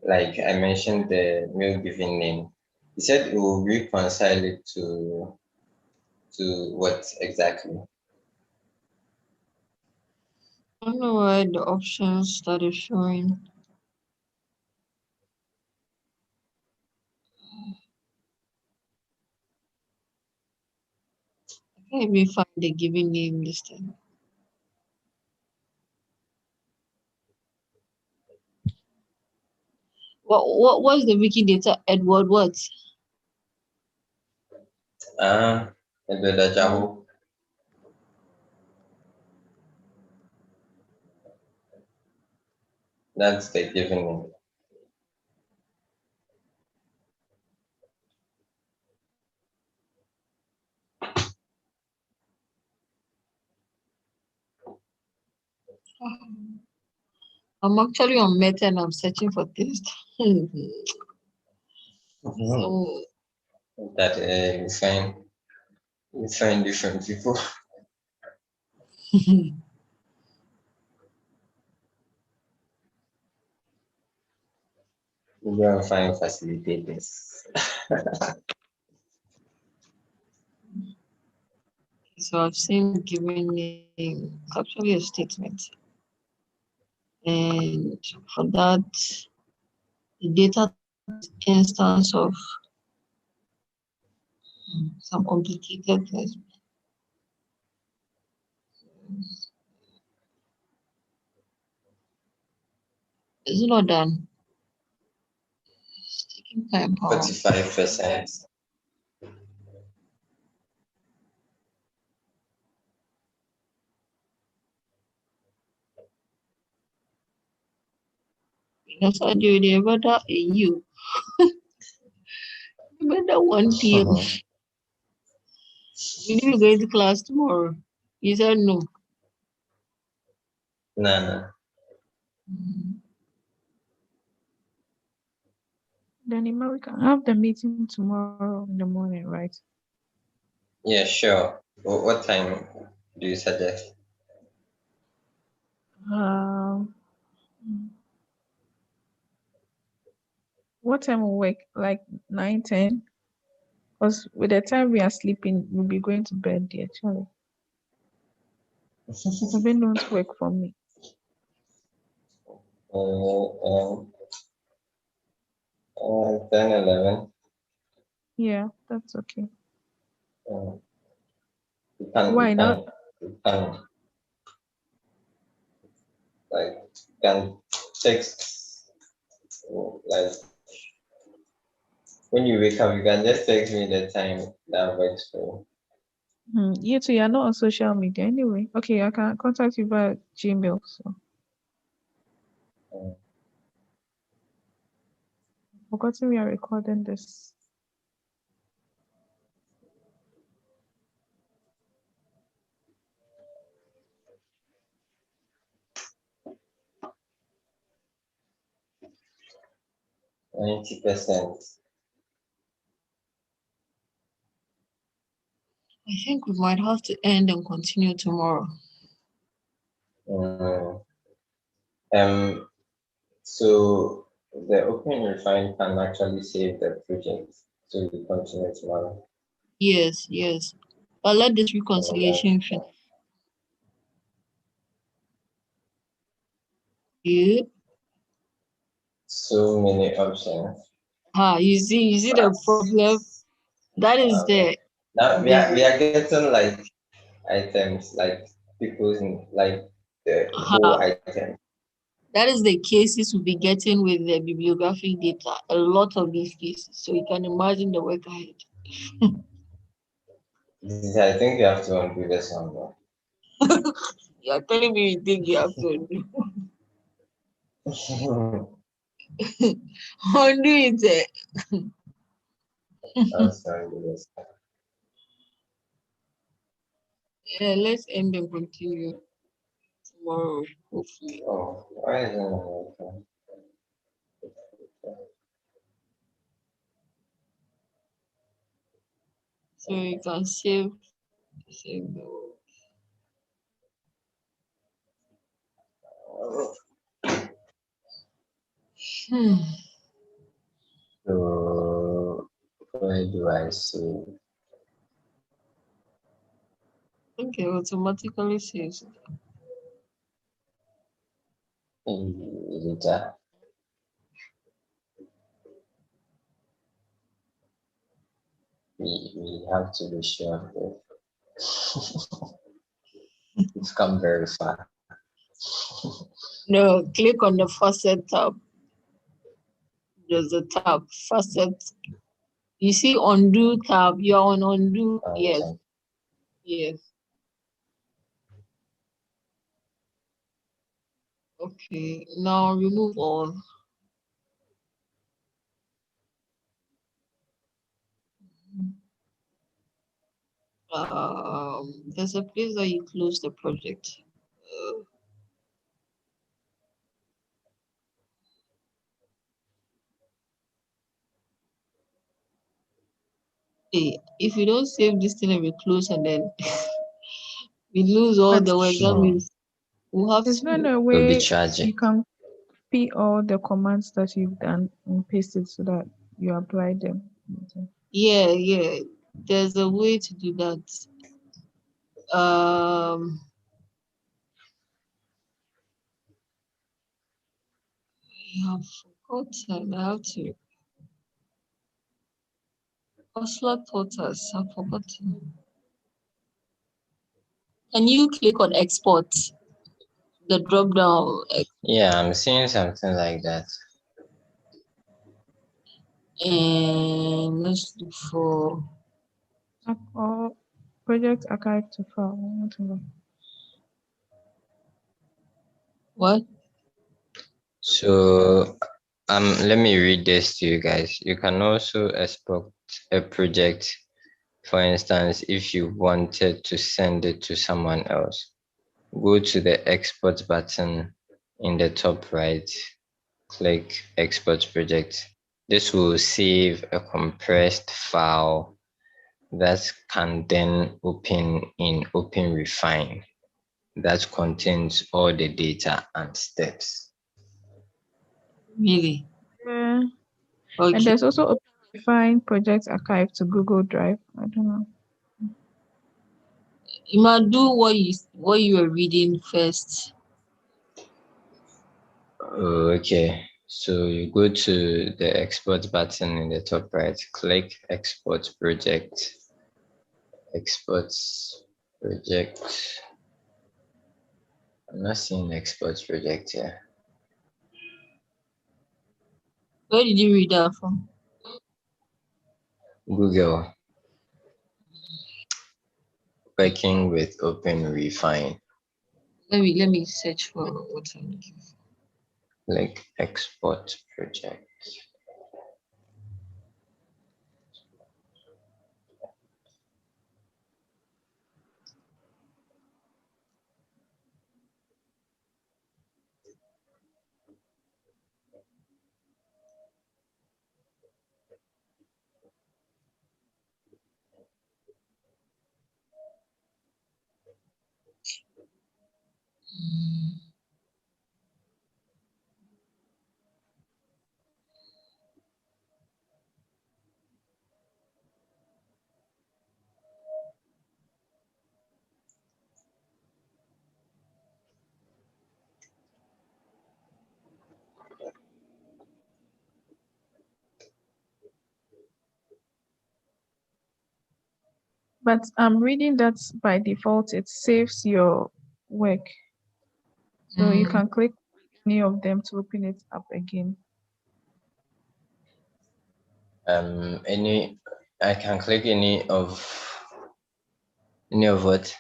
like I mentioned the male given name? You said it will reconcile it to what exactly?
I don't know why the options that is showing. I can't even find the given name this time. What was the Wikidata Edward what?
Edward Ajahu. That's the given name.
I'm actually on Meta and I'm searching for things. So
That you find different people. You go and find facilitators.
so I've seen giving actually a statement. And for that, the data instance of some complicated things. It's not done. It's taking time.
45%.
That's how do the better you. Better 1 p.m. We need to go to class tomorrow. You said no.
No.
Then we can have the meeting tomorrow in the morning, right?
Yeah, sure. What time do you suggest?
What time will work? Like 9, 10? Because with the time we are sleeping, we'll be going to bed, actually. Maybe don't work for me.
10, 11.
Yeah, that's okay.
You can,
Why not?
You can, like, can text, like, when you wake up, you can just text me the time that works for
You too, you're not on social media anyway. Okay, I can contact you via Gmail. So,
you.
forgotten we are recording this.
Uh, 90%.
I think we might have to end and continue tomorrow.
So the Open Refine can actually save the project. So we continue tomorrow.
Yes. But let this reconciliation finish. Yeah.
So many options.
You see the problem. That is
Okay. Now we are getting like items, like people's, like the whole item.
That is the cases we'll be getting with the bibliographic data. A lot of these cases. So you can imagine the work ahead.
I think you have to undo this one though.
You're telling me you think you have to undo. Undo it.
Let's undo this.
Yeah, let's end and continue tomorrow, hopefully.
Oh, why is it not working?
So you can save the
So where do I see?
Okay, automatically saves it.
Editor. We have to be sure that we've come very far.
No, click on the faucet tab. There's a tab, faucet. You see undo tab, you're on undo. Yes.
Okay.
Yes. Okay, now remove all. There's a place that you close the project. Hey, if we don't save this thing and we close and then we lose all
But
the work, that means we'll have
there's
to.
no
It'll be
way
tragic.
you can copy all the commands that you've done and paste it so that you apply them.
Yeah. There's a way to do that. I have forgotten. I have to. Ursula taught us. I've forgotten. Can you click on export? The drop down
Yeah, I'm seeing something like that.
and let's look for
Or project archive to file, whatever.
what?
So let me read this to you guys. You can also export a project. For instance, if you wanted to send it to someone else, go to the export button in the top right, click export project. This will save a compressed file that can then open in OpenRefine that contains all the data and steps.
Really?
Yeah. And
Okay.
there's also OpenRefine project archive to Google Drive. I don't know.
You might do what you were reading first.
Okay, so you go to the export button in the top right, click export project. Exports project. I'm not seeing export project here.
Where did you read that from?
Google. Working with OpenRefine.
Let me search for what I'm looking for.
Like export project.
But I'm reading that by default it saves your work. So you can click any of them to open it up again.
I can click any of what?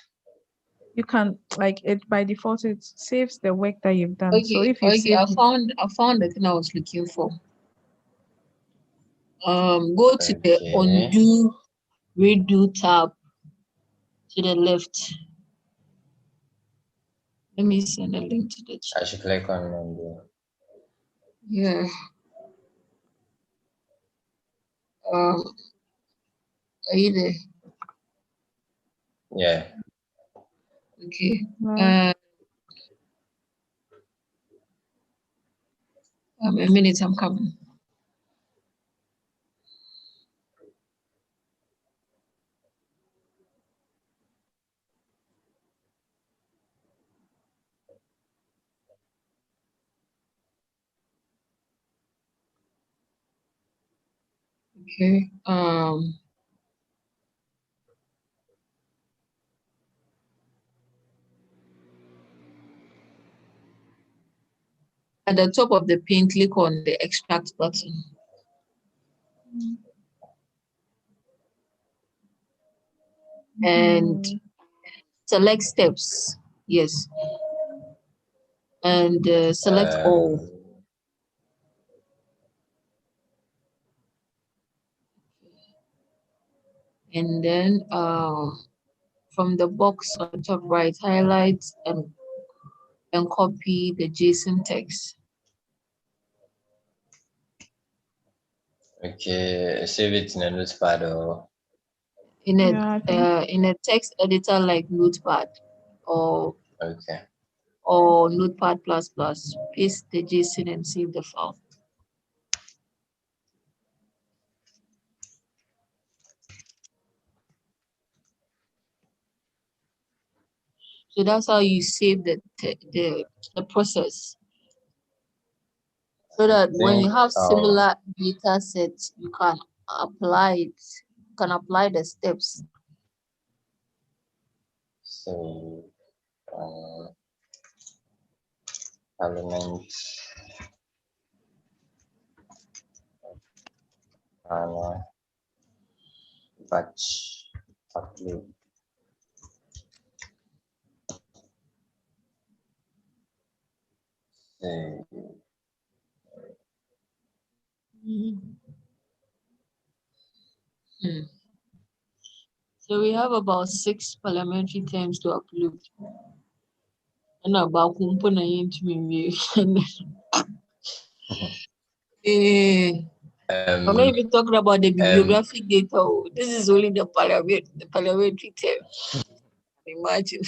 You can, like, it by default it saves the work that you've done. So
Okay,
if you save
I found the thing I was looking for. Go to the
Okay.
undo redo tab to the left. Let me send a link to the chat.
I should click on undo.
Yeah. Are you there?
Yeah.
Okay.
Right.
A minute, I'm coming. Okay. At the top of the pane, click on the extract button. And select steps. Yes. And select all. And then from the box on the top right, highlight and copy the JSON text.
Okay, save it in a notepad or
in
Yeah, I think
in a text editor like Notepad or
Okay.
Notepad++. Paste the JSON and save the file. So that's how you save the process. So that when you
Think
have similar data sets, you can apply it, the steps.
so element batch upload. So,
So we have about 6 parliamentary terms to upload. And about component I'm not even talking about the bibliographic data. Oh. This is only the parliamentary term. Imagine.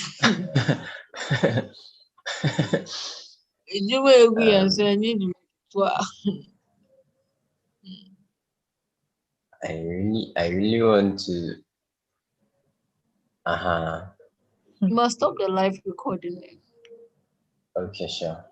You will be answering
I really want to.
You must stop the live recording.
Okay, sure.